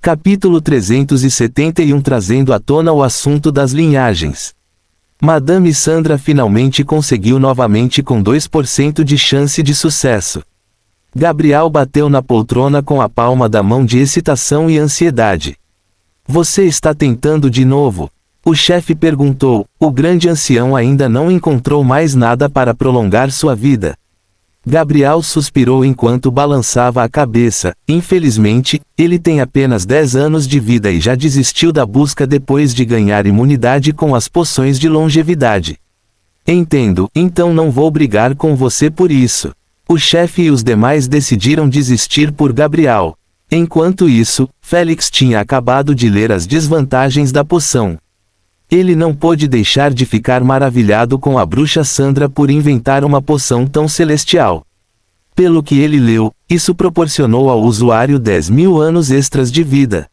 Capítulo 371, trazendo à tona o assunto das linhagens. Madame Sandra finalmente conseguiu novamente com 2% de chance de sucesso. Gabriel bateu na poltrona com a palma da mão de excitação e ansiedade. Você está tentando de novo? O chefe perguntou. O grande ancião ainda não encontrou mais nada para prolongar sua vida. Gabriel suspirou enquanto balançava a cabeça. Infelizmente, ele tem apenas 10 anos de vida e já desistiu da busca depois de ganhar imunidade com as poções de longevidade. Entendo, então não vou brigar com você por isso. O chefe e os demais decidiram desistir por Gabriel. Enquanto isso, Félix tinha acabado de ler as desvantagens da poção. Ele não pôde deixar de ficar maravilhado com a bruxa Sandra por inventar uma poção tão celestial. Pelo que ele leu, isso proporcionou ao usuário 10.000 anos extras de vida.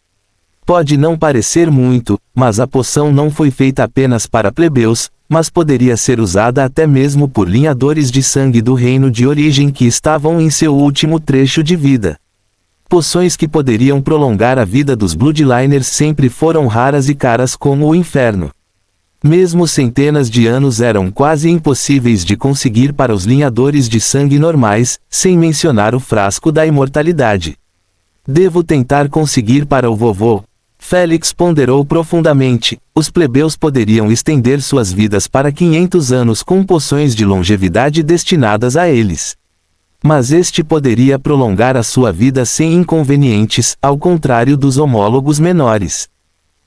Pode não parecer muito, mas a poção não foi feita apenas para plebeus, mas poderia ser usada até mesmo por linhadores de sangue do reino de origem que estavam em seu último trecho de vida. Poções que poderiam prolongar a vida dos Bloodliners sempre foram raras e caras como o inferno. Mesmo centenas de anos eram quase impossíveis de conseguir para os linhadores de sangue normais, sem mencionar o frasco da imortalidade. Devo tentar conseguir para o vovô. Félix ponderou profundamente. Os plebeus poderiam estender suas vidas para 500 anos com poções de longevidade destinadas a eles. Mas este poderia prolongar a sua vida sem inconvenientes, ao contrário dos homólogos menores.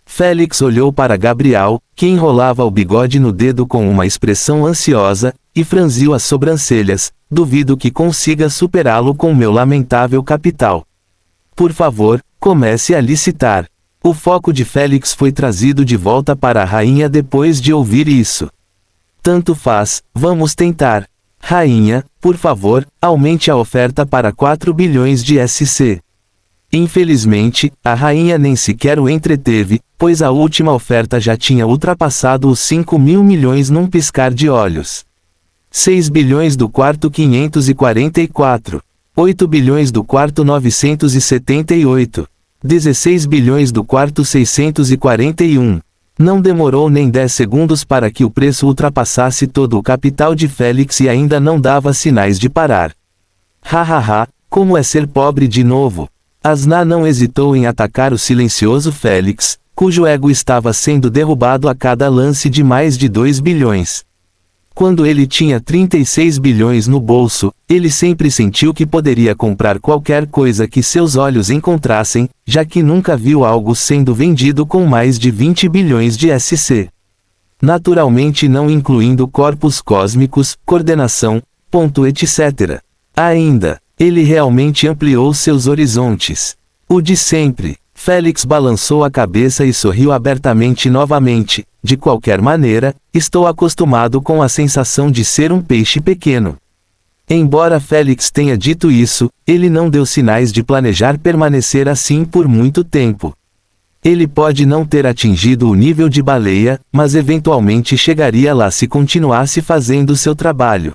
Félix olhou para Gabriel, que enrolava o bigode no dedo com uma expressão ansiosa, e franziu as sobrancelhas. Duvido que consiga superá-lo com meu lamentável capital. Por favor, comece a licitar. O foco de Félix foi trazido de volta para a rainha depois de ouvir isso. Tanto faz, vamos tentar. Rainha, por favor, aumente a oferta para 4 bilhões de SC. Infelizmente, a rainha nem sequer o entreteve, pois a última oferta já tinha ultrapassado os 5.000 milhões num piscar de olhos. 6 bilhões do quarto 544. 8 bilhões do quarto 978. 16 bilhões do quarto 641. Não demorou nem 10 segundos para que o preço ultrapassasse todo o capital de Félix e ainda não dava sinais de parar. Hahaha, como é ser pobre de novo. Asna não hesitou em atacar o silencioso Félix, cujo ego estava sendo derrubado a cada lance de mais de 2 bilhões. Quando ele tinha 36 bilhões no bolso, ele sempre sentiu que poderia comprar qualquer coisa que seus olhos encontrassem, já que nunca viu algo sendo vendido com mais de 20 bilhões de SC. Naturalmente não incluindo corpos cósmicos, coordenação, ponto etc. Ainda, ele realmente ampliou seus horizontes. O de sempre. Félix balançou a cabeça e sorriu abertamente novamente. De qualquer maneira, estou acostumado com a sensação de ser um peixe pequeno. Embora Félix tenha dito isso, ele não deu sinais de planejar permanecer assim por muito tempo. Ele pode não ter atingido o nível de baleia, mas eventualmente chegaria lá se continuasse fazendo seu trabalho.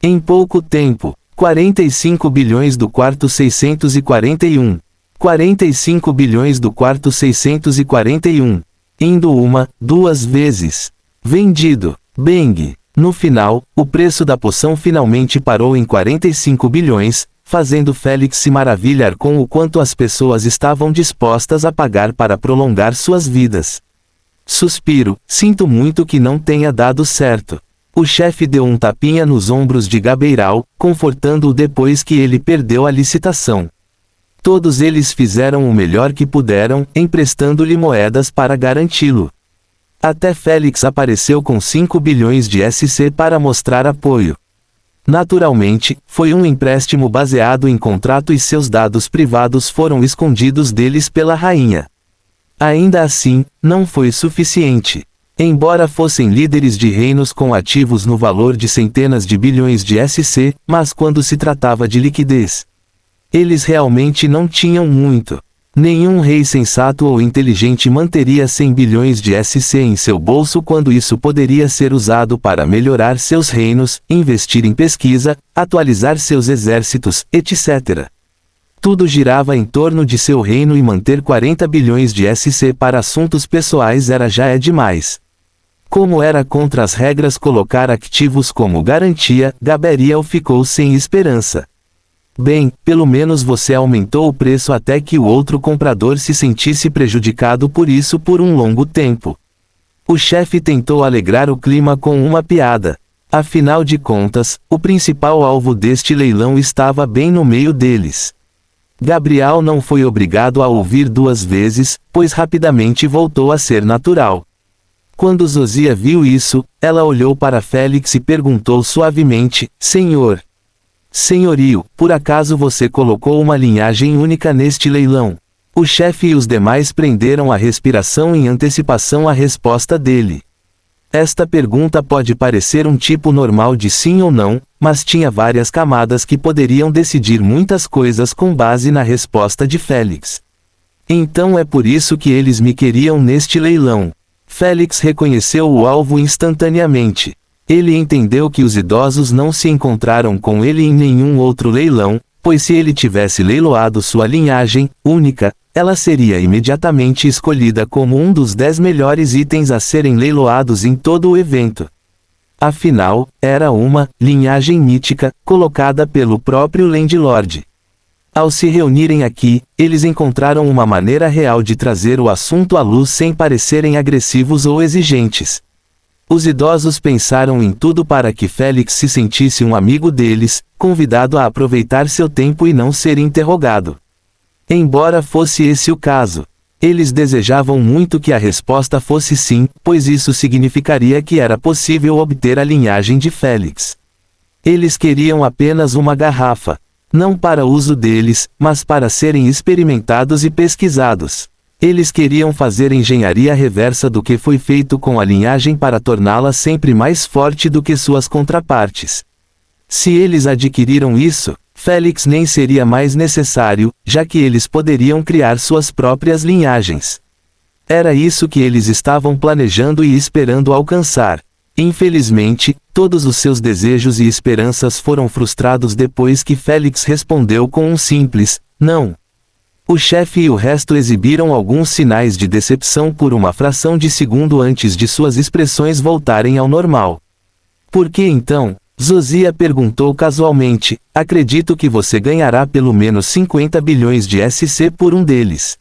Em pouco tempo, 45 bilhões do quarto 641. 45 bilhões do quarto 641. Indo 1, 2 vezes. Vendido. Bang. No final, o preço da poção finalmente parou em 45 bilhões, fazendo Félix se maravilhar com o quanto as pessoas estavam dispostas a pagar para prolongar suas vidas. Suspiro, sinto muito que não tenha dado certo. O chefe deu um tapinha nos ombros de Gabriel, confortando-o depois que ele perdeu a licitação. Todos eles fizeram o melhor que puderam, emprestando-lhe moedas para garanti-lo. Até Félix apareceu com 5 bilhões de SC para mostrar apoio. Naturalmente, foi um empréstimo baseado em contrato e seus dados privados foram escondidos deles pela rainha. Ainda assim, não foi suficiente. Embora fossem líderes de reinos com ativos no valor de centenas de bilhões de SC, mas quando se tratava de liquidez, eles realmente não tinham muito. Nenhum rei sensato ou inteligente manteria 100 bilhões de SC em seu bolso quando isso poderia ser usado para melhorar seus reinos, investir em pesquisa, atualizar seus exércitos, etc. Tudo girava em torno de seu reino e manter 40 bilhões de SC para assuntos pessoais já é demais. Como era contra as regras colocar ativos como garantia, Gabriel ficou sem esperança. Bem, pelo menos você aumentou o preço até que o outro comprador se sentisse prejudicado por isso por um longo tempo. O chefe tentou alegrar o clima com uma piada. Afinal de contas, o principal alvo deste leilão estava bem no meio deles. Gabriel não foi obrigado a ouvir duas vezes, pois rapidamente voltou a ser natural. Quando Zosia viu isso, ela olhou para Félix e perguntou suavemente: Senhor. Senhorio, por acaso você colocou uma linhagem única neste leilão? O chefe e os demais prenderam a respiração em antecipação à resposta dele. Esta pergunta pode parecer um tipo normal de sim ou não, mas tinha várias camadas que poderiam decidir muitas coisas com base na resposta de Félix. Então é por isso que eles me queriam neste leilão. Félix reconheceu o alvo instantaneamente. Ele entendeu que os idosos não se encontraram com ele em nenhum outro leilão, pois se ele tivesse leiloado sua linhagem única, ela seria imediatamente escolhida como um dos 10 melhores itens a serem leiloados em todo o evento. Afinal, era uma linhagem mítica, colocada pelo próprio Landlord. Ao se reunirem aqui, eles encontraram uma maneira real de trazer o assunto à luz sem parecerem agressivos ou exigentes. Os idosos pensaram em tudo para que Félix se sentisse um amigo deles, convidado a aproveitar seu tempo e não ser interrogado. Embora fosse esse o caso, eles desejavam muito que a resposta fosse sim, pois isso significaria que era possível obter a linhagem de Félix. Eles queriam apenas uma garrafa, não para uso deles, mas para serem experimentados e pesquisados. Eles queriam fazer engenharia reversa do que foi feito com a linhagem para torná-la sempre mais forte do que suas contrapartes. Se eles adquiriram isso, Félix nem seria mais necessário, já que eles poderiam criar suas próprias linhagens. Era isso que eles estavam planejando e esperando alcançar. Infelizmente, todos os seus desejos e esperanças foram frustrados depois que Félix respondeu com um simples não. O chefe e o resto exibiram alguns sinais de decepção por uma fração de segundo antes de suas expressões voltarem ao normal. Por que então? Zosia perguntou casualmente. Acredito que você ganhará pelo menos 50 bilhões de SC por um deles.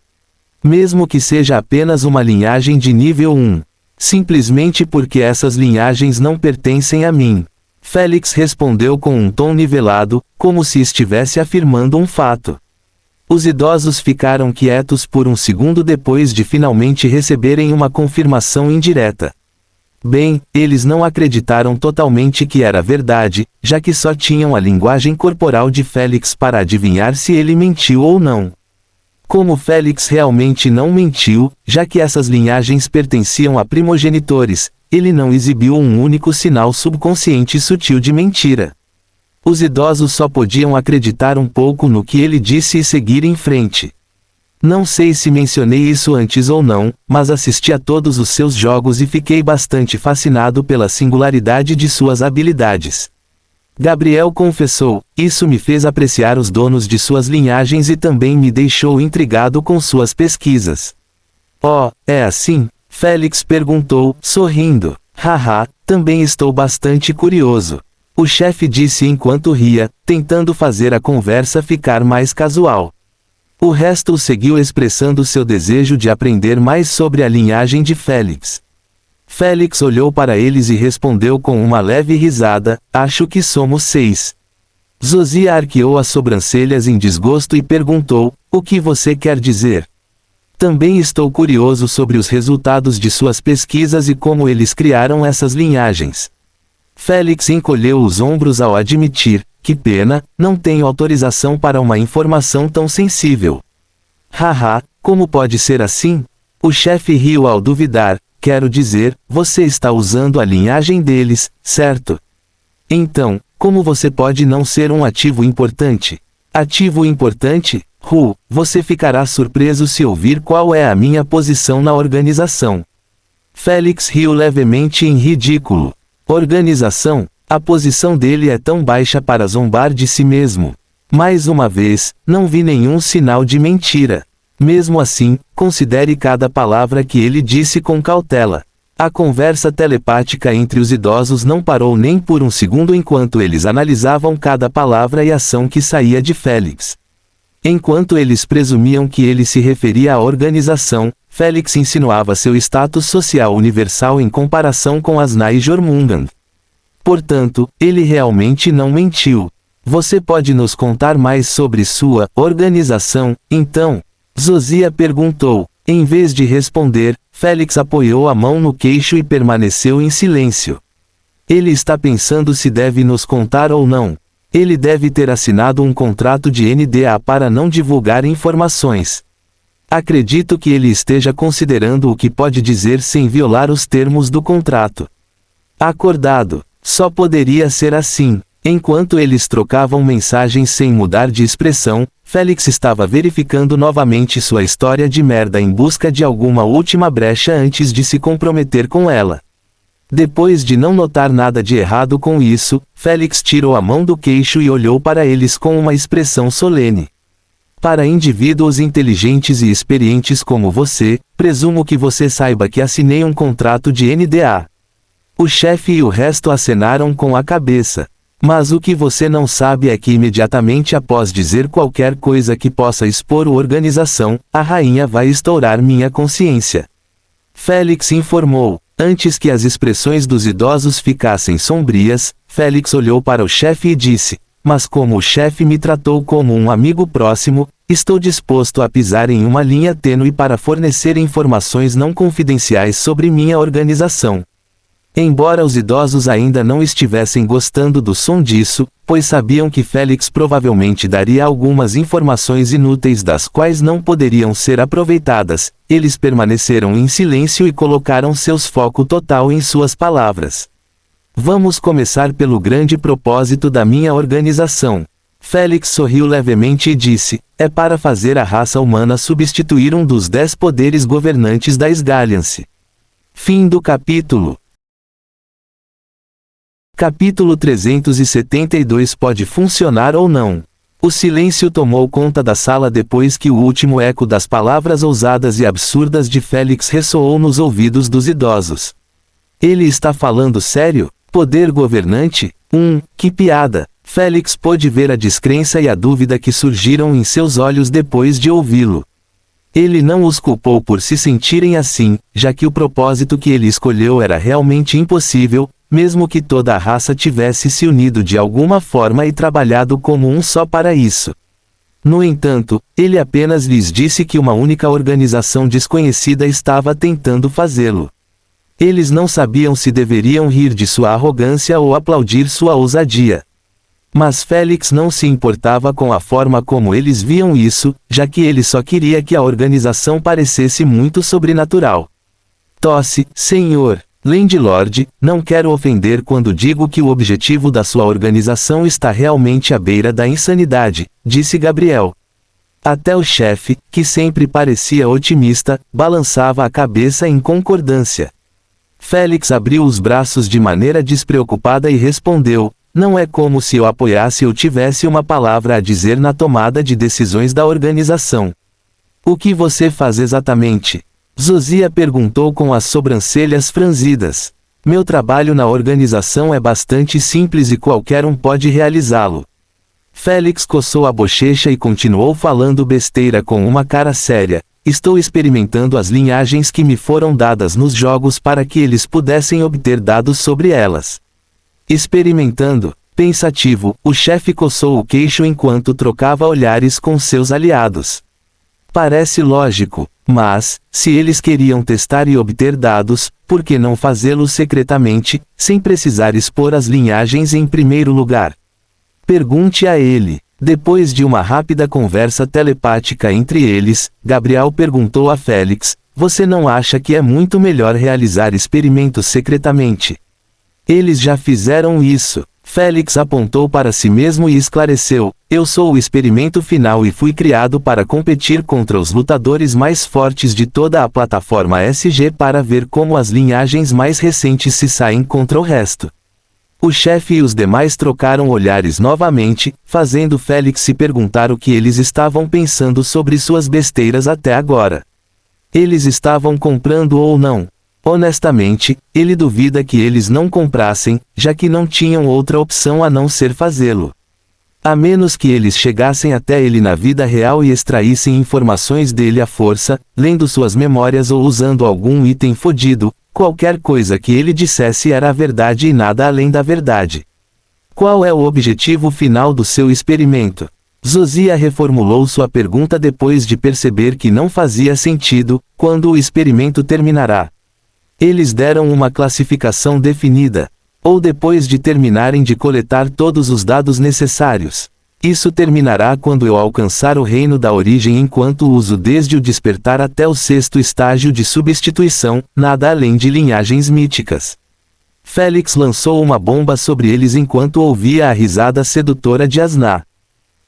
Mesmo que seja apenas uma linhagem de nível 1. Simplesmente porque essas linhagens não pertencem a mim. Félix respondeu com um tom nivelado, como se estivesse afirmando um fato. Os idosos ficaram quietos por um segundo depois de finalmente receberem uma confirmação indireta. Bem, eles não acreditaram totalmente que era verdade, já que só tinham a linguagem corporal de Félix para adivinhar se ele mentiu ou não. Como Félix realmente não mentiu, já que essas linhagens pertenciam a primogenitores, ele não exibiu um único sinal subconsciente sutil de mentira. Os idosos só podiam acreditar um pouco no que ele disse e seguir em frente. Não sei se mencionei isso antes ou não, mas assisti a todos os seus jogos e fiquei bastante fascinado pela singularidade de suas habilidades. Gabriel confessou, isso me fez apreciar os donos de suas linhagens e também me deixou intrigado com suas pesquisas. Oh, é assim? Félix perguntou, sorrindo. Haha, também estou bastante curioso. O chefe disse enquanto ria, tentando fazer a conversa ficar mais casual. O resto o seguiu expressando seu desejo de aprender mais sobre a linhagem de Félix. Félix olhou para eles e respondeu com uma leve risada, acho que somos 6. Zosia arqueou as sobrancelhas em desgosto e perguntou, o que você quer dizer? Também estou curioso sobre os resultados de suas pesquisas e como eles criaram essas linhagens. Félix encolheu os ombros ao admitir, que pena, não tenho autorização para uma informação tão sensível. Haha, como pode ser assim? O chefe riu ao duvidar, quero dizer, você está usando a linhagem deles, certo? Então, como você pode não ser um ativo importante? Ativo importante? Você ficará surpreso se ouvir qual é a minha posição na organização. Félix riu levemente em ridículo. Organização? A posição dele é tão baixa para zombar de si mesmo. Mais uma vez, não vi nenhum sinal de mentira. Mesmo assim, considere cada palavra que ele disse com cautela. A conversa telepática entre os idosos não parou nem por um segundo enquanto eles analisavam cada palavra e ação que saía de Félix. Enquanto eles presumiam que ele se referia à organização, Félix insinuava seu status social universal em comparação com Asnai Jormungand. Portanto, ele realmente não mentiu. Você pode nos contar mais sobre sua organização, então? Zozia perguntou. Em vez de responder, Félix apoiou a mão no queixo e permaneceu em silêncio. Ele está pensando se deve nos contar ou não. Ele deve ter assinado um contrato de NDA para não divulgar informações. Acredito que ele esteja considerando o que pode dizer sem violar os termos do contrato. Acordado. Só poderia ser assim. Enquanto eles trocavam mensagens sem mudar de expressão, Félix estava verificando novamente sua história de merda em busca de alguma última brecha antes de se comprometer com ela. Depois de não notar nada de errado com isso, Félix tirou a mão do queixo e olhou para eles com uma expressão solene. Para indivíduos inteligentes e experientes como você, presumo que você saiba que assinei um contrato de NDA. O chefe e o resto acenaram com a cabeça. Mas o que você não sabe é que imediatamente após dizer qualquer coisa que possa expor a organização, a rainha vai estourar minha consciência. Félix informou. Antes que as expressões dos idosos ficassem sombrias, Félix olhou para o chefe e disse, mas como o chefe me tratou como um amigo próximo, estou disposto a pisar em uma linha tênue para fornecer informações não confidenciais sobre minha organização. Embora os idosos ainda não estivessem gostando do som disso, pois sabiam que Félix provavelmente daria algumas informações inúteis das quais não poderiam ser aproveitadas, eles permaneceram em silêncio e colocaram seus foco total em suas palavras. Vamos começar pelo grande propósito da minha organização. Félix sorriu levemente e disse, é para fazer a raça humana substituir um dos 10 poderes governantes da Esgalliance. Fim do capítulo. Capítulo 372 Pode funcionar ou não? O silêncio tomou conta da sala depois que o último eco das palavras ousadas e absurdas de Félix ressoou nos ouvidos dos idosos. Ele está falando sério? Poder governante? Que piada! Félix pôde ver a descrença e a dúvida que surgiram em seus olhos depois de ouvi-lo. Ele não os culpou por se sentirem assim, já que o propósito que ele escolheu era realmente impossível, mesmo que toda a raça tivesse se unido de alguma forma e trabalhado como um só para isso. No entanto, ele apenas lhes disse que uma única organização desconhecida estava tentando fazê-lo. Eles não sabiam se deveriam rir de sua arrogância ou aplaudir sua ousadia. Mas Félix não se importava com a forma como eles viam isso, já que ele só queria que a organização parecesse muito sobrenatural. Tosse, senhor. Landlord, não quero ofender quando digo que o objetivo da sua organização está realmente à beira da insanidade, disse Gabriel. Até o chefe, que sempre parecia otimista, balançava a cabeça em concordância. Félix abriu os braços de maneira despreocupada e respondeu, não é como se eu apoiasse ou tivesse uma palavra a dizer na tomada de decisões da organização. O que você faz exatamente? Zozia perguntou com as sobrancelhas franzidas. Meu trabalho na organização é bastante simples e qualquer um pode realizá-lo. Félix coçou a bochecha e continuou falando besteira com uma cara séria. Estou experimentando as linhagens que me foram dadas nos jogos para que eles pudessem obter dados sobre elas. Experimentando? Pensativo, o chefe coçou o queixo enquanto trocava olhares com seus aliados. Parece lógico, mas, se eles queriam testar e obter dados, por que não fazê-lo secretamente, sem precisar expor as linhagens em primeiro lugar? Pergunte a ele. Depois de uma rápida conversa telepática entre eles, Gabriel perguntou a Félix, você não acha que é muito melhor realizar experimentos secretamente? Eles já fizeram isso. Félix apontou para si mesmo e esclareceu, eu sou o experimento final e fui criado para competir contra os lutadores mais fortes de toda a plataforma SG para ver como as linhagens mais recentes se saem contra o resto. O chefe e os demais trocaram olhares novamente, fazendo Félix se perguntar o que eles estavam pensando sobre suas besteiras até agora. Eles estavam comprando ou não? Honestamente, ele duvida que eles não comprassem, já que não tinham outra opção a não ser fazê-lo. A menos que eles chegassem até ele na vida real e extraíssem informações dele à força, lendo suas memórias ou usando algum item fodido, qualquer coisa que ele dissesse era a verdade e nada além da verdade. Qual é o objetivo final do seu experimento? Josiah reformulou sua pergunta depois de perceber que não fazia sentido. Quando o experimento terminará? Eles deram uma classificação definida. Ou depois de terminarem de coletar todos os dados necessários. Isso terminará quando eu alcançar o reino da origem, enquanto uso desde o despertar até o 6º estágio de substituição, nada além de linhagens míticas. Félix lançou uma bomba sobre eles enquanto ouvia a risada sedutora de Asna.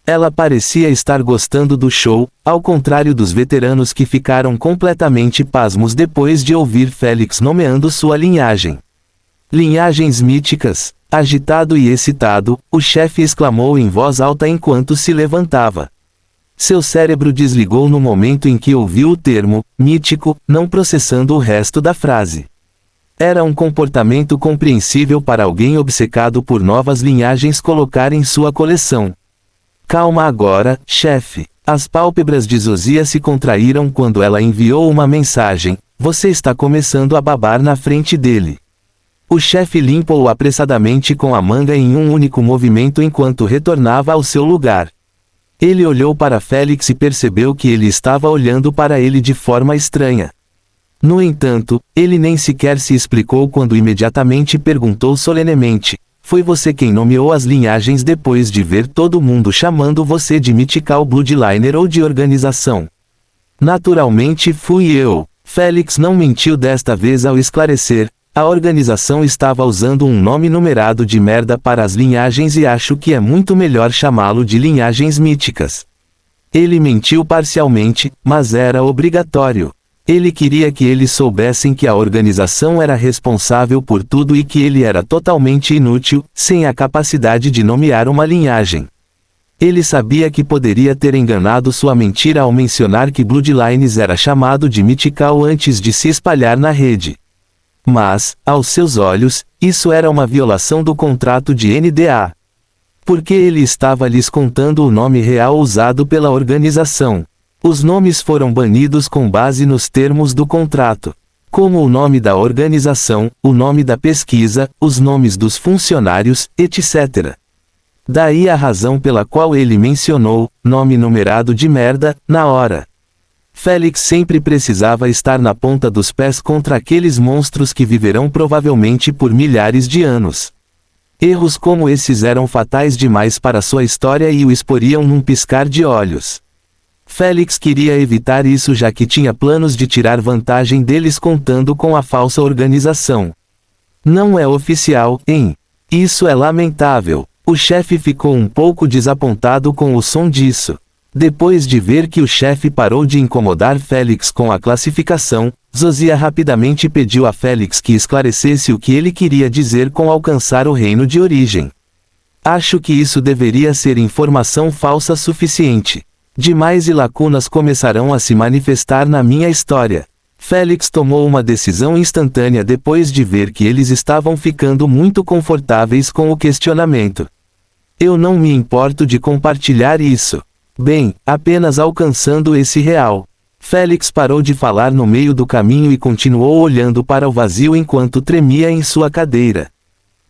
Ela parecia estar gostando do show, ao contrário dos veteranos que ficaram completamente pasmos depois de ouvir Félix nomeando sua linhagem. Linhagens míticas. Agitado e excitado, o chefe exclamou em voz alta enquanto se levantava. Seu cérebro desligou no momento em que ouviu o termo mítico, não processando o resto da frase. Era um comportamento compreensível para alguém obcecado por novas linhagens colocar em sua coleção. Calma agora, chefe. As pálpebras de Josiah se contraíram quando ela enviou uma mensagem. Você está começando a babar na frente dele. O chefe limpou-o apressadamente com a manga em um único movimento enquanto retornava ao seu lugar. Ele olhou para Félix e percebeu que ele estava olhando para ele de forma estranha. No entanto, ele nem sequer se explicou quando imediatamente perguntou solenemente: foi você quem nomeou as linhagens depois de ver todo mundo chamando você de Mythical Bloodliner ou de organização? Naturalmente fui eu. Félix não mentiu desta vez ao esclarecer. A organização estava usando um nome numerado de merda para as linhagens e acho que é muito melhor chamá-lo de linhagens míticas. Ele mentiu parcialmente, mas era obrigatório. Ele queria que eles soubessem que a organização era responsável por tudo e que ele era totalmente inútil, sem a capacidade de nomear uma linhagem. Ele sabia que poderia ter enganado sua mentira ao mencionar que Bloodlines era chamado de Mythical antes de se espalhar na rede. Mas, aos seus olhos, isso era uma violação do contrato de NDA. Porque ele estava lhes contando o nome real usado pela organização. Os nomes foram banidos com base nos termos do contrato. Como o nome da organização, o nome da pesquisa, os nomes dos funcionários, etc. Daí a razão pela qual ele mencionou, nome numerado de merda, na hora. Félix sempre precisava estar na ponta dos pés contra aqueles monstros que viverão provavelmente por milhares de anos. Erros como esses eram fatais demais para sua história e o exporiam num piscar de olhos. Félix queria evitar isso já que tinha planos de tirar vantagem deles contando com a falsa organização. Não é oficial, hein? Isso é lamentável. O chefe ficou um pouco desapontado com o som disso. Depois de ver que o chefe parou de incomodar Félix com a classificação, Josiah rapidamente pediu a Félix que esclarecesse o que ele queria dizer com alcançar o reino de origem. Acho que isso deveria ser informação falsa suficiente. Demais e lacunas começarão a se manifestar na minha história. Félix tomou uma decisão instantânea depois de ver que eles estavam ficando muito confortáveis com o questionamento. Eu não me importo de compartilhar isso. Bem, apenas alcançando esse real. Félix parou de falar no meio do caminho e continuou olhando para o vazio enquanto tremia em sua cadeira.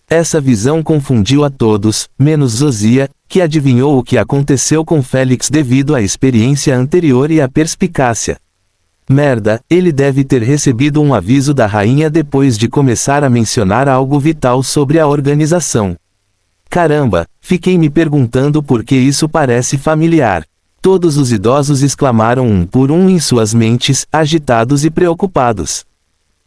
Essa visão confundiu a todos, menos Josiah, que adivinhou o que aconteceu com Félix devido à experiência anterior e à perspicácia. Merda, ele deve ter recebido um aviso da rainha depois de começar a mencionar algo vital sobre a organização. Caramba, fiquei me perguntando por que isso parece familiar. Todos os idosos exclamaram um por um em suas mentes, agitados e preocupados.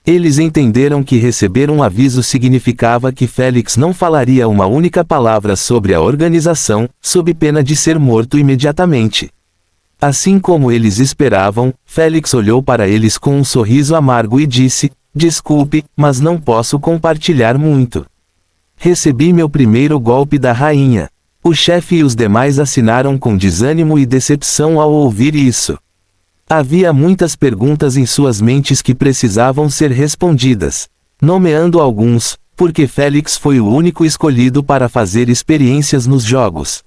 Eles entenderam que receber um aviso significava que Félix não falaria uma única palavra sobre a organização, sob pena de ser morto imediatamente. Assim como eles esperavam, Félix olhou para eles com um sorriso amargo e disse: desculpe, mas não posso compartilhar muito. Recebi meu primeiro golpe da rainha. O chefe e os demais assinaram com desânimo e decepção ao ouvir isso. Havia muitas perguntas em suas mentes que precisavam ser respondidas. Nomeando alguns, porque Félix foi o único escolhido para fazer experiências nos jogos.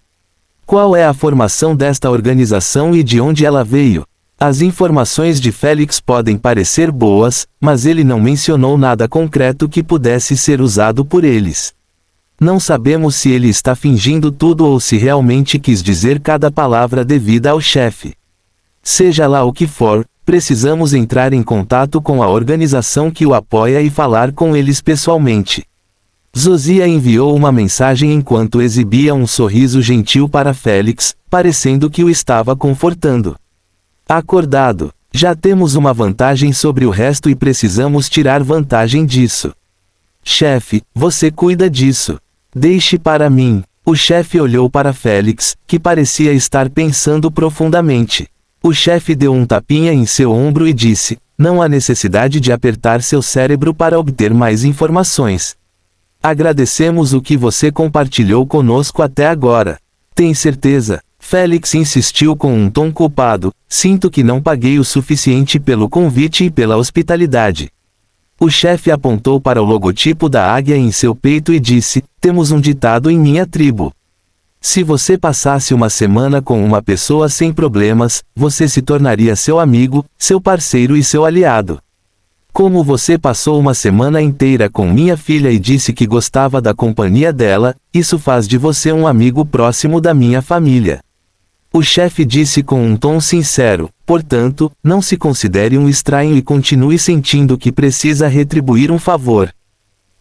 Qual é a formação desta organização e de onde ela veio? As informações de Félix podem parecer boas, mas ele não mencionou nada concreto que pudesse ser usado por eles. Não sabemos se ele está fingindo tudo ou se realmente quis dizer cada palavra devida ao chefe. Seja lá o que for, precisamos entrar em contato com a organização que o apoia e falar com eles pessoalmente. Zosia enviou uma mensagem enquanto exibia um sorriso gentil para Félix, parecendo que o estava confortando. Acordado, já temos uma vantagem sobre o resto e precisamos tirar vantagem disso. Chefe, você cuida disso. Deixe para mim. O chefe olhou para Félix, que parecia estar pensando profundamente. O chefe deu um tapinha em seu ombro e disse: não há necessidade de apertar seu cérebro para obter mais informações. Agradecemos o que você compartilhou conosco até agora. Tem certeza? Félix insistiu com um tom culpado: sinto que não paguei o suficiente pelo convite e pela hospitalidade. O chefe apontou para o logotipo da águia em seu peito e disse: temos um ditado em minha tribo. Se você passasse uma semana com uma pessoa sem problemas, você se tornaria seu amigo, seu parceiro e seu aliado. Como você passou uma semana inteira com minha filha e disse que gostava da companhia dela, isso faz de você um amigo próximo da minha família. O chefe disse com um tom sincero: portanto, não se considere um estranho e continue sentindo que precisa retribuir um favor.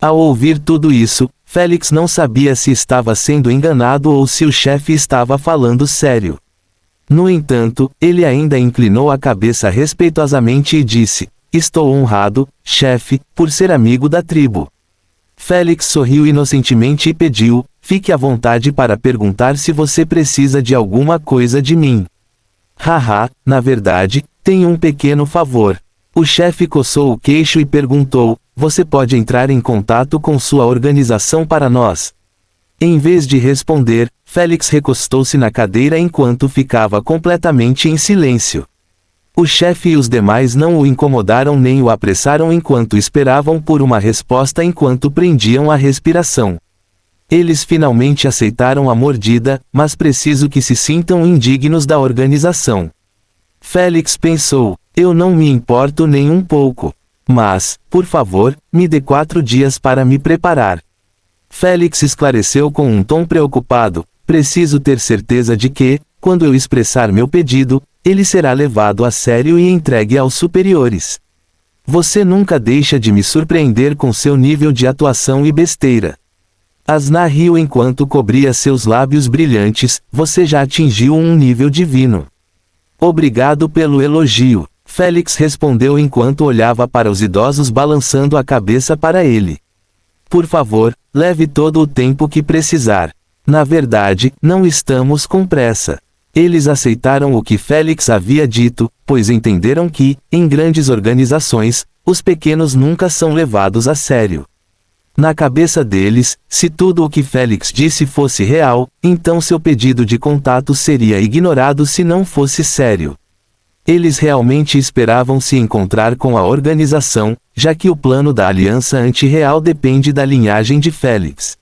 Ao ouvir tudo isso, Félix não sabia se estava sendo enganado ou se o chefe estava falando sério. No entanto, ele ainda inclinou a cabeça respeitosamente e disse: estou honrado, chefe, por ser amigo da tribo. Félix sorriu inocentemente e pediu: fique à vontade para perguntar se você precisa de alguma coisa de mim. Haha, na verdade, tenho um pequeno favor. O chefe coçou o queixo e perguntou: você pode entrar em contato com sua organização para nós? Em vez de responder, Félix recostou-se na cadeira enquanto ficava completamente em silêncio. O chefe e os demais não o incomodaram nem o apressaram enquanto esperavam por uma resposta enquanto prendiam a respiração. Eles finalmente aceitaram a mordida, mas preciso que se sintam indignos da organização. Félix pensou: eu não me importo nem um pouco. Mas, por favor, me dê 4 dias para me preparar. Félix esclareceu com um tom preocupado: preciso ter certeza de que, quando eu expressar meu pedido, ele será levado a sério e entregue aos superiores. Você nunca deixa de me surpreender com seu nível de atuação e besteira. Asna riu enquanto cobria seus lábios brilhantes: você já atingiu um nível divino. Obrigado pelo elogio, Félix respondeu enquanto olhava para os idosos balançando a cabeça para ele. Por favor, leve todo o tempo que precisar. Na verdade, não estamos com pressa. Eles aceitaram o que Félix havia dito, pois entenderam que, em grandes organizações, os pequenos nunca são levados a sério. Na cabeça deles, se tudo o que Félix disse fosse real, então seu pedido de contato seria ignorado se não fosse sério. Eles realmente esperavam se encontrar com a organização, já que o plano da Aliança Anti-Real depende da linhagem de Félix.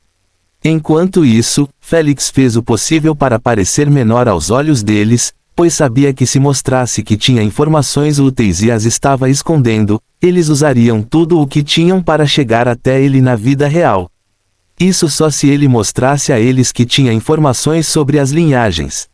Enquanto isso, Félix fez o possível para parecer menor aos olhos deles, pois sabia que se mostrasse que tinha informações úteis e as estava escondendo, eles usariam tudo o que tinham para chegar até ele na vida real. Isso só se ele mostrasse a eles que tinha informações sobre as linhagens.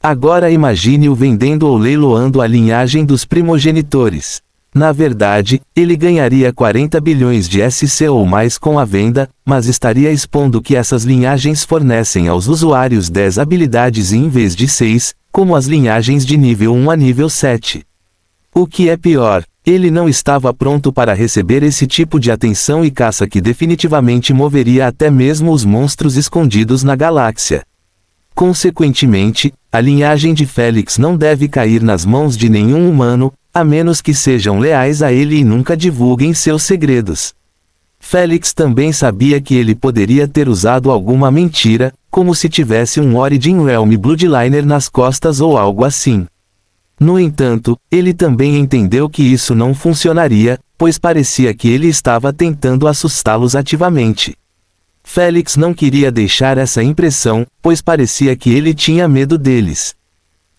Agora imagine-o vendendo ou leiloando a linhagem dos primogenitores. Na verdade, ele ganharia 40 bilhões de SC ou mais com a venda, mas estaria expondo que essas linhagens fornecem aos usuários 10 habilidades em vez de 6, como as linhagens de nível 1 a nível 7. O que é pior, ele não estava pronto para receber esse tipo de atenção e caça que definitivamente moveria até mesmo os monstros escondidos na galáxia. Consequentemente, a linhagem de Félix não deve cair nas mãos de nenhum humano, a menos que sejam leais a ele e nunca divulguem seus segredos. Félix também sabia que ele poderia ter usado alguma mentira, como se tivesse um Origin Realm Bloodliner nas costas ou algo assim. No entanto, ele também entendeu que isso não funcionaria, pois parecia que ele estava tentando assustá-los ativamente. Félix não queria deixar essa impressão, pois parecia que ele tinha medo deles.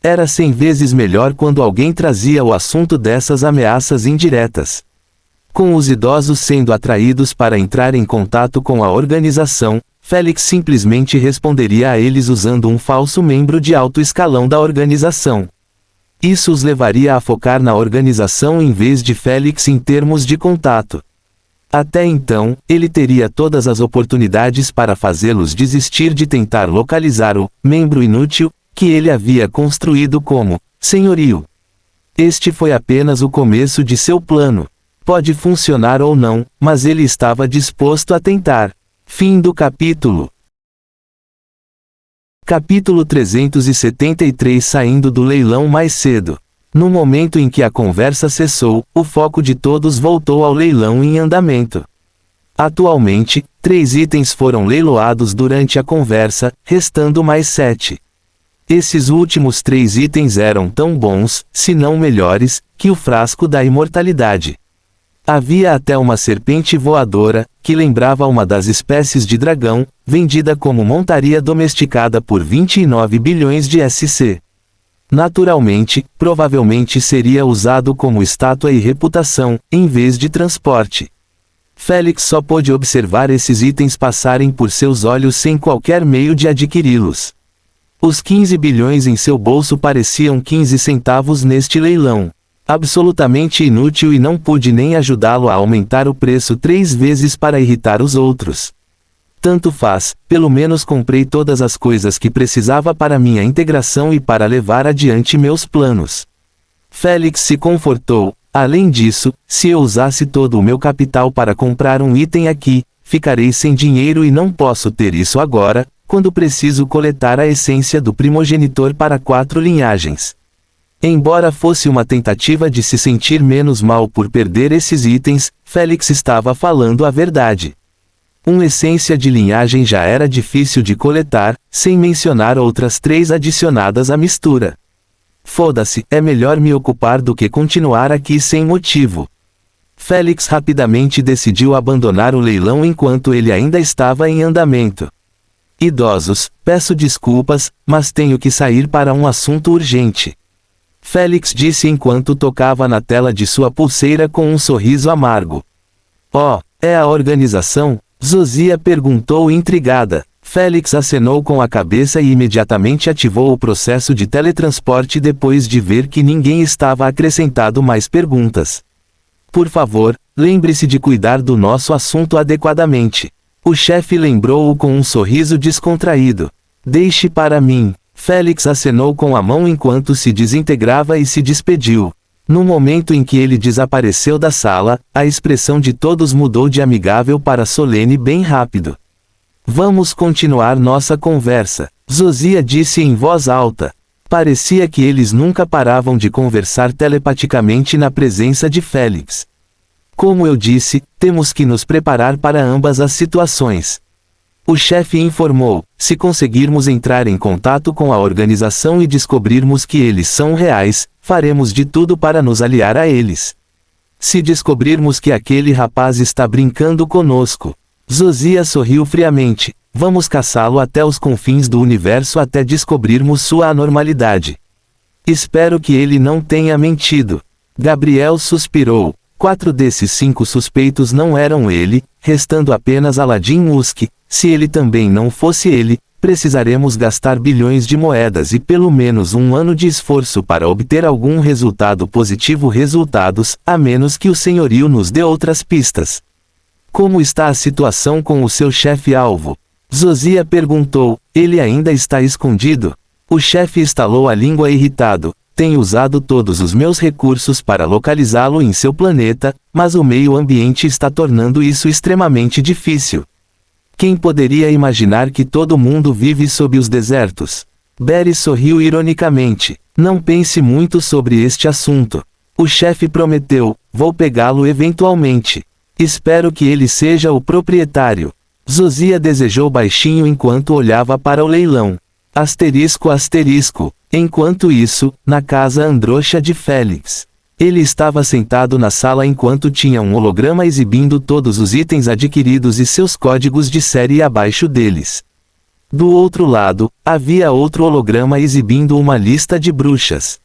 Era 100 vezes melhor quando alguém trazia o assunto dessas ameaças indiretas. Com os idosos sendo atraídos para entrar em contato com a organização, Félix simplesmente responderia a eles usando um falso membro de alto escalão da organização. Isso os levaria a focar na organização em vez de Félix em termos de contato. Até então, ele teria todas as oportunidades para fazê-los desistir de tentar localizar o membro inútil que ele havia construído como senhorio. Este foi apenas o começo de seu plano. Pode funcionar ou não, mas ele estava disposto a tentar. Fim do capítulo. Capítulo 373. Saindo do leilão mais cedo. No momento em que a conversa cessou, o foco de todos voltou ao leilão em andamento. Atualmente, 3 itens foram leiloados durante a conversa, restando mais 7. Esses últimos 3 itens eram tão bons, se não melhores, que o frasco da imortalidade. Havia até uma serpente voadora, que lembrava uma das espécies de dragão, vendida como montaria domesticada por 29 bilhões de SC. Naturalmente, provavelmente seria usado como estátua e reputação, em vez de transporte. Félix só pôde observar esses itens passarem por seus olhos sem qualquer meio de adquiri-los. Os 15 bilhões em seu bolso pareciam 15 centavos neste leilão. Absolutamente inútil, e não pude nem ajudá-lo a aumentar o preço 3 vezes para irritar os outros. Tanto faz, pelo menos comprei todas as coisas que precisava para minha integração e para levar adiante meus planos. Félix se confortou. Além disso, se eu usasse todo o meu capital para comprar um item aqui, ficarei sem dinheiro e não posso ter isso agora, quando preciso coletar a essência do primogenitor para 4 linhagens. Embora fosse uma tentativa de se sentir menos mal por perder esses itens, Félix estava falando a verdade. Uma essência de linhagem já era difícil de coletar, sem mencionar outras 3 adicionadas à mistura. Foda-se, é melhor me ocupar do que continuar aqui sem motivo. Félix rapidamente decidiu abandonar o leilão enquanto ele ainda estava em andamento. Idosos, peço desculpas, mas tenho que sair para um assunto urgente. Félix disse enquanto tocava na tela de sua pulseira com um sorriso amargo. Oh, é a organização? Zosia perguntou intrigada. Félix acenou com a cabeça e imediatamente ativou o processo de teletransporte depois de ver que ninguém estava acrescentando mais perguntas. Por favor, lembre-se de cuidar do nosso assunto adequadamente. O chefe lembrou-o com um sorriso descontraído. Deixe para mim. Félix acenou com a mão enquanto se desintegrava e se despediu. No momento em que ele desapareceu da sala, a expressão de todos mudou de amigável para solene bem rápido. Vamos continuar nossa conversa, Zosia disse em voz alta. Parecia que eles nunca paravam de conversar telepaticamente na presença de Félix. Como eu disse, temos que nos preparar para ambas as situações. O chefe informou, se conseguirmos entrar em contato com a organização e descobrirmos que eles são reais, faremos de tudo para nos aliar a eles. Se descobrirmos que aquele rapaz está brincando conosco, Zosia sorriu friamente, vamos caçá-lo até os confins do universo até descobrirmos sua anormalidade. Espero que ele não tenha mentido. Gabriel suspirou. 4 desses 5 suspeitos não eram ele, restando apenas Aladdin Musk. Se ele também não fosse ele, precisaremos gastar bilhões de moedas e pelo menos um ano de esforço para obter algum resultado positivo. A menos que o senhorio nos dê outras pistas. Como está a situação com o seu chefe-alvo? Zosia perguntou, ele ainda está escondido? O chefe estalou a língua irritado. Tenho usado todos os meus recursos para localizá-lo em seu planeta, mas o meio ambiente está tornando isso extremamente difícil. Quem poderia imaginar que todo mundo vive sob os desertos? Barry sorriu ironicamente. Não pense muito sobre este assunto. O chefe prometeu, vou pegá-lo eventualmente. Espero que ele seja o proprietário. Zosia desejou baixinho enquanto olhava para o leilão. Asterisco asterisco. Enquanto isso, na casa androxa de Félix. Ele estava sentado na sala enquanto tinha um holograma exibindo todos os itens adquiridos e seus códigos de série abaixo deles. Do outro lado, havia outro holograma exibindo uma lista de bruxas.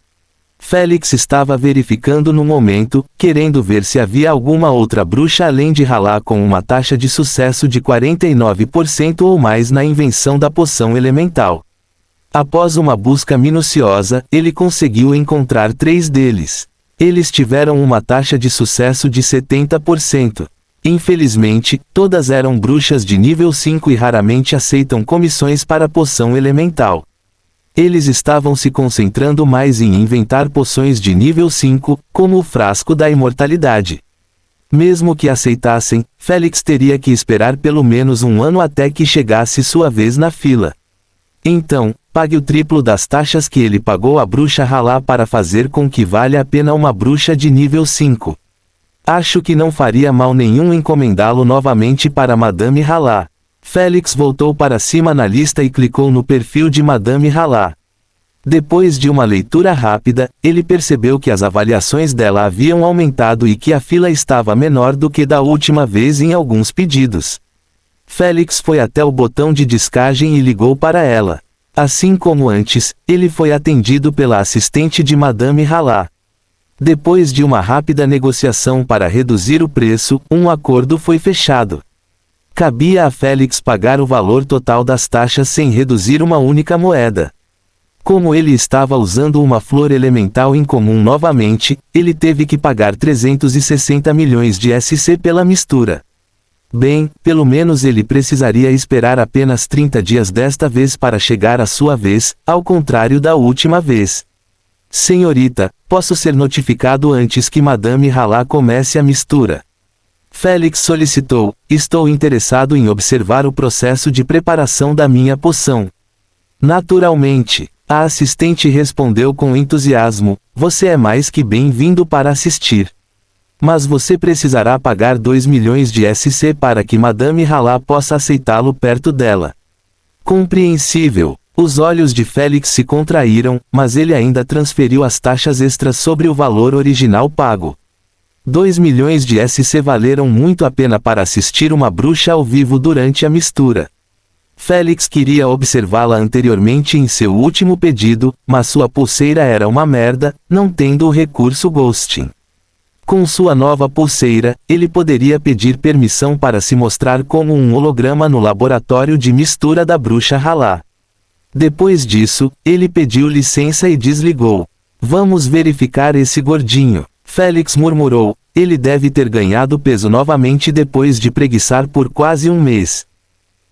Félix estava verificando no momento, querendo ver se havia alguma outra bruxa além de Hala com uma taxa de sucesso de 49% ou mais na invenção da poção elemental. Após uma busca minuciosa, ele conseguiu encontrar 3 deles. Eles tiveram uma taxa de sucesso de 70%. Infelizmente, todas eram bruxas de nível 5 e raramente aceitam comissões para poção elemental. Eles estavam se concentrando mais em inventar poções de nível 5, como o frasco da imortalidade. Mesmo que aceitassem, Félix teria que esperar pelo menos um ano até que chegasse sua vez na fila. Então, pague o triplo das taxas que ele pagou à bruxa Hala para fazer com que valha a pena uma bruxa de nível 5. Acho que não faria mal nenhum encomendá-lo novamente para Madame Hala. Félix voltou para cima na lista e clicou no perfil de Madame Hala. Depois de uma leitura rápida, ele percebeu que as avaliações dela haviam aumentado e que a fila estava menor do que da última vez em alguns pedidos. Félix foi até o botão de descagem e ligou para ela. Assim como antes, ele foi atendido pela assistente de Madame Hala. Depois de uma rápida negociação para reduzir o preço, um acordo foi fechado. Cabia a Félix pagar o valor total das taxas sem reduzir uma única moeda. Como ele estava usando uma flor elemental incomum novamente, ele teve que pagar 360 milhões de SC pela mistura. Bem, pelo menos ele precisaria esperar apenas 30 dias desta vez para chegar à sua vez, ao contrário da última vez. Senhorita, posso ser notificado antes que Madame Hala comece a mistura? Félix solicitou. Estou interessado em observar o processo de preparação da minha poção. Naturalmente, a assistente respondeu com entusiasmo. Você é mais que bem-vindo para assistir. Mas você precisará pagar 2 milhões de SC para que Madame Hala possa aceitá-lo perto dela. Compreensível. Os olhos de Félix se contraíram, mas ele ainda transferiu as taxas extras sobre o valor original pago. 2 milhões de SC valeram muito a pena para assistir uma bruxa ao vivo durante a mistura. Félix queria observá-la anteriormente em seu último pedido, mas sua pulseira era uma merda, não tendo o recurso ghosting. Com sua nova pulseira, ele poderia pedir permissão para se mostrar como um holograma no laboratório de mistura da bruxa Hala. Depois disso, ele pediu licença e desligou. Vamos verificar esse gordinho. Félix murmurou. Ele deve ter ganhado peso novamente depois de preguiçar por quase um mês.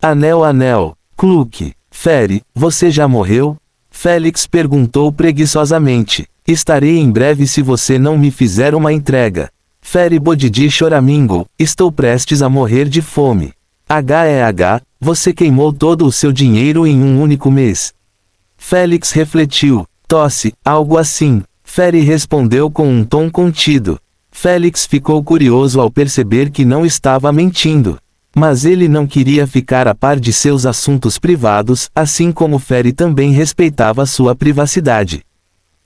Anel. Cluque. Fere, você já morreu? Félix perguntou preguiçosamente. Estarei em breve se você não me fizer uma entrega. Fere Bodidi choramingo. Estou prestes a morrer de fome. Você queimou todo o seu dinheiro em um único mês. Félix refletiu. Tosse, algo assim. Fere respondeu com um tom contido. Félix ficou curioso ao perceber que não estava mentindo. Mas ele não queria ficar a par de seus assuntos privados, assim como Fere também respeitava sua privacidade.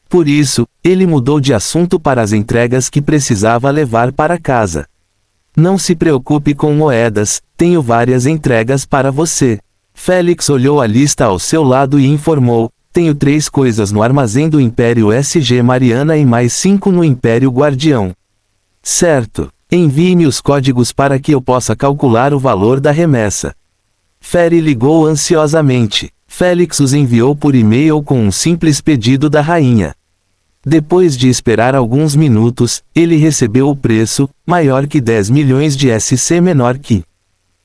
Por isso, ele mudou de assunto para as entregas que precisava levar para casa. Não se preocupe com moedas, tenho várias entregas para você. Félix olhou a lista ao seu lado e informou. Tenho 3 coisas no armazém do Império SG Mariana e mais 5 no Império Guardião. Certo. Envie-me os códigos para que eu possa calcular o valor da remessa. Fere ligou ansiosamente. Félix os enviou por e-mail com um simples pedido da rainha. Depois de esperar alguns minutos, ele recebeu o preço, maior que 10 milhões de SC menor que.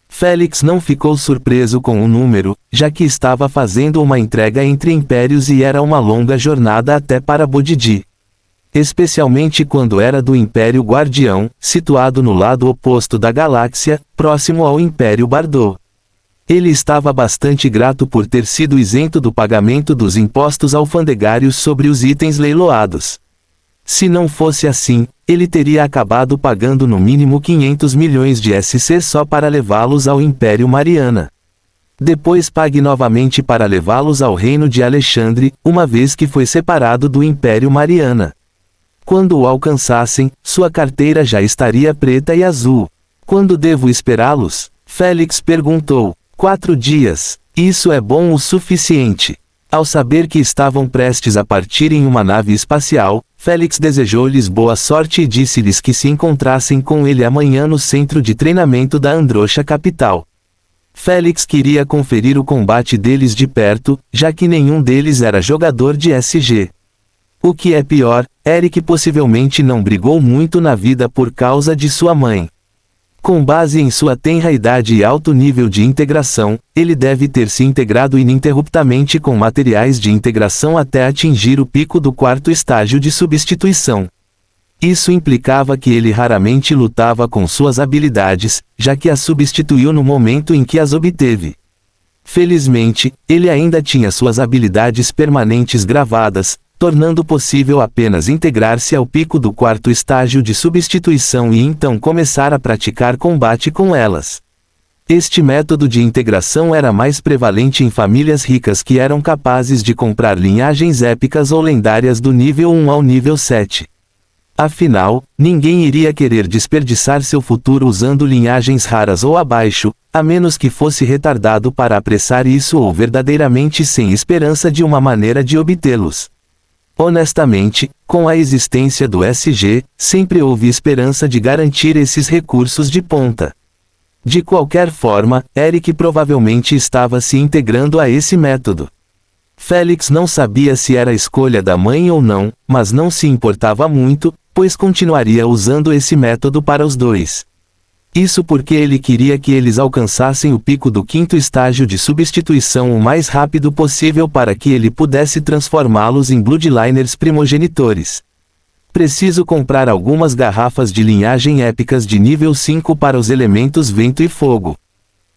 Félix não ficou surpreso com o número, já que estava fazendo uma entrega entre impérios e era uma longa jornada até para Bodidi. Especialmente quando era do Império Guardião, situado no lado oposto da galáxia, próximo ao Império Bardot. Ele estava bastante grato por ter sido isento do pagamento dos impostos alfandegários sobre os itens leiloados. Se não fosse assim, ele teria acabado pagando no mínimo 500 milhões de SC só para levá-los ao Império Mariana. Depois pague novamente para levá-los ao reino de Alexandre, uma vez que foi separado do Império Mariana. Quando o alcançassem, sua carteira já estaria preta e azul. Quando devo esperá-los? Félix perguntou. 4 dias. Isso é bom o suficiente. Ao saber que estavam prestes a partir em uma nave espacial, Félix desejou-lhes boa sorte e disse-lhes que se encontrassem com ele amanhã no centro de treinamento da Androcha capital. Félix queria conferir o combate deles de perto, já que nenhum deles era jogador de SG. O que é pior, Eric possivelmente não brigou muito na vida por causa de sua mãe. Com base em sua tenra idade e alto nível de integração, ele deve ter se integrado ininterruptamente com materiais de integração até atingir o pico do 4º estágio de substituição. Isso implicava que ele raramente lutava com suas habilidades, já que as substituiu no momento em que as obteve. Felizmente, ele ainda tinha suas habilidades permanentes gravadas, tornando possível apenas integrar-se ao pico do 4º estágio de substituição e então começar a praticar combate com elas. Este método de integração era mais prevalente em famílias ricas que eram capazes de comprar linhagens épicas ou lendárias do nível 1 ao nível 7. Afinal, ninguém iria querer desperdiçar seu futuro usando linhagens raras ou abaixo, a menos que fosse retardado para apressar isso ou verdadeiramente sem esperança de uma maneira de obtê-los. Honestamente, com a existência do SG, sempre houve esperança de garantir esses recursos de ponta. De qualquer forma, Eric provavelmente estava se integrando a esse método. Félix não sabia se era escolha da mãe ou não, mas não se importava muito, pois continuaria usando esse método para os dois. Isso porque ele queria que eles alcançassem o pico do 5º estágio de substituição o mais rápido possível para que ele pudesse transformá-los em Bloodliners primogenitores. Preciso comprar algumas garrafas de linhagem épicas de nível 5 para os elementos vento e fogo.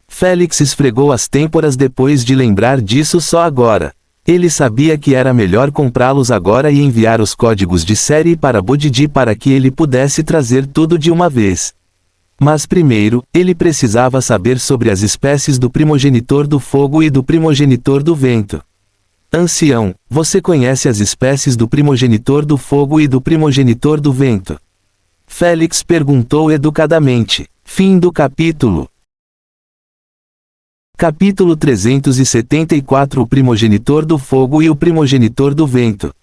Félix esfregou as têmporas depois de lembrar disso só agora. Ele sabia que era melhor comprá-los agora e enviar os códigos de série para Bodidi para que ele pudesse trazer tudo de uma vez. Mas primeiro, ele precisava saber sobre as espécies do primogenitor do fogo e do primogenitor do vento. Ancião, você conhece as espécies do primogenitor do fogo e do primogenitor do vento? Félix perguntou educadamente. Fim do capítulo. Capítulo 374 O primogenitor do fogo e o primogenitor do vento.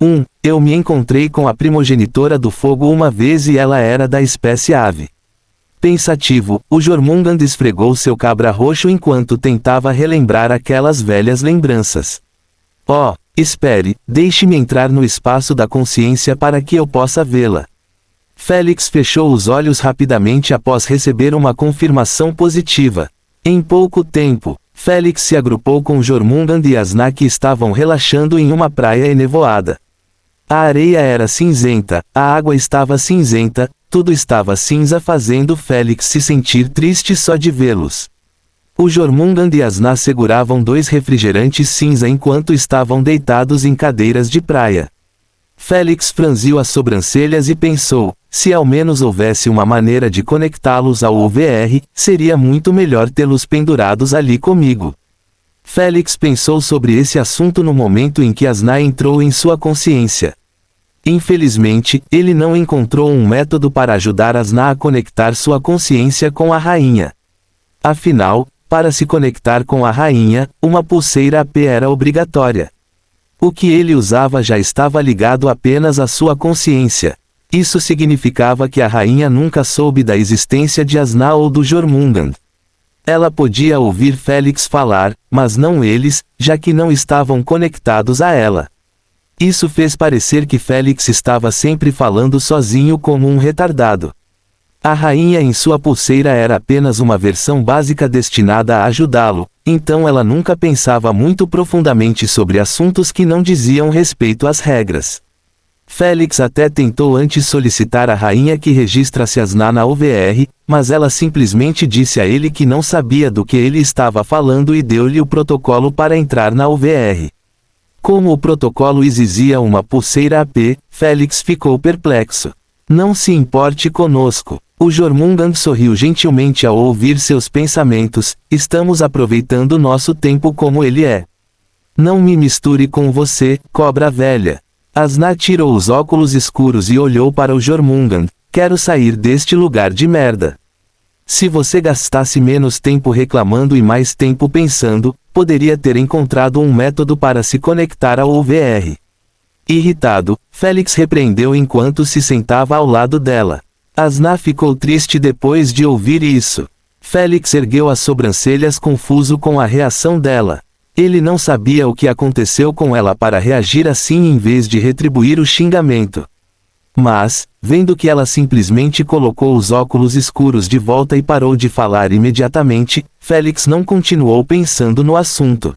1. Eu me encontrei com a primogenitora do fogo uma vez e ela era da espécie ave. Pensativo, o Jormungand esfregou seu cabra roxo enquanto tentava relembrar aquelas velhas lembranças. Oh, espere, deixe-me entrar no espaço da consciência para que eu possa vê-la. Félix fechou os olhos rapidamente após receber uma confirmação positiva. Em pouco tempo, Félix se agrupou com Jormungand e Asna que estavam relaxando em uma praia enevoada. A areia era cinzenta, a água estava cinzenta, tudo estava cinza fazendo Félix se sentir triste só de vê-los. O Jormungand e Asna seguravam 2 refrigerantes cinza enquanto estavam deitados em cadeiras de praia. Félix franziu as sobrancelhas e pensou, se ao menos houvesse uma maneira de conectá-los ao UVR, seria muito melhor tê-los pendurados ali comigo. Félix pensou sobre esse assunto no momento em que Asna entrou em sua consciência. Infelizmente, ele não encontrou um método para ajudar Asna a conectar sua consciência com a rainha. Afinal, para se conectar com a rainha, uma pulseira AP era obrigatória. O que ele usava já estava ligado apenas à sua consciência. Isso significava que a rainha nunca soube da existência de Asna ou do Jormungand. Ela podia ouvir Félix falar, mas não eles, já que não estavam conectados a ela. Isso fez parecer que Félix estava sempre falando sozinho como um retardado. A rainha em sua pulseira era apenas uma versão básica destinada a ajudá-lo, então ela nunca pensava muito profundamente sobre assuntos que não diziam respeito às regras. Félix até tentou antes solicitar à rainha que registrasse Asna na UVR, mas ela simplesmente disse a ele que não sabia do que ele estava falando e deu-lhe o protocolo para entrar na UVR. Como o protocolo exigia uma pulseira AP, Félix ficou perplexo. Não se importe conosco. O Jormungand sorriu gentilmente ao ouvir seus pensamentos. Estamos aproveitando nosso tempo como ele é. Não me misture com você, cobra velha. Asna tirou os óculos escuros e olhou para o Jormungand. Quero sair deste lugar de merda. Se você gastasse menos tempo reclamando e mais tempo pensando, poderia ter encontrado um método para se conectar ao OVR. Irritado, Félix repreendeu enquanto se sentava ao lado dela. Asna ficou triste depois de ouvir isso. Félix ergueu as sobrancelhas confuso com a reação dela. Ele não sabia o que aconteceu com ela para reagir assim em vez de retribuir o xingamento. Mas, vendo que ela simplesmente colocou os óculos escuros de volta e parou de falar imediatamente, Félix não continuou pensando no assunto.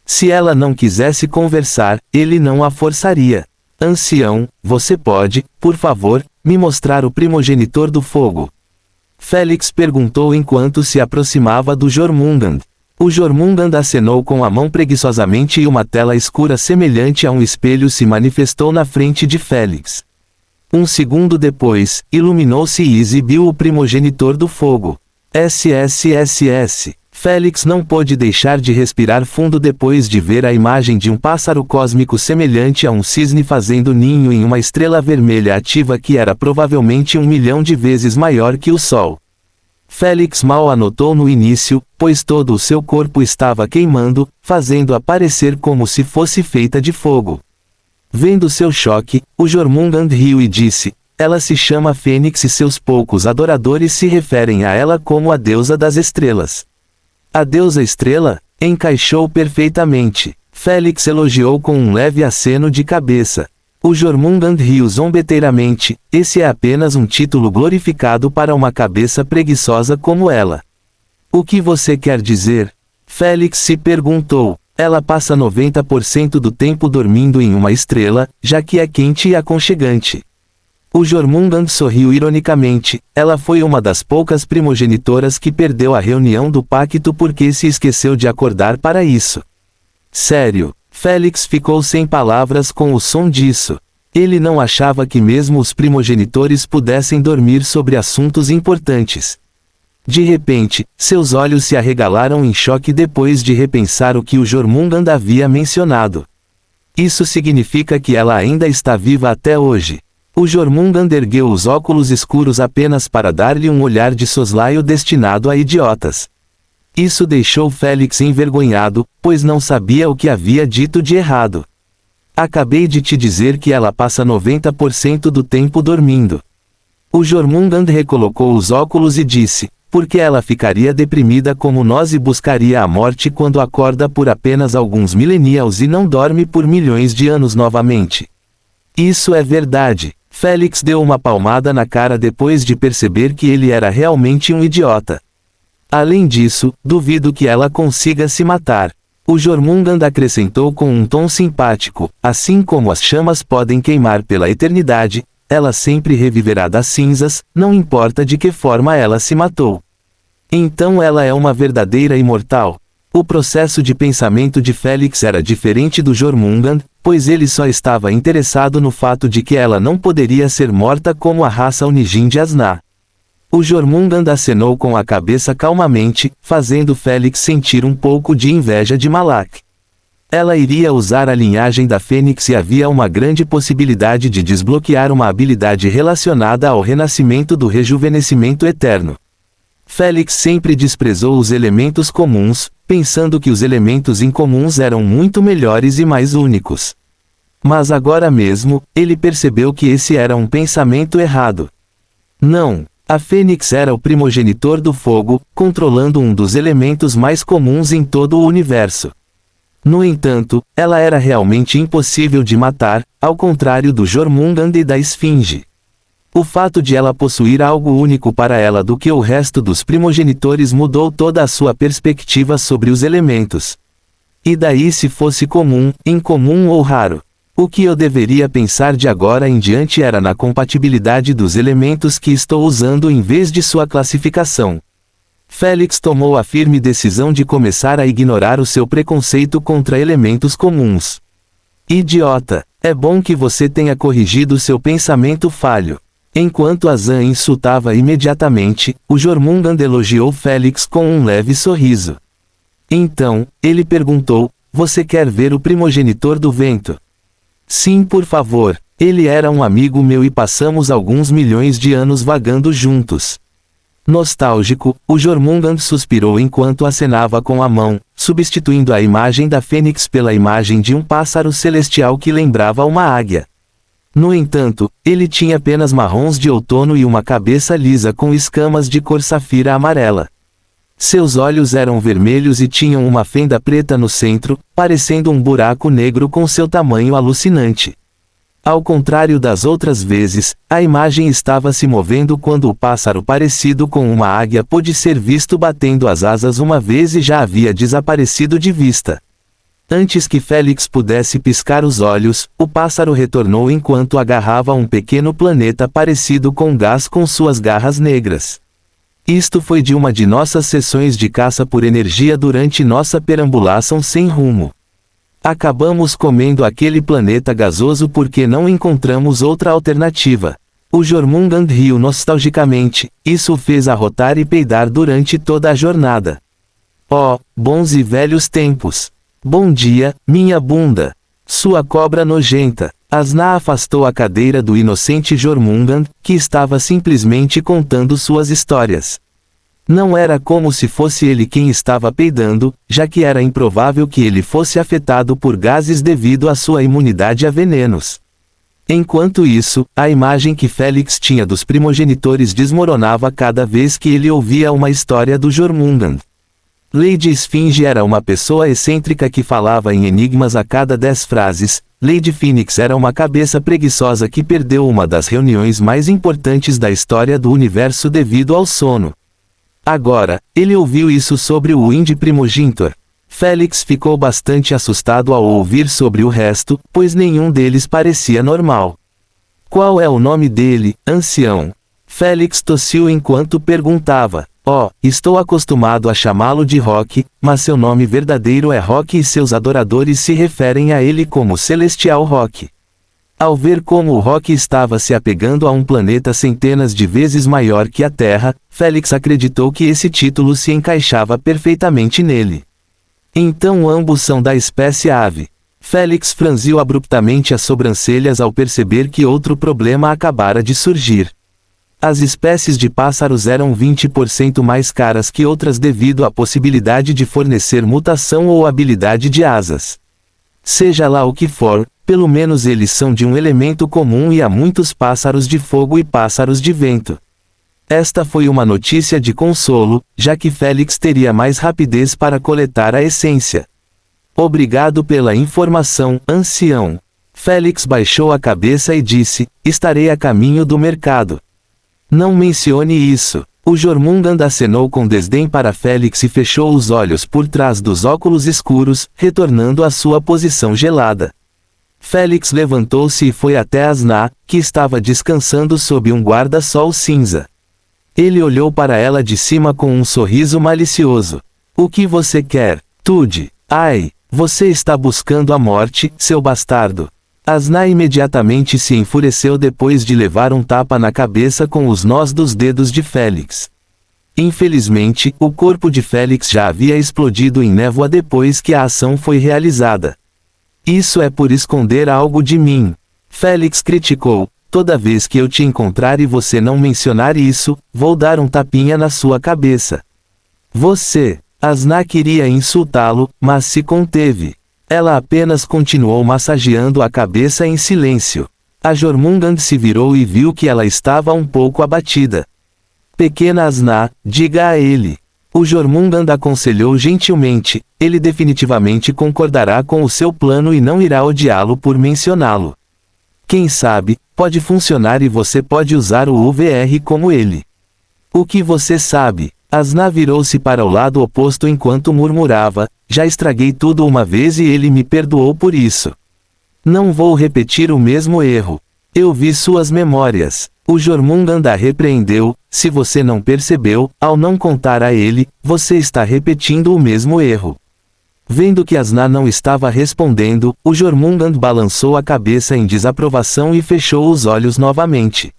Se ela não quisesse conversar, ele não a forçaria. Ancião, você pode, por favor, me mostrar o primogenitor do fogo? Félix perguntou enquanto se aproximava do Jormungand. O Jormungand acenou com a mão preguiçosamente e uma tela escura semelhante a um espelho se manifestou na frente de Félix. Um segundo depois, iluminou-se e exibiu o primogenitor do fogo. SSSS. Félix não pôde deixar de respirar fundo depois de ver a imagem de um pássaro cósmico semelhante a um cisne fazendo ninho em uma estrela vermelha ativa que era provavelmente 1 milhão de vezes maior que o Sol. Félix mal a notou no início, pois todo o seu corpo estava queimando, fazendo-a parecer como se fosse feita de fogo. Vendo seu choque, o Jormungand riu e disse, ela se chama Fênix e seus poucos adoradores se referem a ela como a deusa das estrelas. A deusa estrela? Encaixou perfeitamente. Félix elogiou com um leve aceno de cabeça. O Jormungand riu zombeteiramente, esse é apenas um título glorificado para uma cabeça preguiçosa como ela. O que você quer dizer? Félix se perguntou. Ela passa 90% do tempo dormindo em uma estrela, já que é quente e aconchegante. O Jormungand sorriu ironicamente, ela foi uma das poucas primogenitoras que perdeu a reunião do pacto porque se esqueceu de acordar para isso. Sério, Félix ficou sem palavras com o som disso. Ele não achava que mesmo os primogenitores pudessem dormir sobre assuntos importantes. De repente, seus olhos se arregalaram em choque depois de repensar o que o Jormungand havia mencionado. Isso significa que ela ainda está viva até hoje. O Jormungand ergueu os óculos escuros apenas para dar-lhe um olhar de soslaio destinado a idiotas. Isso deixou Félix envergonhado, pois não sabia o que havia dito de errado. Acabei de te dizer que ela passa 90% do tempo dormindo. O Jormungand recolocou os óculos e disse, porque ela ficaria deprimida como nós e buscaria a morte quando acorda por apenas alguns millennials e não dorme por milhões de anos novamente. Isso é verdade. Félix deu uma palmada na cara depois de perceber que ele era realmente um idiota. Além disso, duvido que ela consiga se matar. O Jormungand acrescentou com um tom simpático, assim como as chamas podem queimar pela eternidade, ela sempre reviverá das cinzas, não importa de que forma ela se matou. Então ela é uma verdadeira imortal. O processo de pensamento de Félix era diferente do Jormungand, pois ele só estava interessado no fato de que ela não poderia ser morta como a raça Unijin de Asna. O Jormungand acenou com a cabeça calmamente, fazendo Félix sentir um pouco de inveja de Malak. Ela iria usar a linhagem da Fênix e havia uma grande possibilidade de desbloquear uma habilidade relacionada ao renascimento do rejuvenescimento eterno. Félix sempre desprezou os elementos comuns, pensando que os elementos incomuns eram muito melhores e mais únicos. Mas agora mesmo, ele percebeu que esse era um pensamento errado. Não, a Fênix era o primogenitor do fogo, controlando um dos elementos mais comuns em todo o universo. No entanto, ela era realmente impossível de matar, ao contrário do Jormungand e da Esfinge. O fato de ela possuir algo único para ela do que o resto dos primogenitores mudou toda a sua perspectiva sobre os elementos. E daí se fosse comum, incomum ou raro? O que eu deveria pensar de agora em diante era na compatibilidade dos elementos que estou usando em vez de sua classificação. Félix tomou a firme decisão de começar a ignorar o seu preconceito contra elementos comuns. Idiota, é bom que você tenha corrigido seu pensamento falho. Enquanto Azan insultava imediatamente, o Jormungand elogiou Félix com um leve sorriso. Então, ele perguntou, você quer ver o primogenitor do vento? Sim, por favor. Ele era um amigo meu e passamos alguns milhões de anos vagando juntos. Nostálgico, o Jormungand suspirou enquanto acenava com a mão, substituindo a imagem da fênix pela imagem de um pássaro celestial que lembrava uma águia. No entanto, ele tinha penas marrons de outono e uma cabeça lisa com escamas de cor safira amarela. Seus olhos eram vermelhos e tinham uma fenda preta no centro, parecendo um buraco negro com seu tamanho alucinante. Ao contrário das outras vezes, a imagem estava se movendo quando o pássaro parecido com uma águia pôde ser visto batendo as asas uma vez e já havia desaparecido de vista. Antes que Félix pudesse piscar os olhos, o pássaro retornou enquanto agarrava um pequeno planeta parecido com gás com suas garras negras. Isto foi de uma de nossas sessões de caça por energia durante nossa perambulação sem rumo. Acabamos comendo aquele planeta gasoso porque não encontramos outra alternativa. O Jormungand riu nostalgicamente, isso o fez arrotar e peidar durante toda a jornada. Oh, bons e velhos tempos! Bom dia, minha bunda! Sua cobra nojenta! Asna afastou a cadeira do inocente Jormungand, que estava simplesmente contando suas histórias. Não era como se fosse ele quem estava peidando, já que era improvável que ele fosse afetado por gases devido à sua imunidade a venenos. Enquanto isso, a imagem que Félix tinha dos primogenitores desmoronava cada vez que ele ouvia uma história do Jormungand. Lady Esfinge era uma pessoa excêntrica que falava em enigmas a cada 10 frases, Lady Phoenix era uma cabeça preguiçosa que perdeu uma das reuniões mais importantes da história do universo devido ao sono. Agora, ele ouviu isso sobre o Wind Primogenitor. Félix ficou bastante assustado ao ouvir sobre o resto, pois nenhum deles parecia normal. Qual é o nome dele, ancião? Félix tossiu enquanto perguntava. Oh, estou acostumado a chamá-lo de Rock, mas seu nome verdadeiro é Rock e seus adoradores se referem a ele como Celestial Rock. Ao ver como o Rock estava se apegando a um planeta centenas de vezes maior que a Terra, Félix acreditou que esse título se encaixava perfeitamente nele. Então ambos são da espécie ave. Félix franziu abruptamente as sobrancelhas ao perceber que outro problema acabara de surgir. As espécies de pássaros eram 20% mais caras que outras devido à possibilidade de fornecer mutação ou habilidade de asas. Seja lá o que for, pelo menos eles são de um elemento comum e há muitos pássaros de fogo e pássaros de vento. Esta foi uma notícia de consolo, já que Félix teria mais rapidez para coletar a essência. Obrigado pela informação, ancião. Félix baixou a cabeça e disse, estarei a caminho do mercado. Não mencione isso. O Jormungand acenou com desdém para Félix e fechou os olhos por trás dos óculos escuros, retornando à sua posição gelada. Félix levantou-se e foi até Asna, que estava descansando sob um guarda-sol cinza. Ele olhou para ela de cima com um sorriso malicioso. O que você quer, Tude? Ai, você está buscando a morte, seu bastardo. Asna imediatamente se enfureceu depois de levar um tapa na cabeça com os nós dos dedos de Félix. Infelizmente, o corpo de Félix já havia explodido em névoa depois que a ação foi realizada. Isso é por esconder algo de mim. Félix criticou, toda vez que eu te encontrar e você não mencionar isso, vou dar um tapinha na sua cabeça. Você, Asna queria insultá-lo, mas se conteve. Ela apenas continuou massageando a cabeça em silêncio. A Jormungand se virou e viu que ela estava um pouco abatida. Pequena Asna, diga a ele. O Jormungand aconselhou gentilmente, ele definitivamente concordará com o seu plano e não irá odiá-lo por mencioná-lo. Quem sabe, pode funcionar e você pode usar o UVR como ele. O que você sabe? Asna virou-se para o lado oposto enquanto murmurava, já estraguei tudo uma vez e ele me perdoou por isso. Não vou repetir o mesmo erro. Eu vi suas memórias. O Jormungand a repreendeu, se você não percebeu, ao não contar a ele, você está repetindo o mesmo erro. Vendo que Asna não estava respondendo, o Jormungand balançou a cabeça em desaprovação e fechou os olhos novamente.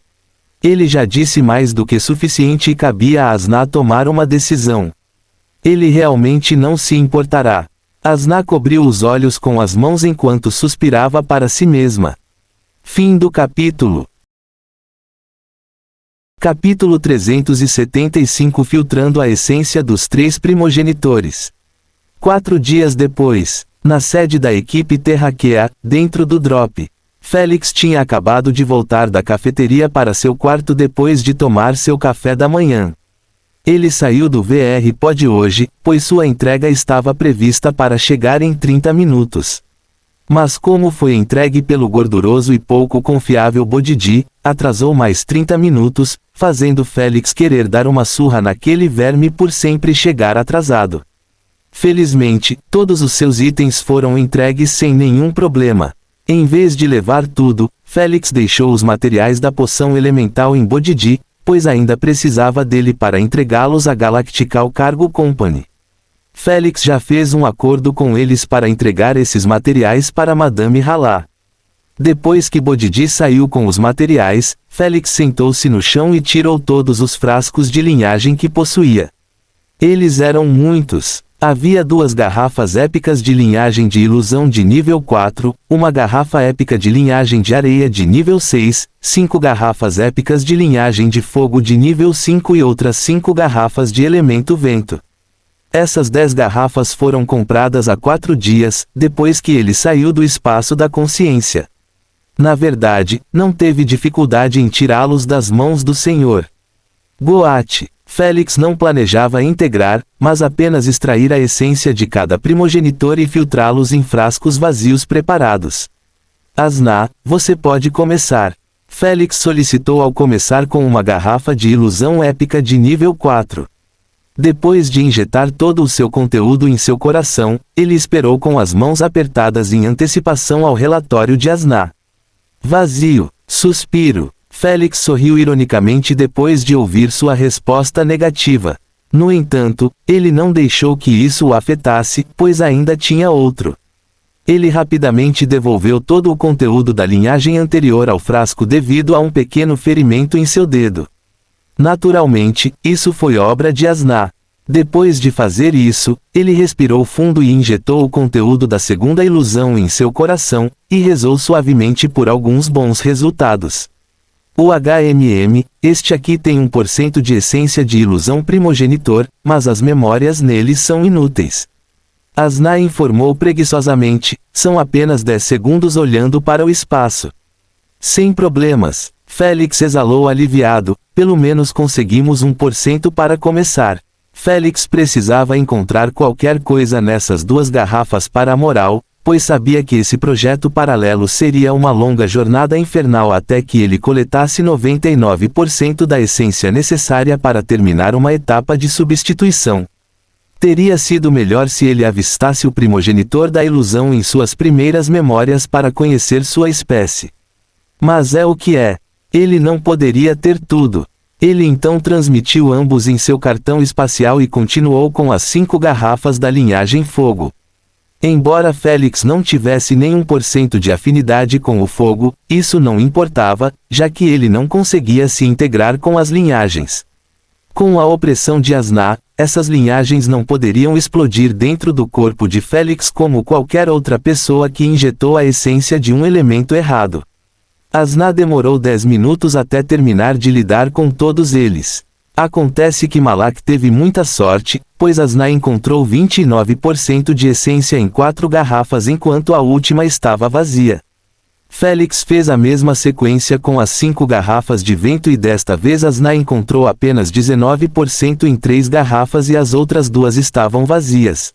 Ele já disse mais do que suficiente e cabia a Asna tomar uma decisão. Ele realmente não se importará. Asna cobriu os olhos com as mãos enquanto suspirava para si mesma. Fim do capítulo. Capítulo 375 Filtrando a essência dos três primogenitores. 4 dias depois, na sede da equipe terráquea, dentro do drop, Félix tinha acabado de voltar da cafeteria para seu quarto depois de tomar seu café da manhã. Ele saiu do VR Pod hoje, pois sua entrega estava prevista para chegar em 30 minutos. Mas como foi entregue pelo gorduroso e pouco confiável Bodidi, atrasou mais 30 minutos, fazendo Félix querer dar uma surra naquele verme por sempre chegar atrasado. Felizmente, todos os seus itens foram entregues sem nenhum problema. Em vez de levar tudo, Félix deixou os materiais da poção elemental em Bodidi, pois ainda precisava dele para entregá-los à Galactical Cargo Company. Félix já fez um acordo com eles para entregar esses materiais para Madame Halá. Depois que Bodidi saiu com os materiais, Félix sentou-se no chão e tirou todos os frascos de linhagem que possuía. Eles eram muitos. Havia 2 garrafas épicas de linhagem de ilusão de nível 4, uma garrafa épica de linhagem de areia de nível 6, 5 garrafas épicas de linhagem de fogo de nível 5 e outras 5 garrafas de elemento vento. Essas 10 garrafas foram compradas há 4 dias, depois que ele saiu do espaço da consciência. Na verdade, não teve dificuldade em tirá-los das mãos do Senhor Goat. Félix não planejava integrar, mas apenas extrair a essência de cada primogenitor e filtrá-los em frascos vazios preparados. Asna, você pode começar. Félix solicitou ao começar com uma garrafa de ilusão épica de nível 4. Depois de injetar todo o seu conteúdo em seu coração, ele esperou com as mãos apertadas em antecipação ao relatório de Asna. Vazio. Suspiro. Félix sorriu ironicamente depois de ouvir sua resposta negativa. No entanto, ele não deixou que isso o afetasse, pois ainda tinha outro. Ele rapidamente devolveu todo o conteúdo da linhagem anterior ao frasco devido a um pequeno ferimento em seu dedo. Naturalmente, isso foi obra de Asna. Depois de fazer isso, ele respirou fundo e injetou o conteúdo da segunda ilusão em seu coração, e rezou suavemente por alguns bons resultados. O este aqui tem 1% de essência de ilusão primogenitor, mas as memórias nele são inúteis. Asna informou preguiçosamente, são apenas 10 segundos olhando para o espaço. Sem problemas, Félix exalou aliviado, pelo menos conseguimos 1% para começar. Félix precisava encontrar qualquer coisa nessas 2 garrafas para a moral, pois sabia que esse projeto paralelo seria uma longa jornada infernal até que ele coletasse 99% da essência necessária para terminar uma etapa de substituição. Teria sido melhor se ele avistasse o primogenitor da ilusão em suas primeiras memórias para conhecer sua espécie. Mas é o que é. Ele não poderia ter tudo. Ele então transmitiu ambos em seu cartão espacial e continuou com as 5 garrafas da linhagem fogo. Embora Félix não tivesse nem 1% de afinidade com o fogo, isso não importava, já que ele não conseguia se integrar com as linhagens. Com a opressão de Asna, essas linhagens não poderiam explodir dentro do corpo de Félix como qualquer outra pessoa que injetou a essência de um elemento errado. Asna demorou 10 minutos até terminar de lidar com todos eles. Acontece que Malak teve muita sorte, pois Asna encontrou 29% de essência em 4 garrafas enquanto a última estava vazia. Félix fez a mesma sequência com as 5 garrafas de vento e desta vez Asna encontrou apenas 19% em 3 garrafas e as outras 2 estavam vazias.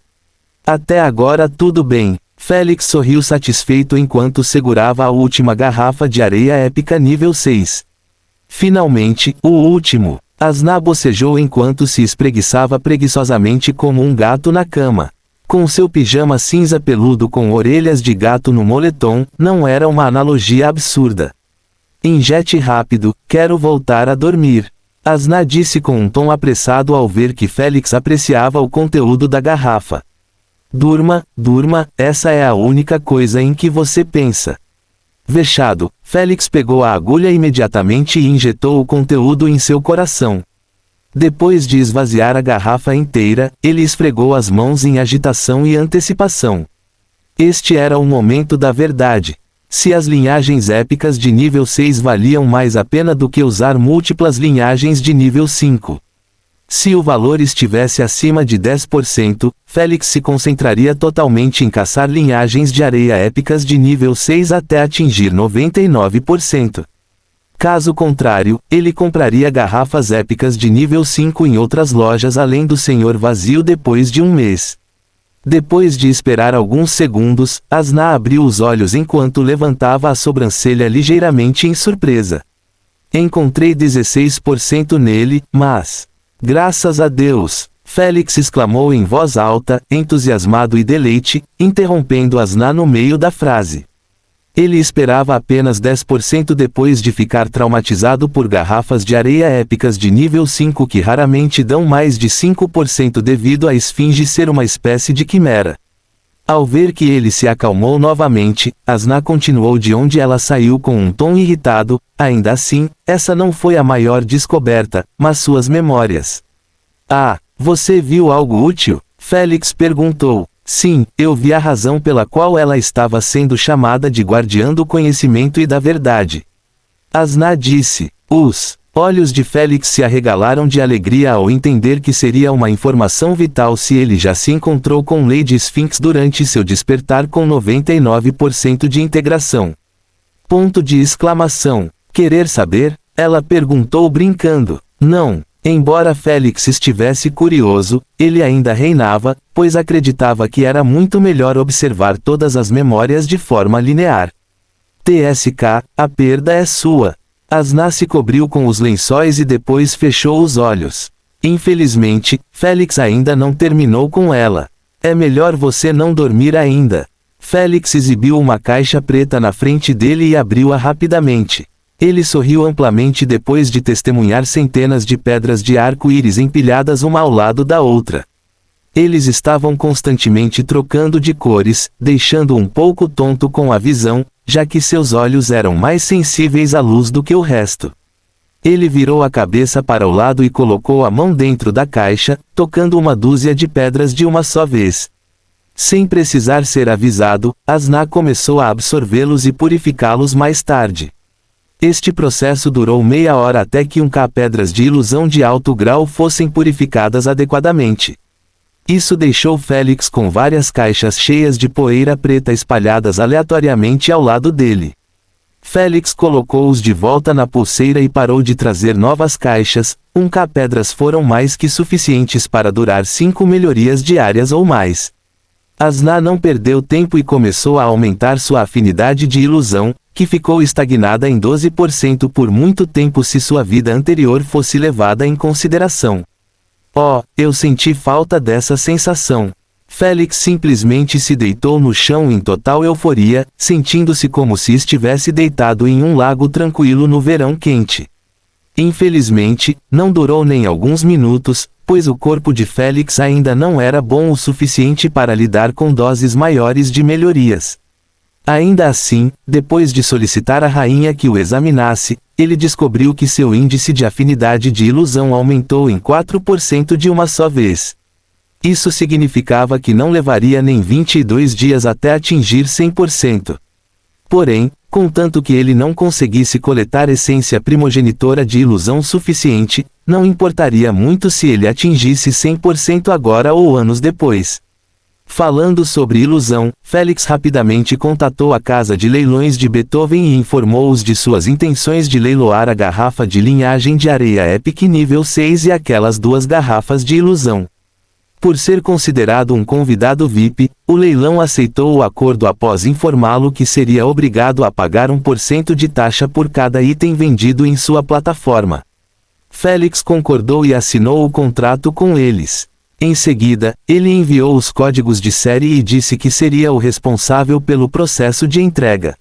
Até agora tudo bem. Félix sorriu satisfeito enquanto segurava a última garrafa de areia épica nível 6. Finalmente, o último. Asna bocejou enquanto se espreguiçava preguiçosamente como um gato na cama. Com seu pijama cinza peludo com orelhas de gato no moletom, não era uma analogia absurda. Injete rápido, quero voltar a dormir. Asna disse com um tom apressado ao ver que Félix apreciava o conteúdo da garrafa. Durma, durma, essa é a única coisa em que você pensa. Vexado, Félix pegou a agulha imediatamente e injetou o conteúdo em seu coração. Depois de esvaziar a garrafa inteira, ele esfregou as mãos em agitação e antecipação. Este era o momento da verdade. Se as linhagens épicas de nível 6 valiam mais a pena do que usar múltiplas linhagens de nível 5. Se o valor estivesse acima de 10%, Félix se concentraria totalmente em caçar linhagens de areia épicas de nível 6 até atingir 99%. Caso contrário, ele compraria garrafas épicas de nível 5 em outras lojas além do Senhor Vazio depois de um mês. Depois de esperar alguns segundos, Asna abriu os olhos enquanto levantava a sobrancelha ligeiramente em surpresa. Encontrei 16% nele, mas... Graças a Deus! Félix exclamou em voz alta, entusiasmado e deleite, interrompendo Asna no meio da frase. Ele esperava apenas 10% depois de ficar traumatizado por garrafas de areia épicas de nível 5 que raramente dão mais de 5% devido à esfinge ser uma espécie de quimera. Ao ver que ele se acalmou novamente, Asna continuou de onde ela saiu com um tom irritado. Ainda assim, essa não foi a maior descoberta, mas suas memórias. Ah, você viu algo útil? Félix perguntou. Sim, eu vi a razão pela qual ela estava sendo chamada de guardiã do conhecimento e da verdade. Asna disse. Os olhos de Félix se arregalaram de alegria ao entender que seria uma informação vital se ele já se encontrou com Lady Sphinx durante seu despertar com 99% de integração. Ponto de exclamação. Querer saber? Ela perguntou brincando. Não. Embora Félix estivesse curioso, ele ainda reinava, pois acreditava que era muito melhor observar todas as memórias de forma linear. TSK, a perda é sua. Asna se cobriu com os lençóis e depois fechou os olhos. Infelizmente, Félix ainda não terminou com ela. É melhor você não dormir ainda. Félix exibiu uma caixa preta na frente dele e abriu-a rapidamente. Ele sorriu amplamente depois de testemunhar centenas de pedras de arco-íris empilhadas uma ao lado da outra. Eles estavam constantemente trocando de cores, deixando um pouco tonto com a visão, já que seus olhos eram mais sensíveis à luz do que o resto. Ele virou a cabeça para o lado e colocou a mão dentro da caixa, tocando uma dúzia de pedras de uma só vez. Sem precisar ser avisado, Asna começou a absorvê-los e purificá-los mais tarde. Este processo durou meia hora até que pedras de ilusão de alto grau fossem purificadas adequadamente. Isso deixou Félix com várias caixas cheias de poeira preta espalhadas aleatoriamente ao lado dele. Félix colocou-os de volta na pulseira e parou de trazer novas caixas. Pedras foram mais que suficientes para durar 5 melhorias diárias ou mais. Asna não perdeu tempo e começou a aumentar sua afinidade de ilusão, que ficou estagnada em 12% por muito tempo se sua vida anterior fosse levada em consideração. Oh, eu senti falta dessa sensação. Félix simplesmente se deitou no chão em total euforia, sentindo-se como se estivesse deitado em um lago tranquilo no verão quente. Infelizmente, não durou nem alguns minutos, pois o corpo de Félix ainda não era bom o suficiente para lidar com doses maiores de melhorias. Ainda assim, depois de solicitar à rainha que o examinasse, ele descobriu que seu índice de afinidade de ilusão aumentou em 4% de uma só vez. Isso significava que não levaria nem 22 dias até atingir 100%. Porém, contanto que ele não conseguisse coletar essência primogenitora de ilusão suficiente, não importaria muito se ele atingisse 100% agora ou anos depois. Falando sobre ilusão, Félix rapidamente contatou a casa de leilões de Beethoven e informou-os de suas intenções de leiloar a garrafa de linhagem de areia Epic nível 6 e aquelas 2 garrafas de ilusão. Por ser considerado um convidado VIP, o leilão aceitou o acordo após informá-lo que seria obrigado a pagar 1% de taxa por cada item vendido em sua plataforma. Félix concordou e assinou o contrato com eles. Em seguida, ele enviou os códigos de série e disse que seria o responsável pelo processo de entrega.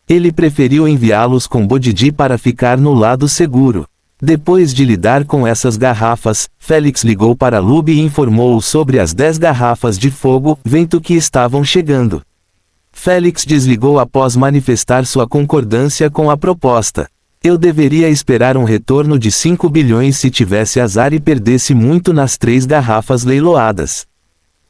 Ele preferiu enviá-los com Bodhidji para ficar no lado seguro. Depois de lidar com essas garrafas, Félix ligou para Lube e informou-o sobre as 10 garrafas de fogo, vento que estavam chegando. Félix desligou após manifestar sua concordância com a proposta. Eu deveria esperar um retorno de 5 bilhões se tivesse azar e perdesse muito nas 3 garrafas leiloadas.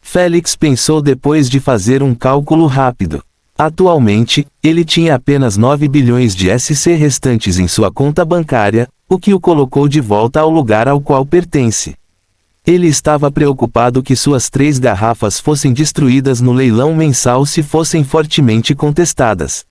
Félix pensou depois de fazer um cálculo rápido. Atualmente, ele tinha apenas 9 bilhões de SC restantes em sua conta bancária, o que o colocou de volta ao lugar ao qual pertence. Ele estava preocupado que suas 3 garrafas fossem destruídas no leilão mensal se fossem fortemente contestadas.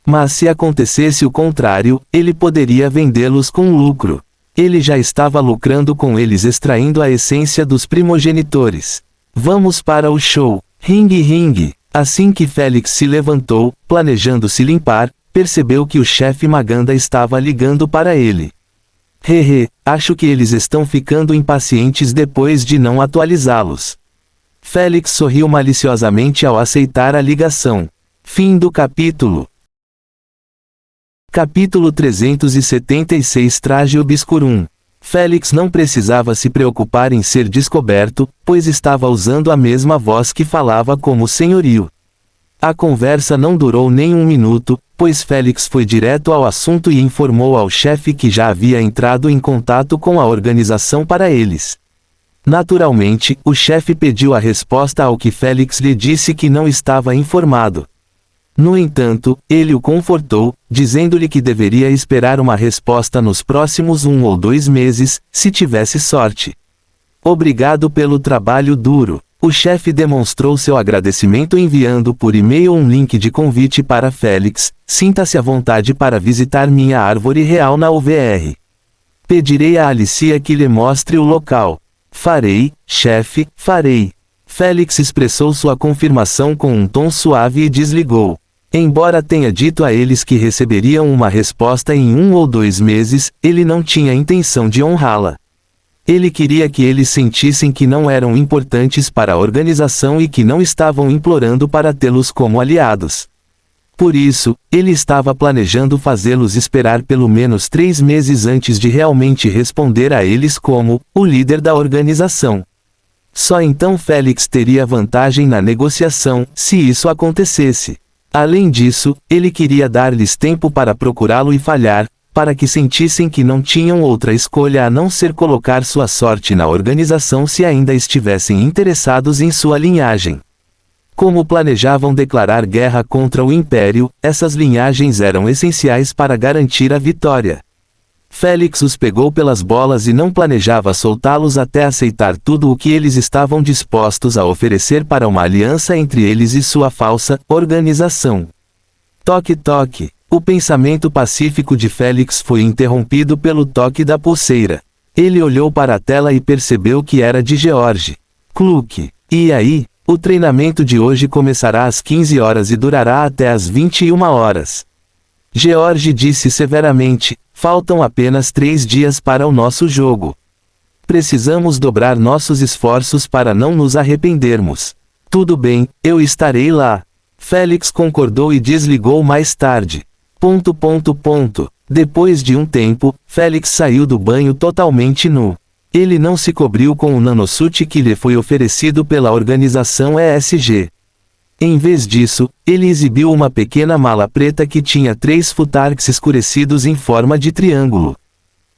Mas se acontecesse o contrário, ele poderia vendê-los com lucro. Ele já estava lucrando com eles, extraindo a essência dos primogenitores. Vamos para o show. Ring ring. Assim que Félix se levantou, planejando se limpar, percebeu que o chefe Maganda estava ligando para ele. Hehe, acho que eles estão ficando impacientes depois de não atualizá-los. Félix sorriu maliciosamente ao aceitar a ligação. Fim do capítulo. Capítulo 376 Traje Obscurum. Félix não precisava se preocupar em ser descoberto, pois estava usando a mesma voz que falava como senhorio. A conversa não durou nem um minuto, pois Félix foi direto ao assunto e informou ao chefe que já havia entrado em contato com a organização para eles. Naturalmente, o chefe pediu a resposta ao que Félix lhe disse que não estava informado. No entanto, ele o confortou, dizendo-lhe que deveria esperar uma resposta nos próximos 1 ou 2 meses, se tivesse sorte. Obrigado pelo trabalho duro. O chefe demonstrou seu agradecimento enviando por e-mail um link de convite para Félix. Sinta-se à vontade para visitar minha árvore real na UVR. Pedirei a Alicia que lhe mostre o local. Farei, chefe, farei. Félix expressou sua confirmação com um tom suave e desligou. Embora tenha dito a eles que receberiam uma resposta em 1 ou 2 meses, ele não tinha intenção de honrá-la. Ele queria que eles sentissem que não eram importantes para a organização e que não estavam implorando para tê-los como aliados. Por isso, ele estava planejando fazê-los esperar pelo menos 3 meses antes de realmente responder a eles como o líder da organização. Só então Félix teria vantagem na negociação, se isso acontecesse. Além disso, ele queria dar-lhes tempo para procurá-lo e falhar, para que sentissem que não tinham outra escolha a não ser colocar sua sorte na organização se ainda estivessem interessados em sua linhagem. Como planejavam declarar guerra contra o Império, essas linhagens eram essenciais para garantir a vitória. Félix os pegou pelas bolas e não planejava soltá-los até aceitar tudo o que eles estavam dispostos a oferecer para uma aliança entre eles e sua falsa organização. Toque toque. O pensamento pacífico de Félix foi interrompido pelo toque da pulseira. Ele olhou para a tela e percebeu que era de George. Cluke. E aí? O treinamento de hoje começará às 15 horas e durará até às 21 horas. George disse severamente, faltam apenas 3 dias para o nosso jogo. Precisamos dobrar nossos esforços para não nos arrependermos. Tudo bem, eu estarei lá. Félix concordou e desligou mais tarde. Depois de um tempo, Félix saiu do banho totalmente nu. Ele não se cobriu com o nanosuit que lhe foi oferecido pela organização ESG. Em vez disso, ele exibiu uma pequena mala preta que tinha 3 futarks escurecidos em forma de triângulo.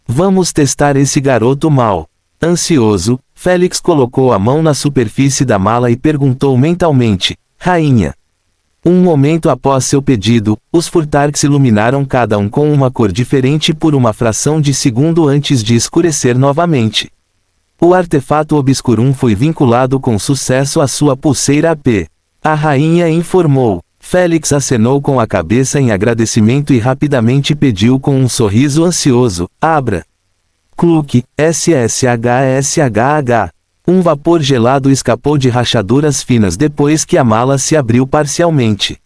Vamos testar esse garoto mal. Ansioso, Félix colocou a mão na superfície da mala e perguntou mentalmente, Rainha. Um momento após seu pedido, os futarks iluminaram cada um com uma cor diferente por uma fração de segundo antes de escurecer novamente. O artefato Obscurum foi vinculado com sucesso à sua pulseira AP. A rainha informou. Félix acenou com a cabeça em agradecimento e rapidamente pediu com um sorriso ansioso, abra. Cluke, SSHSHH. Um vapor gelado escapou de rachaduras finas depois que a mala se abriu parcialmente.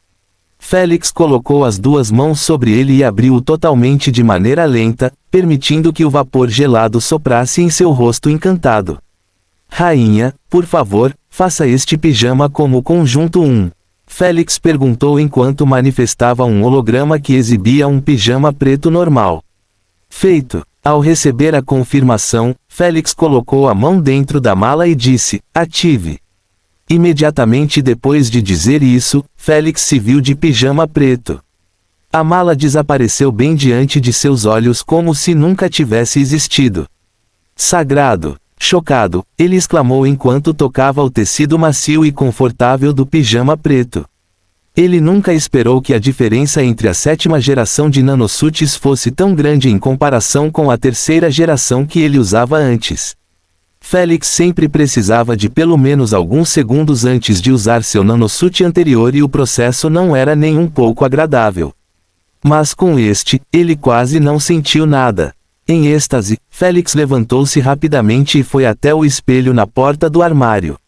Félix colocou as 2 mãos sobre ele e abriu-o totalmente de maneira lenta, permitindo que o vapor gelado soprasse em seu rosto encantado. Rainha, por favor, faça este pijama como conjunto 1. Félix perguntou enquanto manifestava um holograma que exibia um pijama preto normal. Feito. Ao receber a confirmação, Félix colocou a mão dentro da mala e disse, ative. Imediatamente depois de dizer isso, Félix se viu de pijama preto. A mala desapareceu bem diante de seus olhos como se nunca tivesse existido. Sagrado! Chocado, ele exclamou enquanto tocava o tecido macio e confortável do pijama preto. Ele nunca esperou que a diferença entre a 7ª geração de nanosuits fosse tão grande em comparação com a 3ª geração que ele usava antes. Félix sempre precisava de pelo menos alguns segundos antes de usar seu nanosuit anterior e o processo não era nem um pouco agradável. Mas com este, ele quase não sentiu nada. Em êxtase, Félix levantou-se rapidamente e foi até o espelho na porta do armário.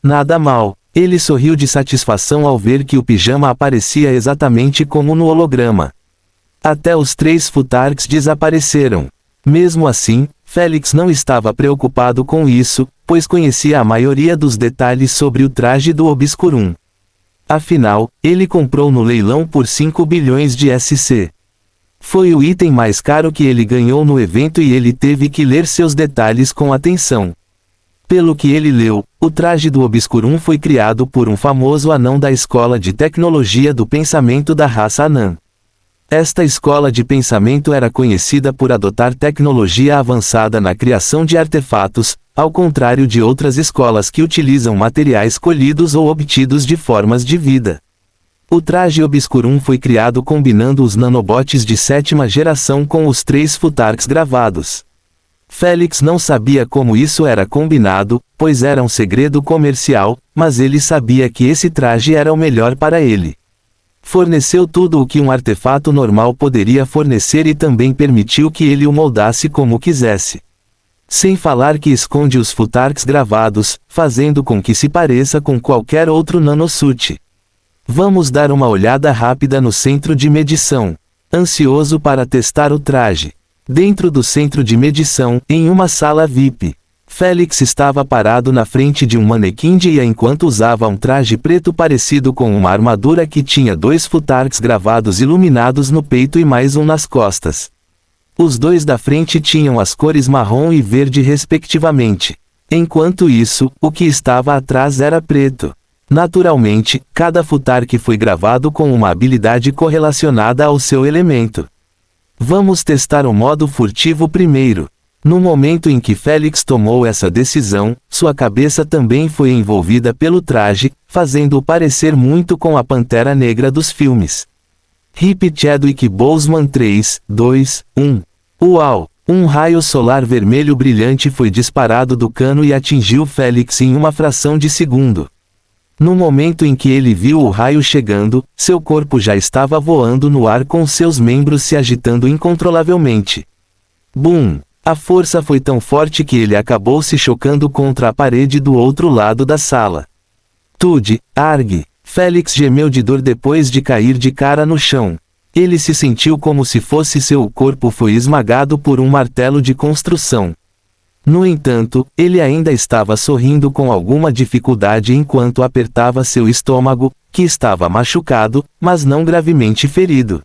Nada mal. Ele sorriu de satisfação ao ver que o pijama aparecia exatamente como no holograma. Até os 3 futarks desapareceram. Mesmo assim, Félix não estava preocupado com isso, pois conhecia a maioria dos detalhes sobre o traje do Obscurum. Afinal, ele comprou no leilão por 5 bilhões de SC. Foi o item mais caro que ele ganhou no evento e ele teve que ler seus detalhes com atenção. Pelo que ele leu, o traje do Obscurum foi criado por um famoso anão da escola de tecnologia do pensamento da raça anã. Esta escola de pensamento era conhecida por adotar tecnologia avançada na criação de artefatos, ao contrário de outras escolas que utilizam materiais colhidos ou obtidos de formas de vida. O traje Obscurum foi criado combinando os nanobots de 7ª geração com os 3 futarks gravados. Félix não sabia como isso era combinado, pois era um segredo comercial, mas ele sabia que esse traje era o melhor para ele. Forneceu tudo o que um artefato normal poderia fornecer e também permitiu que ele o moldasse como quisesse. Sem falar que esconde os futarks gravados, fazendo com que se pareça com qualquer outro nanosuit. Vamos dar uma olhada rápida no centro de medição. Ansioso para testar o traje. Dentro do centro de medição, em uma sala VIP. Félix estava parado na frente de um manequim de IA enquanto usava um traje preto parecido com uma armadura que tinha 2 futarks gravados iluminados no peito e mais um nas costas. Os 2 da frente tinham as cores marrom e verde respectivamente. Enquanto isso, o que estava atrás era preto. Naturalmente, cada futark foi gravado com uma habilidade correlacionada ao seu elemento. Vamos testar o modo furtivo primeiro. No momento em que Félix tomou essa decisão, sua cabeça também foi envolvida pelo traje, fazendo-o parecer muito com a Pantera Negra dos filmes. Hip Chadwick Boseman 3, 2, 1. Uau! Um raio solar vermelho brilhante foi disparado do cano e atingiu Félix em uma fração de segundo. No momento em que ele viu o raio chegando, seu corpo já estava voando no ar com seus membros se agitando incontrolavelmente. Boom! A força foi tão forte que ele acabou se chocando contra a parede do outro lado da sala. Tude, Arg! Félix gemeu de dor depois de cair de cara no chão. Ele se sentiu como se fosse seu corpo foi esmagado por um martelo de construção. No entanto, ele ainda estava sorrindo com alguma dificuldade enquanto apertava seu estômago, que estava machucado, mas não gravemente ferido.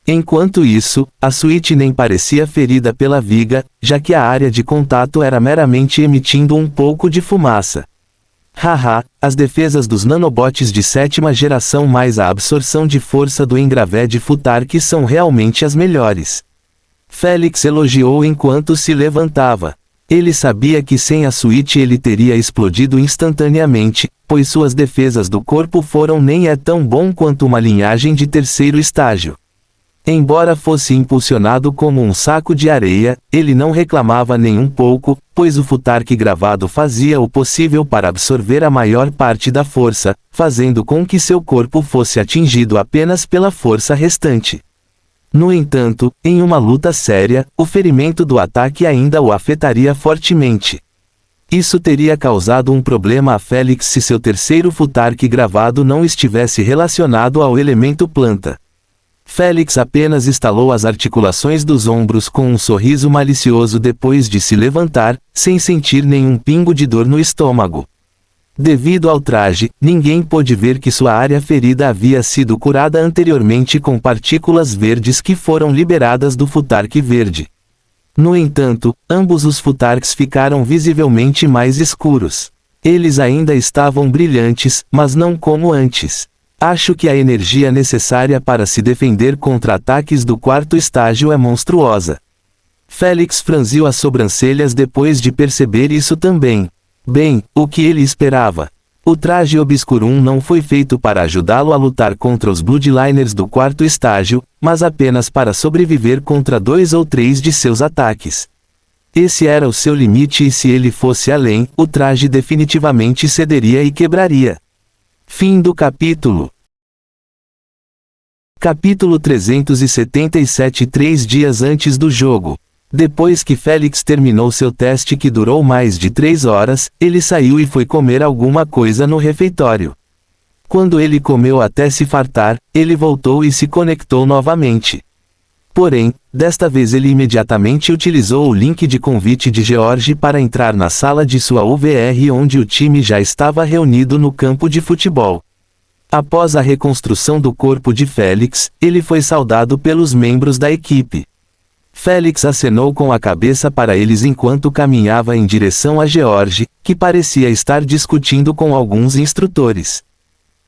Enquanto isso, a suíte nem parecia ferida pela viga, já que a área de contato era meramente emitindo um pouco de fumaça. Haha, as defesas dos nanobots de 7ª geração mais a absorção de força do engraved futark são realmente as melhores. Félix elogiou enquanto se levantava. Ele sabia que sem a suíte ele teria explodido instantaneamente, pois suas defesas do corpo foram nem é tão bom quanto uma linhagem de 3º estágio. Embora fosse impulsionado como um saco de areia, ele não reclamava nem um pouco, pois o futark gravado fazia o possível para absorver a maior parte da força, fazendo com que seu corpo fosse atingido apenas pela força restante. No entanto, em uma luta séria, o ferimento do ataque ainda o afetaria fortemente. Isso teria causado um problema a Félix se seu 3º futark gravado não estivesse relacionado ao elemento planta. Félix apenas estalou as articulações dos ombros com um sorriso malicioso depois de se levantar, sem sentir nenhum pingo de dor no estômago. Devido ao traje, ninguém pôde ver que sua área ferida havia sido curada anteriormente com partículas verdes que foram liberadas do futark verde. No entanto, ambos os futarks ficaram visivelmente mais escuros. Eles ainda estavam brilhantes, mas não como antes. Acho que a energia necessária para se defender contra ataques do quarto estágio é monstruosa. Félix franziu as sobrancelhas depois de perceber isso também. Bem, o que ele esperava? O traje Obscurum não foi feito para ajudá-lo a lutar contra os Bloodliners do quarto estágio, mas apenas para sobreviver contra 2 ou 3 de seus ataques. Esse era o seu limite e se ele fosse além, o traje definitivamente cederia e quebraria. Fim do capítulo. Capítulo 377. 3 dias antes do jogo. Depois que Félix terminou seu teste que durou mais de 3 horas, ele saiu e foi comer alguma coisa no refeitório. Quando ele comeu até se fartar, ele voltou e se conectou novamente. Porém, desta vez ele imediatamente utilizou o link de convite de George para entrar na sala de sua UVR onde o time já estava reunido no campo de futebol. Após a reconstrução do corpo de Félix, ele foi saudado pelos membros da equipe. Félix acenou com a cabeça para eles enquanto caminhava em direção a George, que parecia estar discutindo com alguns instrutores.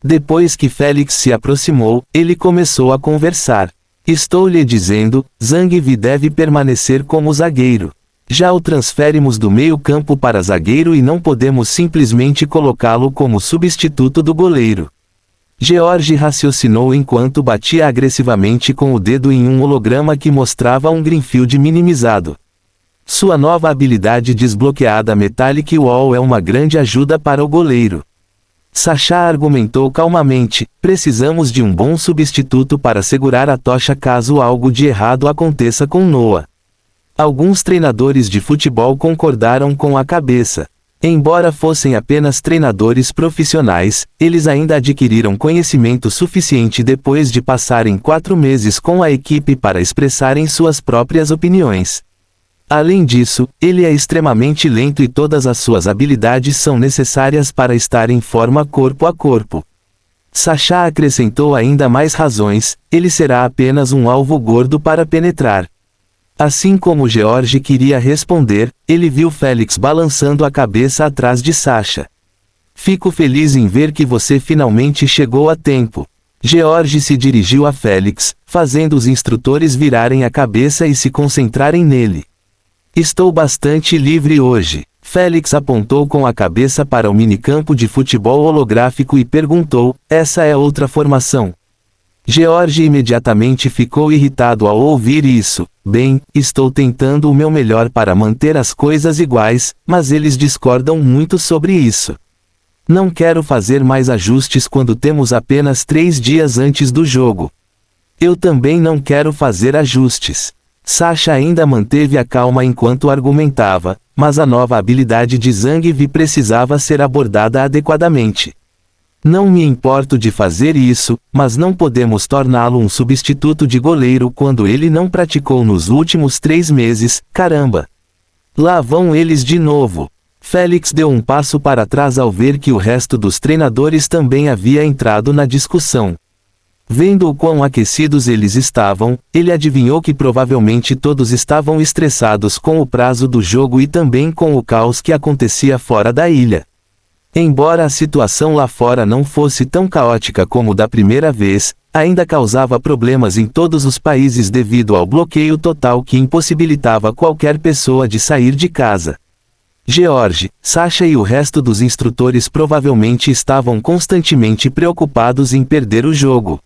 Depois que Félix se aproximou, ele começou a conversar. Estou lhe dizendo, Zhang-Vi deve permanecer como zagueiro. Já o transferimos do meio-campo para zagueiro e não podemos simplesmente colocá-lo como substituto do goleiro. George raciocinou enquanto batia agressivamente com o dedo em um holograma que mostrava um Greenfield minimizado. Sua nova habilidade desbloqueada Metallic Wall é uma grande ajuda para o goleiro. Sasha argumentou calmamente, precisamos de um bom substituto para segurar a tocha caso algo de errado aconteça com Noah. Alguns treinadores de futebol concordaram com a cabeça. Embora fossem apenas treinadores profissionais, eles ainda adquiriram conhecimento suficiente depois de passarem 4 meses com a equipe para expressarem suas próprias opiniões. Além disso, ele é extremamente lento e todas as suas habilidades são necessárias para estar em forma corpo a corpo. Sasha acrescentou ainda mais razões, ele será apenas um alvo gordo para penetrar. Assim como George queria responder, ele viu Félix balançando a cabeça atrás de Sasha. Fico feliz em ver que você finalmente chegou a tempo. George se dirigiu a Félix, fazendo os instrutores virarem a cabeça e se concentrarem nele. Estou bastante livre hoje. Félix apontou com a cabeça para o minicampo de futebol holográfico e perguntou, essa é outra formação? George imediatamente ficou irritado ao ouvir isso. Bem, estou tentando o meu melhor para manter as coisas iguais, mas eles discordam muito sobre isso. Não quero fazer mais ajustes quando temos apenas 3 dias antes do jogo. Eu também não quero fazer ajustes. Sasha ainda manteve a calma enquanto argumentava, mas a nova habilidade de Zhang-Vi precisava ser abordada adequadamente. Não me importo de fazer isso, mas não podemos torná-lo um substituto de goleiro quando ele não praticou nos últimos 3 meses, caramba. Lá vão eles de novo. Félix deu um passo para trás ao ver que o resto dos treinadores também havia entrado na discussão. Vendo o quão aquecidos eles estavam, ele adivinhou que provavelmente todos estavam estressados com o prazo do jogo e também com o caos que acontecia fora da ilha. Embora a situação lá fora não fosse tão caótica como da primeira vez, ainda causava problemas em todos os países devido ao bloqueio total que impossibilitava qualquer pessoa de sair de casa. George, Sasha e o resto dos instrutores provavelmente estavam constantemente preocupados em perder o jogo.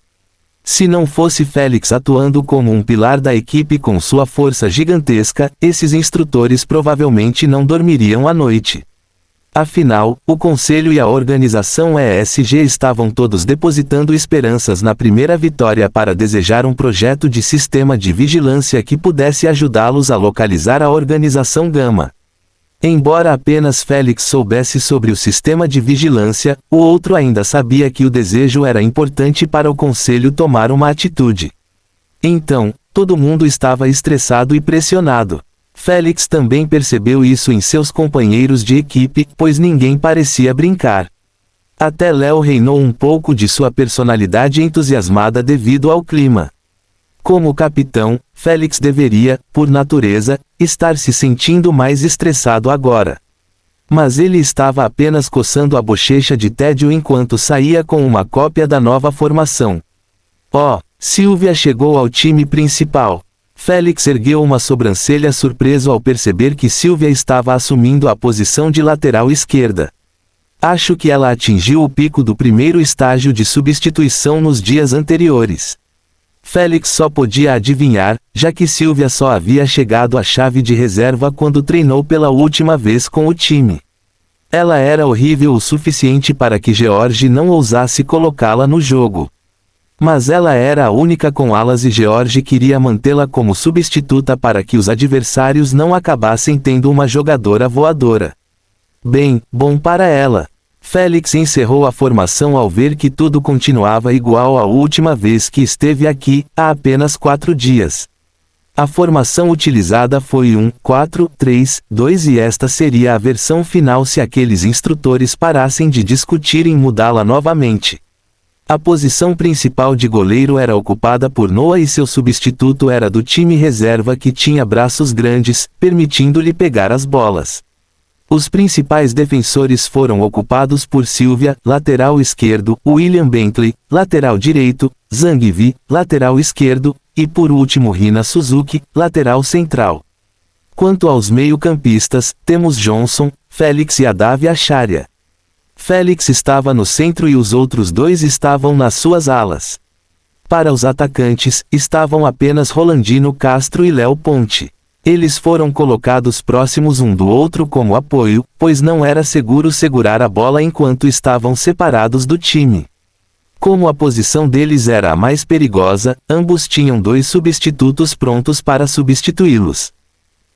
Se não fosse Félix atuando como um pilar da equipe com sua força gigantesca, esses instrutores provavelmente não dormiriam à noite. Afinal, o Conselho e a organização ESG estavam todos depositando esperanças na primeira vitória para desejar um projeto de sistema de vigilância que pudesse ajudá-los a localizar a organização Gama. Embora apenas Félix soubesse sobre o sistema de vigilância, o outro ainda sabia que o desejo era importante para o Conselho tomar uma atitude. Então, todo mundo estava estressado e pressionado. Félix também percebeu isso em seus companheiros de equipe, pois ninguém parecia brincar. Até Léo reinou um pouco de sua personalidade entusiasmada devido ao clima. Como capitão, Félix deveria, por natureza, estar se sentindo mais estressado agora. Mas ele estava apenas coçando a bochecha de tédio enquanto saía com uma cópia da nova formação. Oh, Sylvia chegou ao time principal. Félix ergueu uma sobrancelha surpreso ao perceber que Sylvia estava assumindo a posição de lateral esquerda. Acho que ela atingiu o pico do primeiro estágio de substituição nos dias anteriores. Félix só podia adivinhar, já que Sylvia só havia chegado à chave de reserva quando treinou pela última vez com o time. Ela era horrível o suficiente para que George não ousasse colocá-la no jogo. Mas ela era a única com alas e George queria mantê-la como substituta para que os adversários não acabassem tendo uma jogadora voadora. Bem, bom para ela. Félix encerrou a formação ao ver que tudo continuava igual à última vez que esteve aqui, há apenas 4 dias. A formação utilizada foi 1-4-3-2 e esta seria a versão final se aqueles instrutores parassem de discutir em mudá-la novamente. A posição principal de goleiro era ocupada por Noah e seu substituto era do time reserva que tinha braços grandes, permitindo-lhe pegar as bolas. Os principais defensores foram ocupados por Sylvia, lateral esquerdo, William Bentley, lateral direito, Zhang Vi, lateral esquerdo, e por último Rina Suzuki, lateral central. Quanto aos meio-campistas, temos Johnson, Félix e Adavi Acharya. Félix estava no centro e os outros dois estavam nas suas alas. Para os atacantes, estavam apenas Rolandino Castro e Léo Ponte. Eles foram colocados próximos um do outro como apoio, pois não era seguro segurar a bola enquanto estavam separados do time. Como a posição deles era a mais perigosa, ambos tinham 2 substitutos prontos para substituí-los.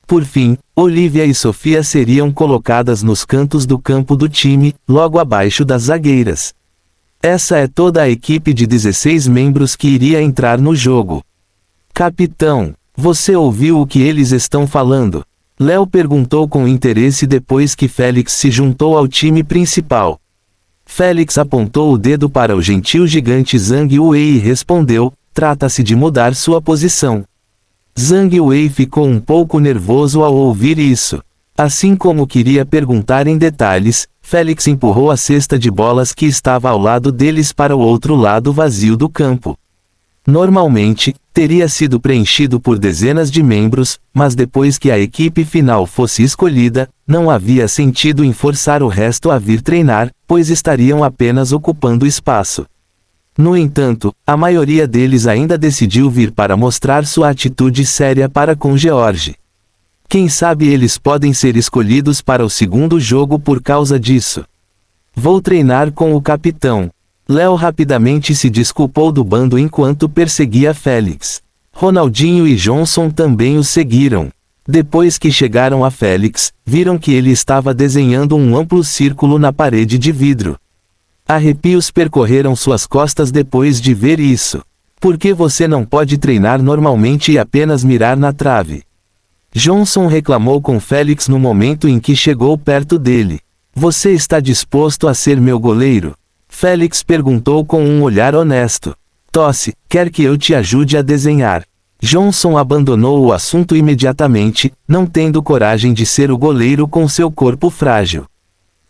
Por fim, Olivia e Sofia seriam colocadas nos cantos do campo do time, logo abaixo das zagueiras. Essa é toda a equipe de 16 membros que iria entrar no jogo. Capitão, você ouviu o que eles estão falando? Léo perguntou com interesse depois que Félix se juntou ao time principal. Félix apontou o dedo para o gentil gigante Zhang Wei e respondeu, trata-se de mudar sua posição. Zhang Wei ficou um pouco nervoso ao ouvir isso. Assim como queria perguntar em detalhes, Félix empurrou a cesta de bolas que estava ao lado deles para o outro lado vazio do campo. Normalmente, teria sido preenchido por dezenas de membros, mas depois que a equipe final fosse escolhida, não havia sentido em forçar o resto a vir treinar, pois estariam apenas ocupando espaço. No entanto, a maioria deles ainda decidiu vir para mostrar sua atitude séria para com George. Quem sabe eles podem ser escolhidos para o segundo jogo por causa disso. Vou treinar com o capitão. Léo rapidamente se desculpou do bando enquanto perseguia Félix. Ronaldinho e Johnson também o seguiram. Depois que chegaram a Félix, viram que ele estava desenhando um amplo círculo na parede de vidro. Arrepios percorreram suas costas depois de ver isso. Por que você não pode treinar normalmente e apenas mirar na trave? Johnson reclamou com Félix no momento em que chegou perto dele. Você está disposto a ser meu goleiro? Félix perguntou com um olhar honesto. Tosse, quer que eu te ajude a desenhar? Johnson abandonou o assunto imediatamente, não tendo coragem de ser o goleiro com seu corpo frágil.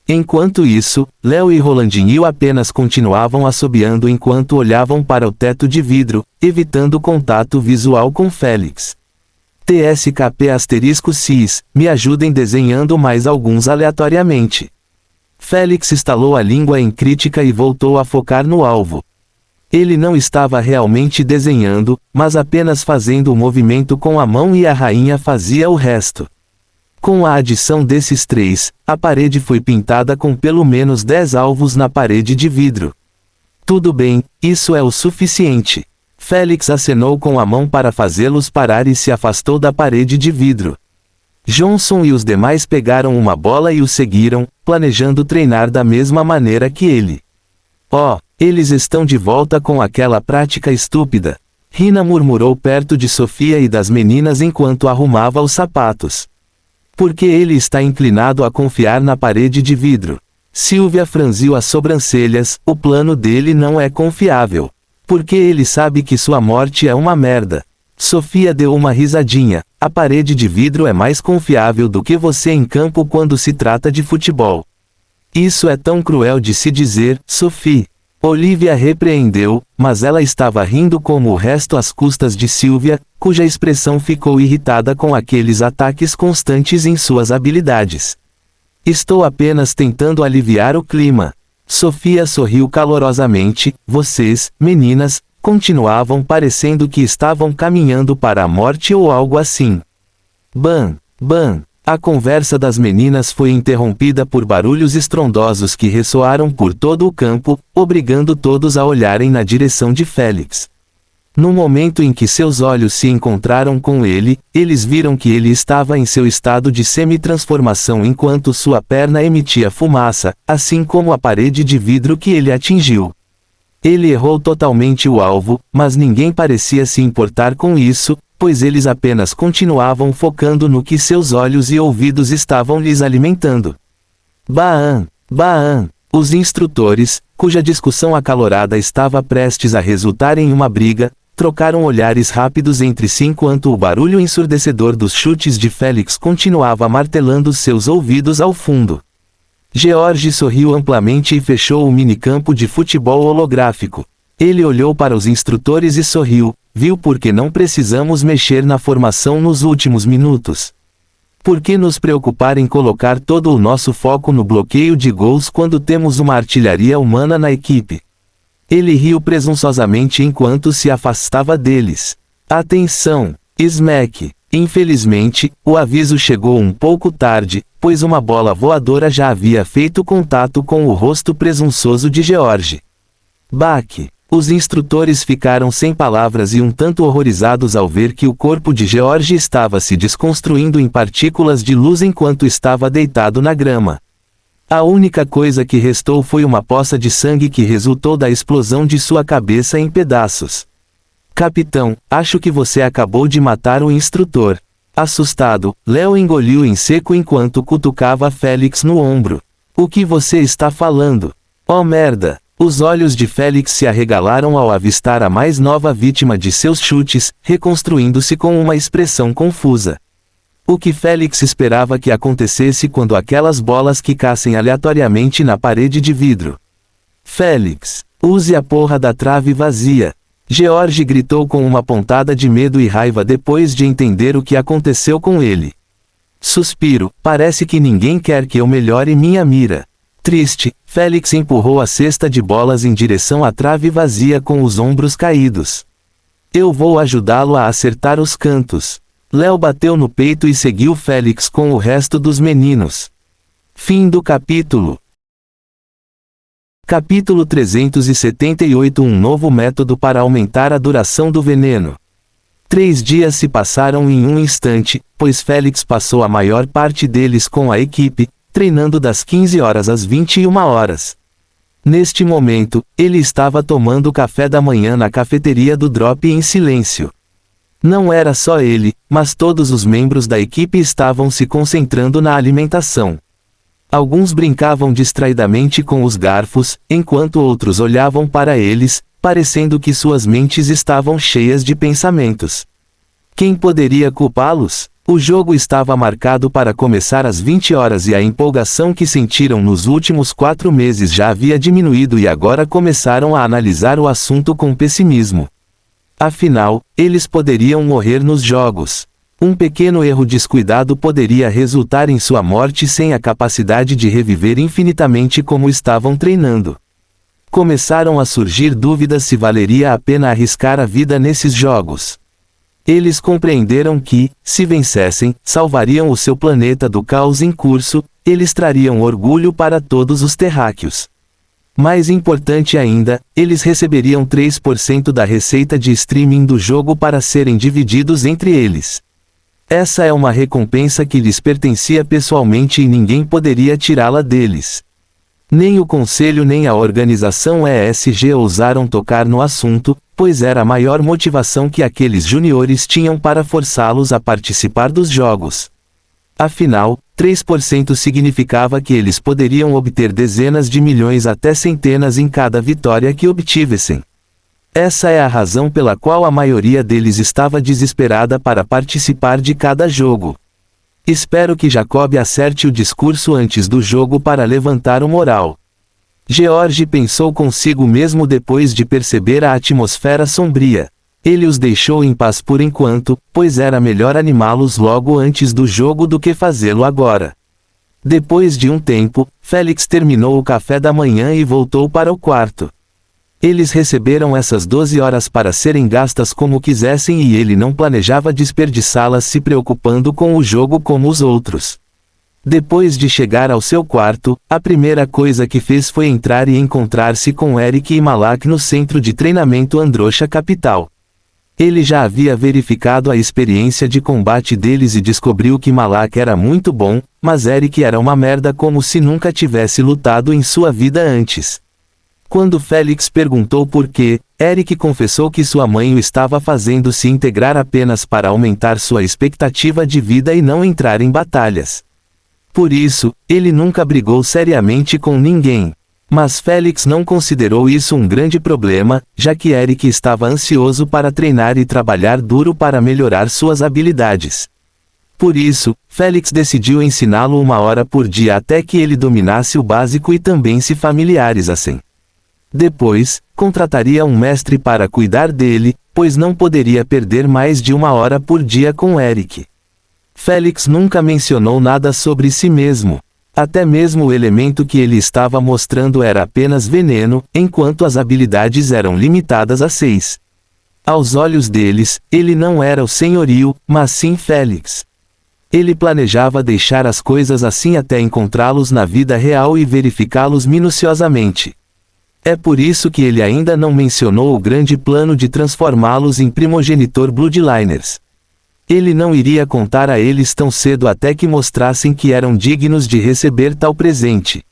Enquanto isso, Léo e Rolandinho apenas continuavam assobiando enquanto olhavam para o teto de vidro, evitando contato visual com Félix. TSKP*CIS, me ajudem desenhando mais alguns aleatoriamente. Félix estalou a língua em crítica e voltou a focar no alvo. Ele não estava realmente desenhando, mas apenas fazendo o movimento com a mão e a rainha fazia o resto. Com a adição desses 3, a parede foi pintada com pelo menos 10 alvos na parede de vidro. Tudo bem, isso é o suficiente. Félix acenou com a mão para fazê-los parar e se afastou da parede de vidro. Johnson e os demais pegaram uma bola e o seguiram, planejando treinar da mesma maneira que ele. Oh, eles estão de volta com aquela prática estúpida. Rina murmurou perto de Sofia e das meninas enquanto arrumava os sapatos. Porque ele está inclinado a confiar na parede de vidro. Sylvia franziu as sobrancelhas, o plano dele não é confiável. Porque ele sabe que sua morte é uma merda. Sofia deu uma risadinha. A parede de vidro é mais confiável do que você em campo quando se trata de futebol. Isso é tão cruel de se dizer, Sophie. Olivia repreendeu, mas ela estava rindo como o resto às custas de Sylvia, cuja expressão ficou irritada com aqueles ataques constantes em suas habilidades. Estou apenas tentando aliviar o clima. Sofia sorriu calorosamente. Vocês, meninas, continuavam parecendo que estavam caminhando para a morte ou algo assim. Bam, bam. A conversa das meninas foi interrompida por barulhos estrondosos que ressoaram por todo o campo, obrigando todos a olharem na direção de Félix. No momento em que seus olhos se encontraram com ele, eles viram que ele estava em seu estado de semi-transformação enquanto sua perna emitia fumaça, assim como a parede de vidro que ele atingiu. Ele errou totalmente o alvo, mas ninguém parecia se importar com isso, pois eles apenas continuavam focando no que seus olhos e ouvidos estavam lhes alimentando. Baan, Baan. Os instrutores, cuja discussão acalorada estava prestes a resultar em uma briga, trocaram olhares rápidos entre si enquanto o barulho ensurdecedor dos chutes de Félix continuava martelando seus ouvidos ao fundo. George sorriu amplamente e fechou o minicampo de futebol holográfico. Ele olhou para os instrutores e sorriu. Viu por que não precisamos mexer na formação nos últimos minutos? Por que nos preocupar em colocar todo o nosso foco no bloqueio de gols quando temos uma artilharia humana na equipe? Ele riu presunçosamente enquanto se afastava deles. Atenção! Smack! Infelizmente, o aviso chegou um pouco tarde, pois uma bola voadora já havia feito contato com o rosto presunçoso de George. Baque! Os instrutores ficaram sem palavras e um tanto horrorizados ao ver que o corpo de George estava se desconstruindo em partículas de luz enquanto estava deitado na grama. A única coisa que restou foi uma poça de sangue que resultou da explosão de sua cabeça em pedaços. Capitão, acho que você acabou de matar o instrutor. Assustado, Léo engoliu em seco enquanto cutucava Félix no ombro. O que você está falando? Oh merda! Os olhos de Félix se arregalaram ao avistar a mais nova vítima de seus chutes, reconstruindo-se com uma expressão confusa. O que Félix esperava que acontecesse quando aquelas bolas quicassem aleatoriamente na parede de vidro? Félix, use a porra da trave vazia. George gritou com uma pontada de medo e raiva depois de entender o que aconteceu com ele. Suspiro, parece que ninguém quer que eu melhore minha mira. Triste, Félix empurrou a cesta de bolas em direção à trave vazia com os ombros caídos. Eu vou ajudá-lo a acertar os cantos. Léo bateu no peito e seguiu Félix com o resto dos meninos. Fim do capítulo. Capítulo 378. Um novo método para aumentar a duração do veneno. 3 dias se passaram em um instante, pois Félix passou a maior parte deles com a equipe, treinando das 15 horas às 21 horas. Neste momento, ele estava tomando café da manhã na cafeteria do Drop em silêncio. Não era só ele, mas todos os membros da equipe estavam se concentrando na alimentação. Alguns brincavam distraidamente com os garfos, enquanto outros olhavam para eles, parecendo que suas mentes estavam cheias de pensamentos. Quem poderia culpá-los? O jogo estava marcado para começar às 20 horas e a empolgação que sentiram nos últimos 4 meses já havia diminuído e agora começaram a analisar o assunto com pessimismo. Afinal, eles poderiam morrer nos jogos. Um pequeno erro descuidado poderia resultar em sua morte sem a capacidade de reviver infinitamente como estavam treinando. Começaram a surgir dúvidas se valeria a pena arriscar a vida nesses jogos. Eles compreenderam que, se vencessem, salvariam o seu planeta do caos em curso, eles trariam orgulho para todos os terráqueos. Mais importante ainda, eles receberiam 3% da receita de streaming do jogo para serem divididos entre eles. Essa é uma recompensa que lhes pertencia pessoalmente e ninguém poderia tirá-la deles. Nem o conselho nem a organização ESG ousaram tocar no assunto, pois era a maior motivação que aqueles juniores tinham para forçá-los a participar dos jogos. Afinal, 3% significava que eles poderiam obter dezenas de milhões até centenas em cada vitória que obtivessem. Essa é a razão pela qual a maioria deles estava desesperada para participar de cada jogo. Espero que Jacob acerte o discurso antes do jogo para levantar o moral. George pensou consigo mesmo depois de perceber a atmosfera sombria. Ele os deixou em paz por enquanto, pois era melhor animá-los logo antes do jogo do que fazê-lo agora. Depois de um tempo, Félix terminou o café da manhã e voltou para o quarto. Eles receberam essas 12 horas para serem gastas como quisessem e ele não planejava desperdiçá-las se preocupando com o jogo como os outros. Depois de chegar ao seu quarto, a primeira coisa que fez foi entrar e encontrar-se com Eric e Malak no centro de treinamento Androsha Capital. Ele já havia verificado a experiência de combate deles e descobriu que Malak era muito bom, mas Eric era uma merda como se nunca tivesse lutado em sua vida antes. Quando Félix perguntou por quê, Eric confessou que sua mãe o estava fazendo se integrar apenas para aumentar sua expectativa de vida e não entrar em batalhas. Por isso, ele nunca brigou seriamente com ninguém. Mas Félix não considerou isso um grande problema, já que Eric estava ansioso para treinar e trabalhar duro para melhorar suas habilidades. Por isso, Félix decidiu ensiná-lo 1 hora por dia até que ele dominasse o básico e também se familiarizassem. Depois, contrataria um mestre para cuidar dele, pois não poderia perder mais de 1 hora por dia com Eric. Félix nunca mencionou nada sobre si mesmo. Até mesmo o elemento que ele estava mostrando era apenas veneno, enquanto as habilidades eram limitadas a 6. Aos olhos deles, ele não era o senhorio, mas sim Félix. Ele planejava deixar as coisas assim até encontrá-los na vida real e verificá-los minuciosamente. É por isso que ele ainda não mencionou o grande plano de transformá-los em primogenitor Bloodliners. Ele não iria contar a eles tão cedo até que mostrassem que eram dignos de receber tal presente.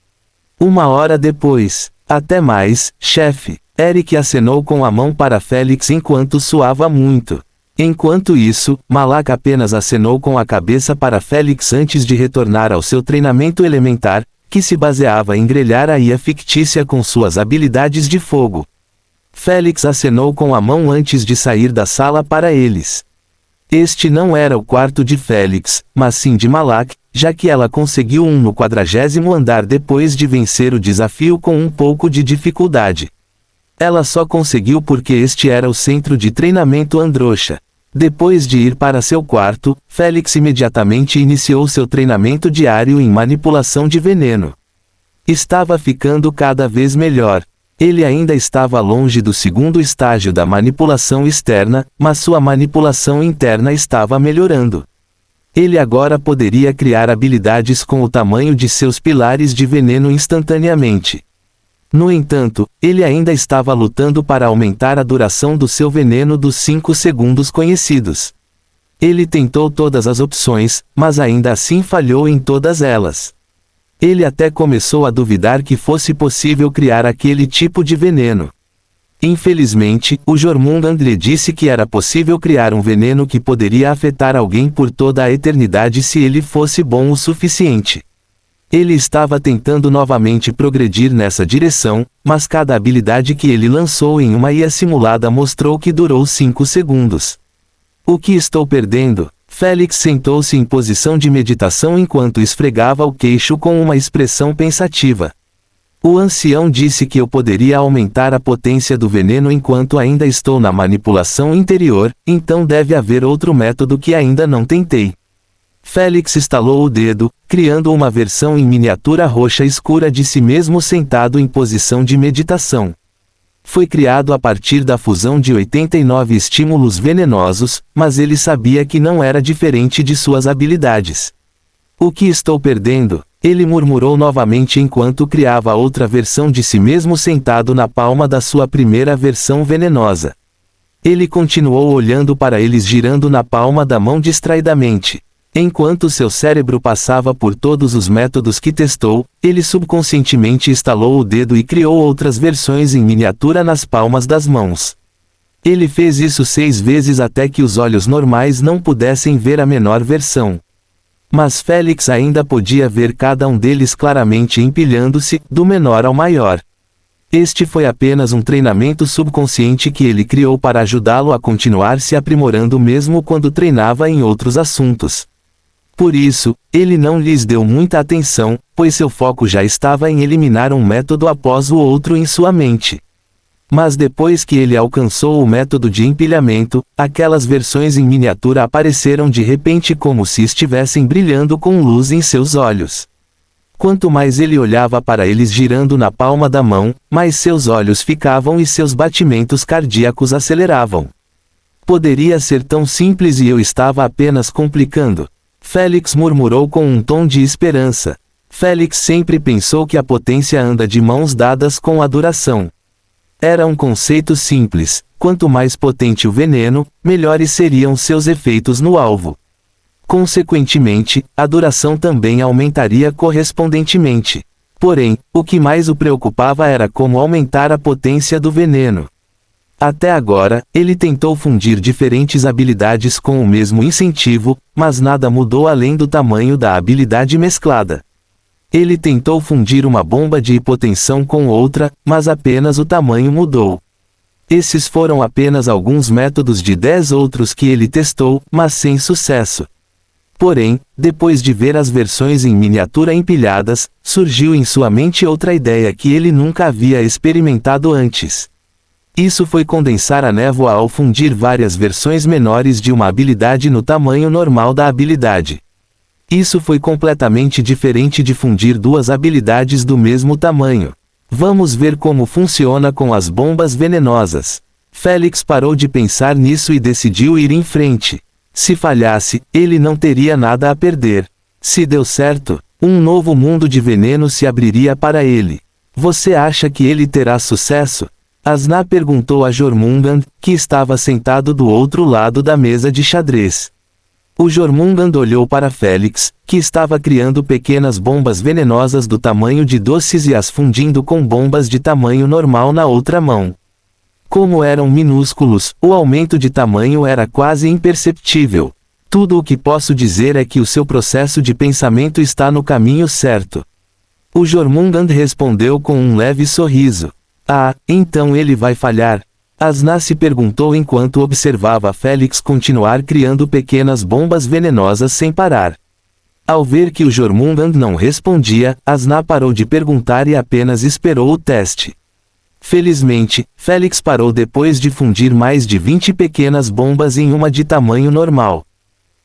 1 hora depois. Até mais, chefe. Eric acenou com a mão para Félix enquanto suava muito. Enquanto isso, Malak apenas acenou com a cabeça para Félix antes de retornar ao seu treinamento elementar, que se baseava em grelhar a IA fictícia com suas habilidades de fogo. Félix acenou com a mão antes de sair da sala para eles. Este não era o quarto de Félix, mas sim de Malak, já que ela conseguiu um no 40º andar depois de vencer o desafio com um pouco de dificuldade. Ela só conseguiu porque este era o centro de treinamento Androsha. Depois de ir para seu quarto, Félix imediatamente iniciou seu treinamento diário em manipulação de veneno. Estava ficando cada vez melhor. Ele ainda estava longe do 2º estágio da manipulação externa, mas sua manipulação interna estava melhorando. Ele agora poderia criar habilidades com o tamanho de seus pilares de veneno instantaneamente. No entanto, ele ainda estava lutando para aumentar a duração do seu veneno dos 5 segundos conhecidos. Ele tentou todas as opções, mas ainda assim falhou em todas elas. Ele até começou a duvidar que fosse possível criar aquele tipo de veneno. Infelizmente, o Jormungand lhe disse que era possível criar um veneno que poderia afetar alguém por toda a eternidade se ele fosse bom o suficiente. Ele estava tentando novamente progredir nessa direção, mas cada habilidade que ele lançou em uma IA simulada mostrou que durou 5 segundos. O que estou perdendo? Félix sentou-se em posição de meditação enquanto esfregava o queixo com uma expressão pensativa. O ancião disse que eu poderia aumentar a potência do veneno enquanto ainda estou na manipulação interior, então deve haver outro método que ainda não tentei. Félix estalou o dedo, criando uma versão em miniatura roxa escura de si mesmo sentado em posição de meditação. Foi criado a partir da fusão de 89 estímulos venenosos, mas ele sabia que não era diferente de suas habilidades. O que estou perdendo? Ele murmurou novamente enquanto criava outra versão de si mesmo sentado na palma da sua primeira versão venenosa. Ele continuou olhando para eles girando na palma da mão distraidamente. Enquanto seu cérebro passava por todos os métodos que testou, ele subconscientemente estalou o dedo e criou outras versões em miniatura nas palmas das mãos. Ele fez isso 6 vezes até que os olhos normais não pudessem ver a menor versão. Mas Félix ainda podia ver cada um deles claramente empilhando-se, do menor ao maior. Este foi apenas um treinamento subconsciente que ele criou para ajudá-lo a continuar se aprimorando mesmo quando treinava em outros assuntos. Por isso, ele não lhes deu muita atenção, pois seu foco já estava em eliminar um método após o outro em sua mente. Mas depois que ele alcançou o método de empilhamento, aquelas versões em miniatura apareceram de repente como se estivessem brilhando com luz em seus olhos. Quanto mais ele olhava para eles girando na palma da mão, mais seus olhos ficavam e seus batimentos cardíacos aceleravam. Poderia ser tão simples e eu estava apenas complicando. Félix murmurou com um tom de esperança. Félix sempre pensou que a potência anda de mãos dadas com a duração. Era um conceito simples: quanto mais potente o veneno, melhores seriam seus efeitos no alvo. Consequentemente, a duração também aumentaria correspondentemente. Porém, o que mais o preocupava era como aumentar a potência do veneno. Até agora, ele tentou fundir diferentes habilidades com o mesmo incentivo, mas nada mudou além do tamanho da habilidade mesclada. Ele tentou fundir uma bomba de hipotensão com outra, mas apenas o tamanho mudou. Esses foram apenas alguns métodos de 10 outros que ele testou, mas sem sucesso. Porém, depois de ver as versões em miniatura empilhadas, surgiu em sua mente outra ideia que ele nunca havia experimentado antes. Isso foi condensar a névoa ao fundir várias versões menores de uma habilidade no tamanho normal da habilidade. Isso foi completamente diferente de fundir duas habilidades do mesmo tamanho. Vamos ver como funciona com as bombas venenosas. Félix parou de pensar nisso e decidiu ir em frente. Se falhasse, ele não teria nada a perder. Se deu certo, um novo mundo de veneno se abriria para ele. Você acha que ele terá sucesso? Asna perguntou a Jormungand, que estava sentado do outro lado da mesa de xadrez. O Jormungand olhou para Félix, que estava criando pequenas bombas venenosas do tamanho de doces e as fundindo com bombas de tamanho normal na outra mão. Como eram minúsculos, o aumento de tamanho era quase imperceptível. Tudo o que posso dizer é que o seu processo de pensamento está no caminho certo. O Jormungand respondeu com um leve sorriso. Ah, então ele vai falhar? Asna se perguntou enquanto observava Félix continuar criando pequenas bombas venenosas sem parar. Ao ver que o Jormungand não respondia, Asna parou de perguntar e apenas esperou o teste. Felizmente, Félix parou depois de fundir mais de 20 pequenas bombas em uma de tamanho normal.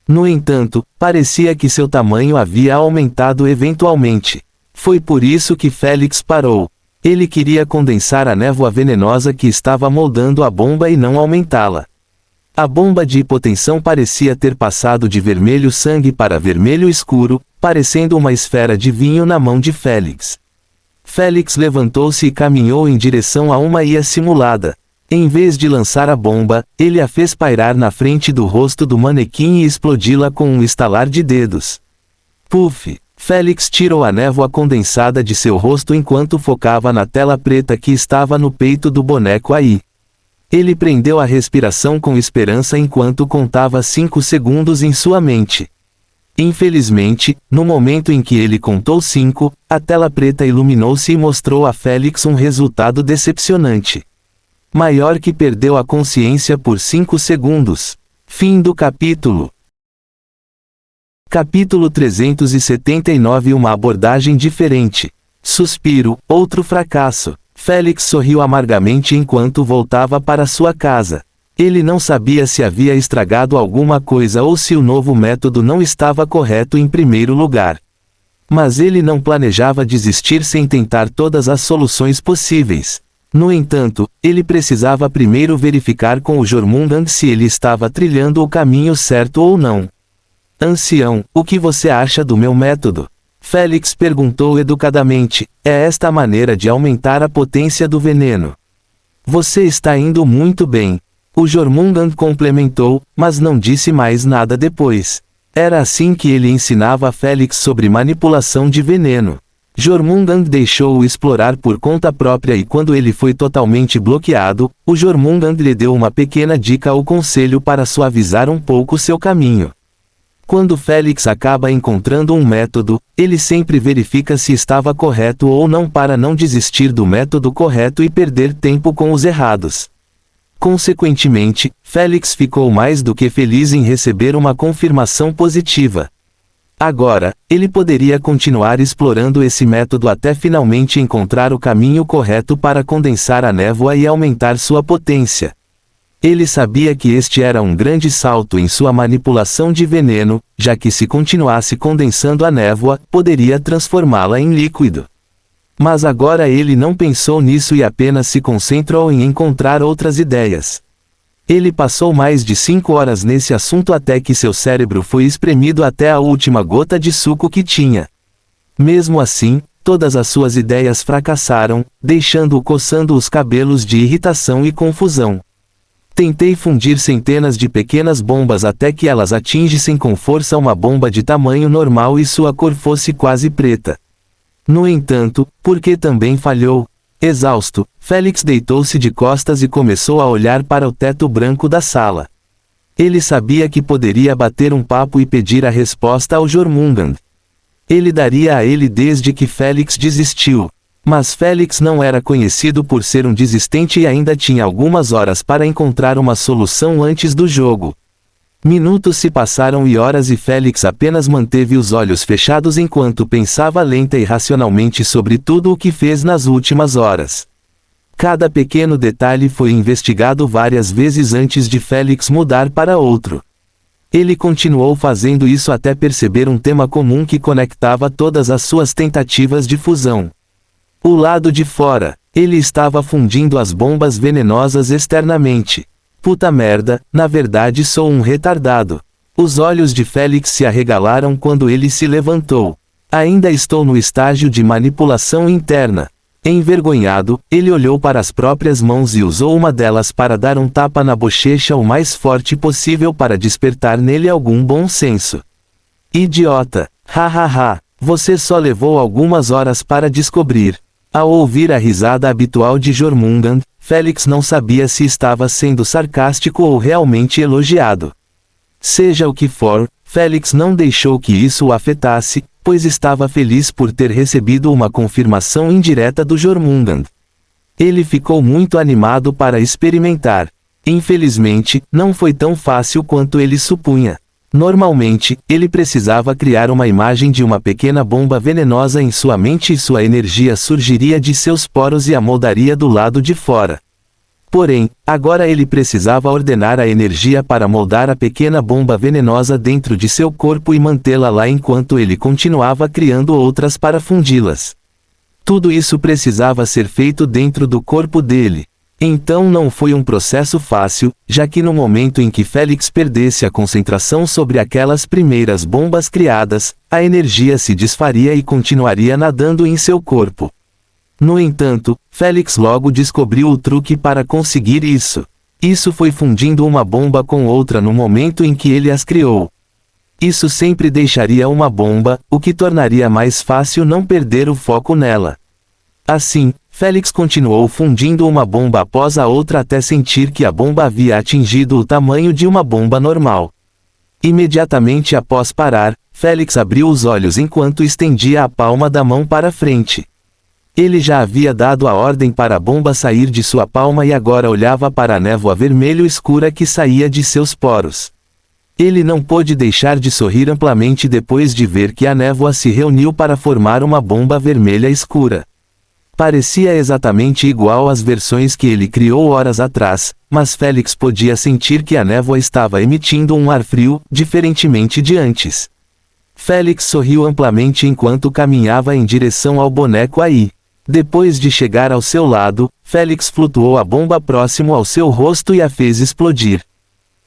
No entanto, parecia que seu tamanho havia aumentado eventualmente. Foi por isso que Félix parou. Ele queria condensar a névoa venenosa que estava moldando a bomba e não aumentá-la. A bomba de hipotensão parecia ter passado de vermelho sangue para vermelho escuro, parecendo uma esfera de vinho na mão de Félix. Félix levantou-se e caminhou em direção a uma ia simulada. Em vez de lançar a bomba, ele a fez pairar na frente do rosto do manequim e explodi-la com um estalar de dedos. Puff! Félix tirou a névoa condensada de seu rosto enquanto focava na tela preta que estava no peito do boneco aí. Ele prendeu a respiração com esperança enquanto contava 5 segundos em sua mente. Infelizmente, no momento em que ele contou 5, a tela preta iluminou-se e mostrou a Félix um resultado decepcionante. Maior que perdeu a consciência por 5 segundos. Fim do capítulo. Capítulo 379. Uma abordagem diferente. Suspiro, outro fracasso. Félix sorriu amargamente enquanto voltava para sua casa. Ele não sabia se havia estragado alguma coisa ou se o novo método não estava correto em primeiro lugar. Mas ele não planejava desistir sem tentar todas as soluções possíveis. No entanto, ele precisava primeiro verificar com o Jormungand se ele estava trilhando o caminho certo ou não. Ancião, o que você acha do meu método? Félix perguntou educadamente. É esta a maneira de aumentar a potência do veneno. Você está indo muito bem. O Jormungand complementou, mas não disse mais nada depois. Era assim que ele ensinava a Félix sobre manipulação de veneno. Jormungand deixou-o explorar por conta própria e quando ele foi totalmente bloqueado, o Jormungand lhe deu uma pequena dica ou conselho para suavizar um pouco seu caminho. Quando Félix acaba encontrando um método, ele sempre verifica se estava correto ou não para não desistir do método correto e perder tempo com os errados. Consequentemente, Félix ficou mais do que feliz em receber uma confirmação positiva. Agora, ele poderia continuar explorando esse método até finalmente encontrar o caminho correto para condensar a névoa e aumentar sua potência. Ele sabia que este era um grande salto em sua manipulação de veneno, já que se continuasse condensando a névoa, poderia transformá-la em líquido. Mas agora ele não pensou nisso e apenas se concentrou em encontrar outras ideias. Ele passou mais de 5 horas nesse assunto até que seu cérebro foi espremido até a última gota de suco que tinha. Mesmo assim, todas as suas ideias fracassaram, deixando-o coçando os cabelos de irritação e confusão. Tentei fundir centenas de pequenas bombas até que elas atingissem com força uma bomba de tamanho normal e sua cor fosse quase preta. No entanto, porque também falhou. Exausto, Félix deitou-se de costas e começou a olhar para o teto branco da sala. Ele sabia que poderia bater um papo e pedir a resposta ao Jormungand. Ele daria a ele desde que Félix desistiu. Mas Félix não era conhecido por ser um desistente e ainda tinha algumas horas para encontrar uma solução antes do jogo. Minutos se passaram e horas e Félix apenas manteve os olhos fechados enquanto pensava lenta e racionalmente sobre tudo o que fez nas últimas horas. Cada pequeno detalhe foi investigado várias vezes antes de Félix mudar para outro. Ele continuou fazendo isso até perceber um tema comum que conectava todas as suas tentativas de fusão. O lado de fora. Ele estava fundindo as bombas venenosas externamente. Puta merda, na verdade sou um retardado. Os olhos de Félix se arregalaram quando ele se levantou. Ainda estou no estágio de manipulação interna. Envergonhado, ele olhou para as próprias mãos e usou uma delas para dar um tapa na bochecha o mais forte possível para despertar nele algum bom senso. Idiota! Hahaha! Você só levou algumas horas para descobrir. Ao ouvir a risada habitual de Jormungand, Félix não sabia se estava sendo sarcástico ou realmente elogiado. Seja o que for, Félix não deixou que isso o afetasse, pois estava feliz por ter recebido uma confirmação indireta do Jormungand. Ele ficou muito animado para experimentar. Infelizmente, não foi tão fácil quanto ele supunha. Normalmente, ele precisava criar uma imagem de uma pequena bomba venenosa em sua mente e sua energia surgiria de seus poros e a moldaria do lado de fora. Porém, agora ele precisava ordenar a energia para moldar a pequena bomba venenosa dentro de seu corpo e mantê-la lá enquanto ele continuava criando outras para fundi-las. Tudo isso precisava ser feito dentro do corpo dele. Então não foi um processo fácil, já que no momento em que Félix perdesse a concentração sobre aquelas primeiras bombas criadas, a energia se desfaria e continuaria nadando em seu corpo. No entanto, Félix logo descobriu o truque para conseguir isso. Isso foi fundindo uma bomba com outra no momento em que ele as criou. Isso sempre deixaria uma bomba, o que tornaria mais fácil não perder o foco nela. Assim, Félix continuou fundindo uma bomba após a outra até sentir que a bomba havia atingido o tamanho de uma bomba normal. Imediatamente após parar, Félix abriu os olhos enquanto estendia a palma da mão para frente. Ele já havia dado a ordem para a bomba sair de sua palma e agora olhava para a névoa vermelho escura que saía de seus poros. Ele não pôde deixar de sorrir amplamente depois de ver que a névoa se reuniu para formar uma bomba vermelha escura. Parecia exatamente igual às versões que ele criou horas atrás, mas Félix podia sentir que a névoa estava emitindo um ar frio, diferentemente de antes. Félix sorriu amplamente enquanto caminhava em direção ao boneco aí. Depois de chegar ao seu lado, Félix flutuou a bomba próximo ao seu rosto e a fez explodir.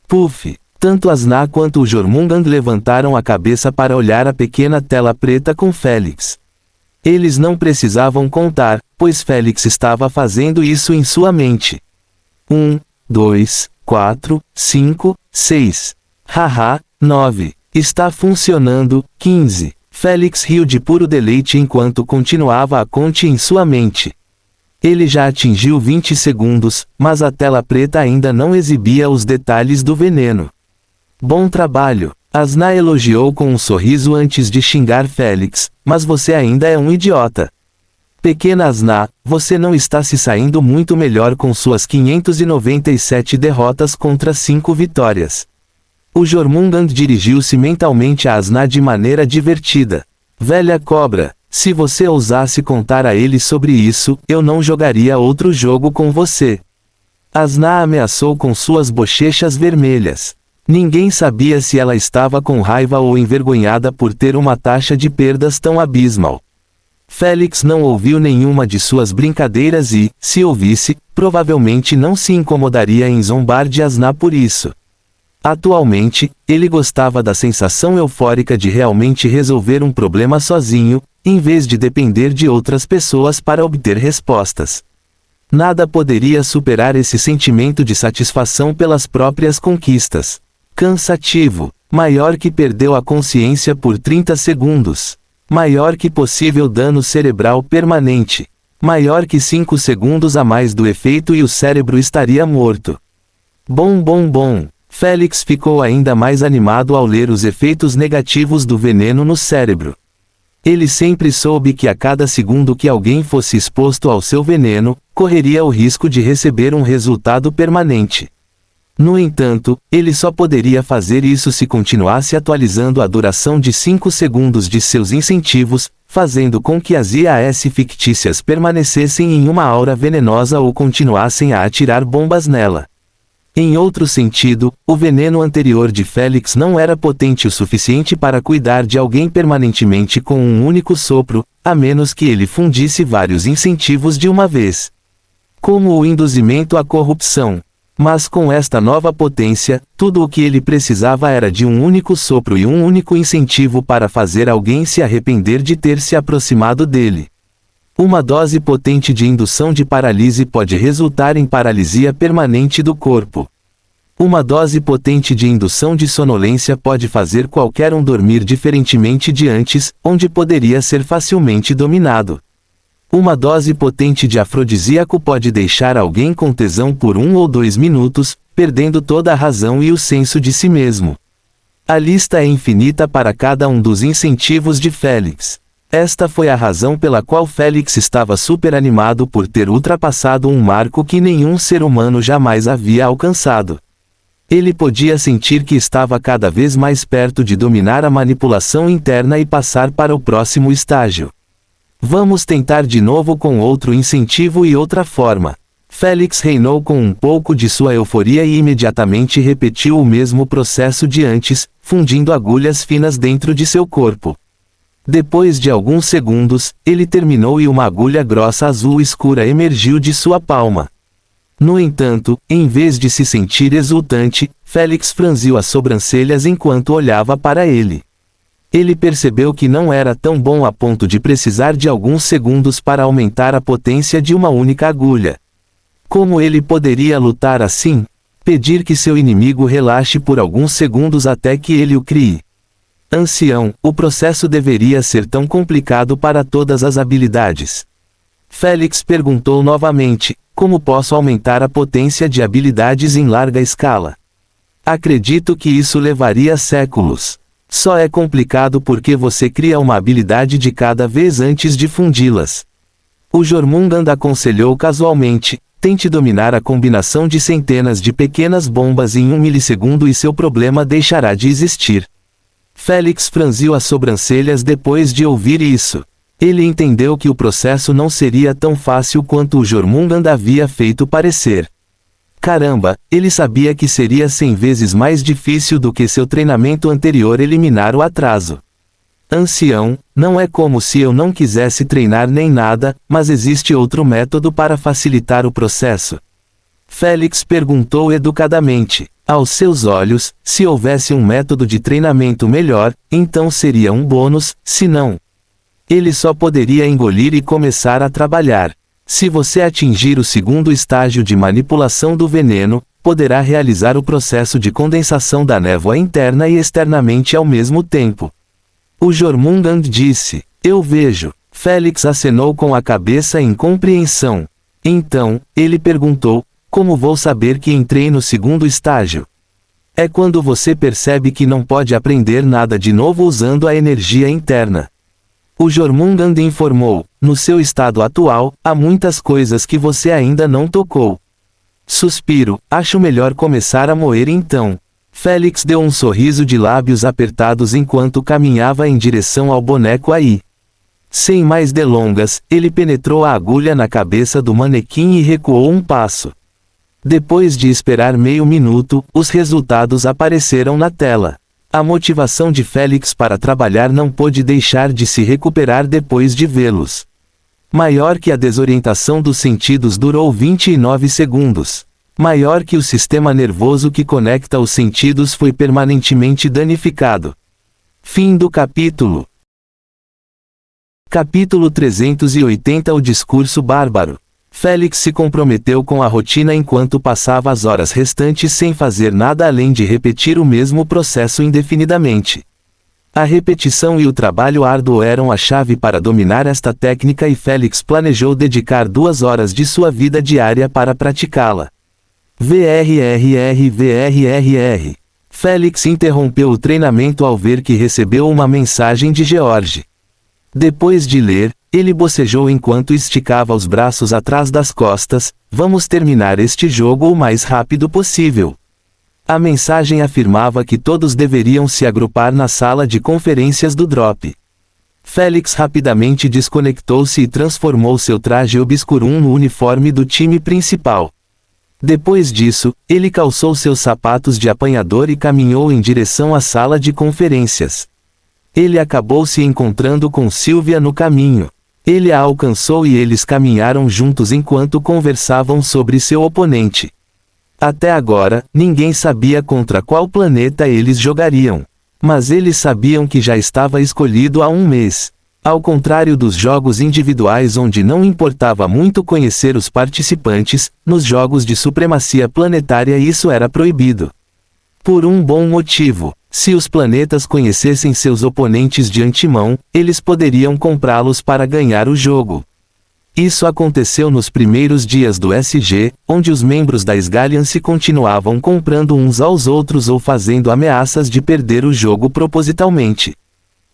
Puff! Tanto Asna quanto o Jormungand levantaram a cabeça para olhar a pequena tela preta com Félix. Eles não precisavam contar, pois Félix estava fazendo isso em sua mente. 1, 2, 4, 5, 6. Haha, 9. Está funcionando, 15. Félix riu de puro deleite enquanto continuava a conta em sua mente. Ele já atingiu 20 segundos, mas a tela preta ainda não exibia os detalhes do veneno. Bom trabalho! Asna elogiou com um sorriso antes de xingar Félix, mas você ainda é um idiota. Pequena Asna, você não está se saindo muito melhor com suas 597 derrotas contra 5 vitórias. O Jormungand dirigiu-se mentalmente a Asna de maneira divertida. Velha cobra, se você ousasse contar a ele sobre isso, eu não jogaria outro jogo com você. Asna ameaçou com suas bochechas vermelhas. Ninguém sabia se ela estava com raiva ou envergonhada por ter uma taxa de perdas tão abismal. Félix não ouviu nenhuma de suas brincadeiras e, se ouvisse, provavelmente não se incomodaria em zombar de Asna por isso. Atualmente, ele gostava da sensação eufórica de realmente resolver um problema sozinho, em vez de depender de outras pessoas para obter respostas. Nada poderia superar esse sentimento de satisfação pelas próprias conquistas. Cansativo, maior que perdeu a consciência por 30 segundos. Maior que possível dano cerebral permanente. Maior que 5 segundos a mais do efeito e o cérebro estaria morto. Bom. Félix ficou ainda mais animado ao ler os efeitos negativos do veneno no cérebro. Ele sempre soube que a cada segundo que alguém fosse exposto ao seu veneno, correria o risco de receber um resultado permanente. No entanto, ele só poderia fazer isso se continuasse atualizando a duração de 5 segundos de seus incentivos, fazendo com que as IAS fictícias permanecessem em uma aura venenosa ou continuassem a atirar bombas nela. Em outro sentido, o veneno anterior de Félix não era potente o suficiente para cuidar de alguém permanentemente com um único sopro, a menos que ele fundisse vários incentivos de uma vez. Como o induzimento à corrupção. Mas com esta nova potência, tudo o que ele precisava era de um único sopro e um único incentivo para fazer alguém se arrepender de ter se aproximado dele. Uma dose potente de indução de paralise pode resultar em paralisia permanente do corpo. Uma dose potente de indução de sonolência pode fazer qualquer um dormir diferentemente de antes, onde poderia ser facilmente dominado. Uma dose potente de afrodisíaco pode deixar alguém com tesão por 1 ou 2 minutos, perdendo toda a razão e o senso de si mesmo. A lista é infinita para cada um dos incentivos de Félix. Esta foi a razão pela qual Félix estava super animado por ter ultrapassado um marco que nenhum ser humano jamais havia alcançado. Ele podia sentir que estava cada vez mais perto de dominar a manipulação interna e passar para o próximo estágio. Vamos tentar de novo com outro incentivo e outra forma. Félix reinou com um pouco de sua euforia e imediatamente repetiu o mesmo processo de antes, fundindo agulhas finas dentro de seu corpo. Depois de alguns segundos, ele terminou e uma agulha grossa azul escura emergiu de sua palma. No entanto, em vez de se sentir exultante, Félix franziu as sobrancelhas enquanto olhava para ele. Ele percebeu que não era tão bom a ponto de precisar de alguns segundos para aumentar a potência de uma única agulha. Como ele poderia lutar assim? Pedir que seu inimigo relaxe por alguns segundos até que ele o crie. Ancião, o processo deveria ser tão complicado para todas as habilidades. Félix perguntou novamente, como posso aumentar a potência de habilidades em larga escala? Acredito que isso levaria séculos. Só é complicado porque você cria uma habilidade de cada vez antes de fundi-las. O Jormungand aconselhou casualmente, tente dominar a combinação de centenas de pequenas bombas em 1 milissegundo e seu problema deixará de existir. Félix franziu as sobrancelhas depois de ouvir isso. Ele entendeu que o processo não seria tão fácil quanto o Jormungand havia feito parecer. Caramba, ele sabia que seria 100 vezes mais difícil do que seu treinamento anterior eliminar o atraso. Ancião, não é como se eu não quisesse treinar nem nada, mas existe outro método para facilitar o processo? Félix perguntou educadamente. Aos seus olhos, se houvesse um método de treinamento melhor, então seria um bônus, se não, ele só poderia engolir e começar a trabalhar. Se você atingir o segundo estágio de manipulação do veneno, poderá realizar o processo de condensação da névoa interna e externamente ao mesmo tempo. O Jormungand disse, eu vejo. Félix acenou com a cabeça em compreensão. Então, ele perguntou, como vou saber que entrei no segundo estágio? É quando você percebe que não pode aprender nada de novo usando a energia interna. O Jormungand informou, no seu estado atual, há muitas coisas que você ainda não tocou. Suspiro, acho melhor começar a moer então. Félix deu um sorriso de lábios apertados enquanto caminhava em direção ao boneco aí. Sem mais delongas, ele penetrou a agulha na cabeça do manequim e recuou um passo. Depois de esperar meio minuto, os resultados apareceram na tela. A motivação de Félix para trabalhar não pôde deixar de se recuperar depois de vê-los. Maior que a desorientação dos sentidos durou 29 segundos. Maior que o sistema nervoso que conecta os sentidos foi permanentemente danificado. Fim do capítulo. Capítulo 380. O discurso bárbaro. Félix se comprometeu com a rotina enquanto passava as horas restantes sem fazer nada além de repetir o mesmo processo indefinidamente. A repetição e o trabalho árduo eram a chave para dominar esta técnica e Félix planejou dedicar 2 horas de sua vida diária para praticá-la. VRRR. Félix interrompeu o treinamento ao ver que recebeu uma mensagem de George. Depois de ler, ele bocejou enquanto esticava os braços atrás das costas. Vamos terminar este jogo o mais rápido possível. A mensagem afirmava que todos deveriam se agrupar na sala de conferências do Drop. Félix rapidamente desconectou-se e transformou seu traje obscurum no uniforme do time principal. Depois disso, ele calçou seus sapatos de apanhador e caminhou em direção à sala de conferências. Ele acabou se encontrando com Sylvia no caminho. Ele a alcançou e eles caminharam juntos enquanto conversavam sobre seu oponente. Até agora, ninguém sabia contra qual planeta eles jogariam. Mas eles sabiam que já estava escolhido há um mês. Ao contrário dos jogos individuais onde não importava muito conhecer os participantes, nos jogos de supremacia planetária isso era proibido. Por um bom motivo. Se os planetas conhecessem seus oponentes de antemão, eles poderiam comprá-los para ganhar o jogo. Isso aconteceu nos primeiros dias do SG, onde os membros da Sgalliance continuavam comprando uns aos outros ou fazendo ameaças de perder o jogo propositalmente.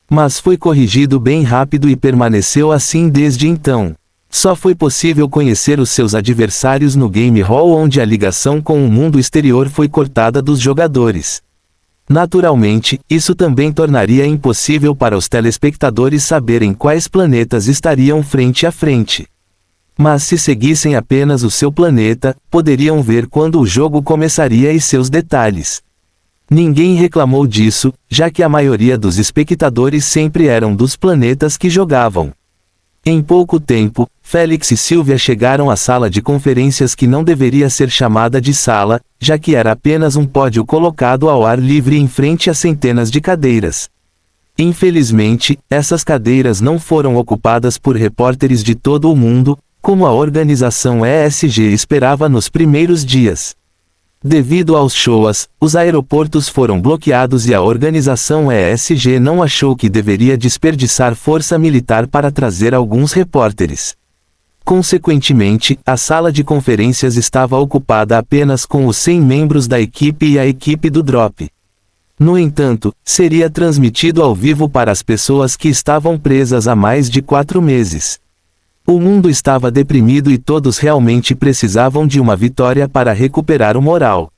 Mas foi corrigido bem rápido e permaneceu assim desde então. Só foi possível conhecer os seus adversários no Game Hall onde a ligação com o mundo exterior foi cortada dos jogadores. Naturalmente, isso também tornaria impossível para os telespectadores saberem quais planetas estariam frente a frente. Mas se seguissem apenas o seu planeta, poderiam ver quando o jogo começaria e seus detalhes. Ninguém reclamou disso, já que a maioria dos espectadores sempre eram dos planetas que jogavam. Em pouco tempo, Félix e Sylvia chegaram à sala de conferências que não deveria ser chamada de sala, já que era apenas um pódio colocado ao ar livre em frente a centenas de cadeiras. Infelizmente, essas cadeiras não foram ocupadas por repórteres de todo o mundo, como a organização ESG esperava nos primeiros dias. Devido aos shows, os aeroportos foram bloqueados e a organização ESG não achou que deveria desperdiçar força militar para trazer alguns repórteres. Consequentemente, a sala de conferências estava ocupada apenas com os 100 membros da equipe e a equipe do Drop. No entanto, seria transmitido ao vivo para as pessoas que estavam presas há mais de 4 meses. O mundo estava deprimido e todos realmente precisavam de uma vitória para recuperar o moral.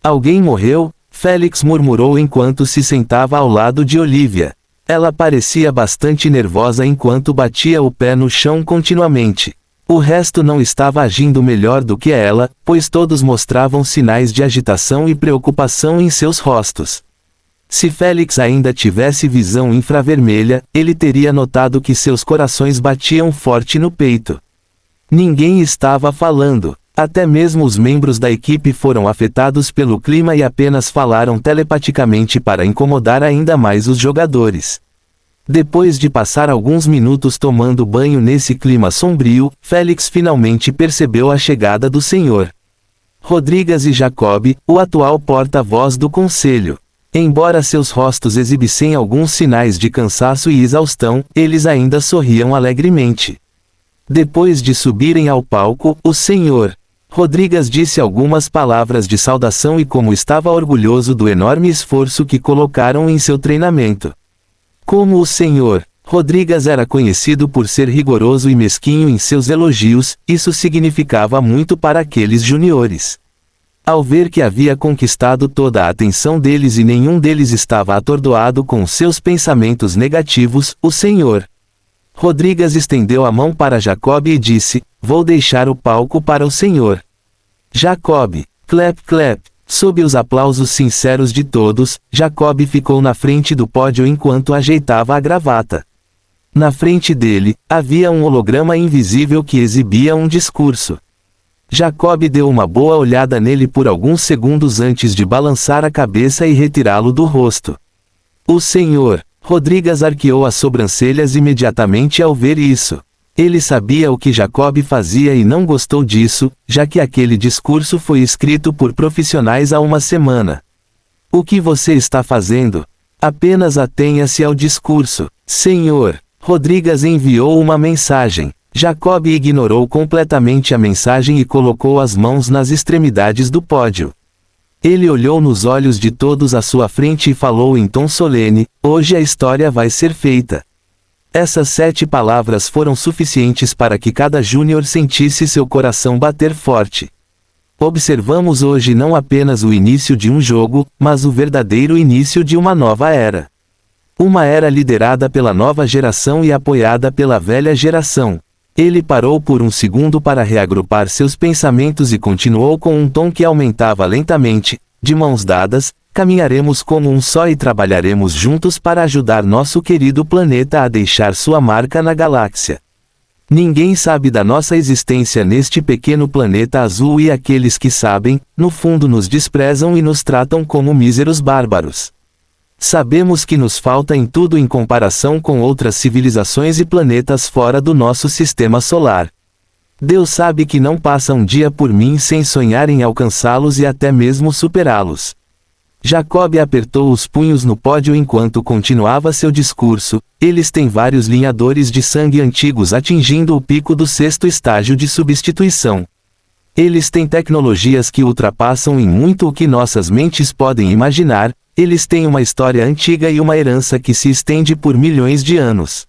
Alguém morreu? Félix murmurou enquanto se sentava ao lado de Olivia. Ela parecia bastante nervosa enquanto batia o pé no chão continuamente. O resto não estava agindo melhor do que ela, pois todos mostravam sinais de agitação e preocupação em seus rostos. Se Félix ainda tivesse visão infravermelha, ele teria notado que seus corações batiam forte no peito. Ninguém estava falando. Até mesmo os membros da equipe foram afetados pelo clima e apenas falaram telepaticamente para incomodar ainda mais os jogadores. Depois de passar alguns minutos tomando banho nesse clima sombrio, Félix finalmente percebeu a chegada do Sr. Rodrigues e Jacob, o atual porta-voz do conselho. Embora seus rostos exibissem alguns sinais de cansaço e exaustão, eles ainda sorriam alegremente. Depois de subirem ao palco, o Sr. Rodrigues disse algumas palavras de saudação e como estava orgulhoso do enorme esforço que colocaram em seu treinamento. Como o Sr. Rodrigues era conhecido por ser rigoroso e mesquinho em seus elogios, isso significava muito para aqueles juniores. Ao ver que havia conquistado toda a atenção deles e nenhum deles estava atordoado com seus pensamentos negativos, o Sr. Rodrigues estendeu a mão para Jacob e disse: "Vou deixar o palco para o Sr. Jacob." Clap clap. Sob os aplausos sinceros de todos, Jacob ficou na frente do pódio enquanto ajeitava a gravata. Na frente dele, havia um holograma invisível que exibia um discurso. Jacob deu uma boa olhada nele por alguns segundos antes de balançar a cabeça e retirá-lo do rosto. O Sr. Rodrigues arqueou as sobrancelhas imediatamente ao ver isso. Ele sabia o que Jacob fazia e não gostou disso, já que aquele discurso foi escrito por profissionais há uma semana. "O que você está fazendo? Apenas atenha-se ao discurso." Sr. Rodrigues enviou uma mensagem. Jacob ignorou completamente a mensagem e colocou as mãos nas extremidades do pódio. Ele olhou nos olhos de todos à sua frente e falou em tom solene: "Hoje a história vai ser feita." Essas 7 palavras foram suficientes para que cada júnior sentisse seu coração bater forte. Observamos hoje não apenas o início de um jogo, mas o verdadeiro início de uma nova era. Uma era liderada pela nova geração e apoiada pela velha geração. Ele parou por um segundo para reagrupar seus pensamentos e continuou com um tom que aumentava lentamente: "De mãos dadas, caminharemos como um só e trabalharemos juntos para ajudar nosso querido planeta a deixar sua marca na galáxia. Ninguém sabe da nossa existência neste pequeno planeta azul e aqueles que sabem, no fundo nos desprezam e nos tratam como míseros bárbaros. Sabemos que nos falta em tudo em comparação com outras civilizações e planetas fora do nosso sistema solar. Deus sabe que não passa um dia por mim sem sonhar em alcançá-los e até mesmo superá-los." Jacob apertou os punhos no pódio enquanto continuava seu discurso. "Eles têm vários linhadores de sangue antigos atingindo o pico do 6º estágio de substituição. Eles têm tecnologias que ultrapassam em muito o que nossas mentes podem imaginar. Eles têm uma história antiga e uma herança que se estende por milhões de anos.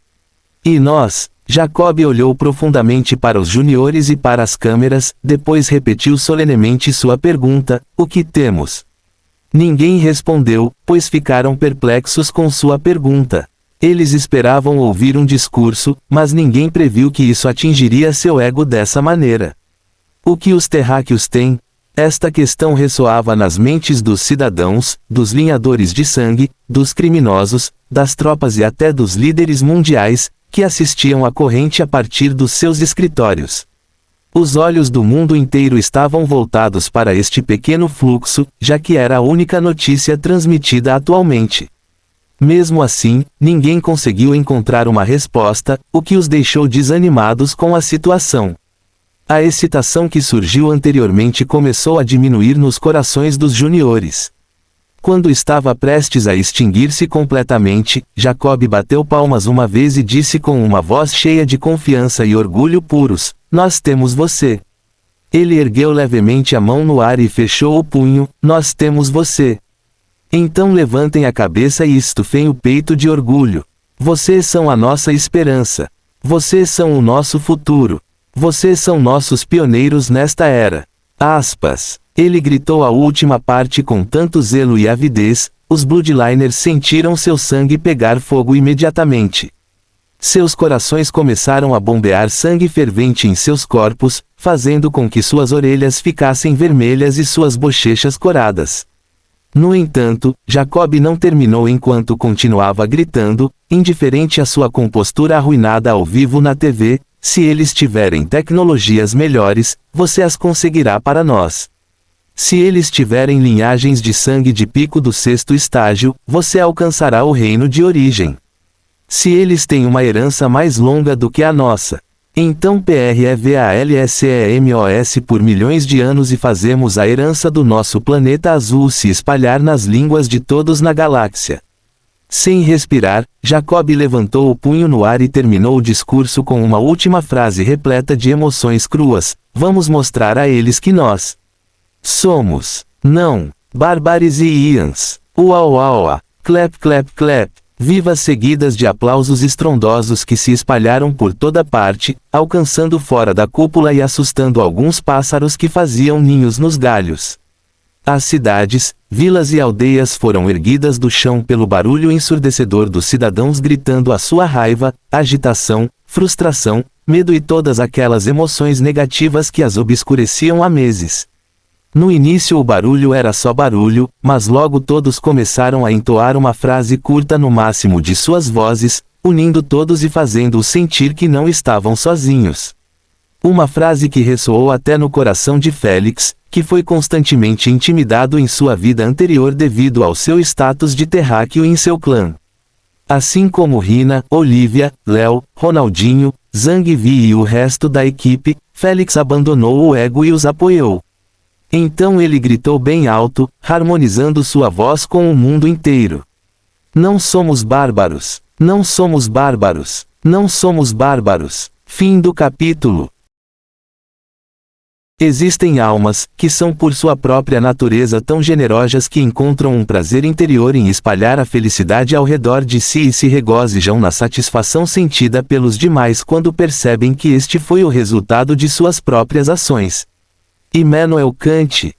E nós?" Jacob olhou profundamente para os juniores e para as câmeras, depois repetiu solenemente sua pergunta: "O que temos?" Ninguém respondeu, pois ficaram perplexos com sua pergunta. Eles esperavam ouvir um discurso, mas ninguém previu que isso atingiria seu ego dessa maneira. "O que os terráqueos têm?" Esta questão ressoava nas mentes dos cidadãos, dos linhadores de sangue, dos criminosos, das tropas e até dos líderes mundiais, que assistiam à corrente a partir dos seus escritórios. Os olhos do mundo inteiro estavam voltados para este pequeno fluxo, já que era a única notícia transmitida atualmente. Mesmo assim, ninguém conseguiu encontrar uma resposta, o que os deixou desanimados com a situação. A excitação que surgiu anteriormente começou a diminuir nos corações dos juniores. Quando estava prestes a extinguir-se completamente, Jacob bateu palmas uma vez e disse com uma voz cheia de confiança e orgulho puros: "Nós temos você." Ele ergueu levemente a mão no ar e fechou o punho: "Nós temos você." Então levantem a cabeça e estufem o peito de orgulho. Vocês são a nossa esperança. Vocês são o nosso futuro. Vocês são nossos pioneiros nesta era. Aspas. Ele gritou a última parte com tanto zelo e avidez, os Bloodliners sentiram seu sangue pegar fogo imediatamente. Seus corações começaram a bombear sangue fervente em seus corpos, fazendo com que suas orelhas ficassem vermelhas e suas bochechas coradas. No entanto, Jacob não terminou enquanto continuava gritando, indiferente à sua compostura arruinada ao vivo na TV: "Se eles tiverem tecnologias melhores, você as conseguirá para nós. Se eles tiverem linhagens de sangue de pico do 6º estágio, você alcançará o reino de origem. Se eles têm uma herança mais longa do que a nossa, então prevalcemos por milhões de anos e fazemos a herança do nosso planeta azul se espalhar nas línguas de todos na galáxia. Sem respirar, Jacob levantou o punho no ar e terminou o discurso com uma última frase repleta de emoções cruas: vamos mostrar a eles que nós somos, não, bárbares e Ians. Uau uau uau, clap clap clap. Vivas seguidas de aplausos estrondosos que se espalharam por toda parte, alcançando fora da cúpula e assustando alguns pássaros que faziam ninhos nos galhos. As cidades, vilas e aldeias foram erguidas do chão pelo barulho ensurdecedor dos cidadãos gritando a sua raiva, agitação, frustração, medo e todas aquelas emoções negativas que as obscureciam há meses. No início o barulho era só barulho, mas logo todos começaram a entoar uma frase curta no máximo de suas vozes, unindo todos e fazendo-os sentir que não estavam sozinhos. Uma frase que ressoou até no coração de Félix, que foi constantemente intimidado em sua vida anterior devido ao seu status de terráqueo em seu clã. Assim como Rina, Olivia, Léo, Ronaldinho, Zhang Vi e o resto da equipe, Félix abandonou o ego e os apoiou. Então ele gritou bem alto, harmonizando sua voz com o mundo inteiro. Não somos bárbaros, não somos bárbaros, não somos bárbaros. Fim do capítulo. Existem almas, que são por sua própria natureza tão generosas que encontram um prazer interior em espalhar a felicidade ao redor de si e se regozijam na satisfação sentida pelos demais quando percebem que este foi o resultado de suas próprias ações. Immanuel Kant,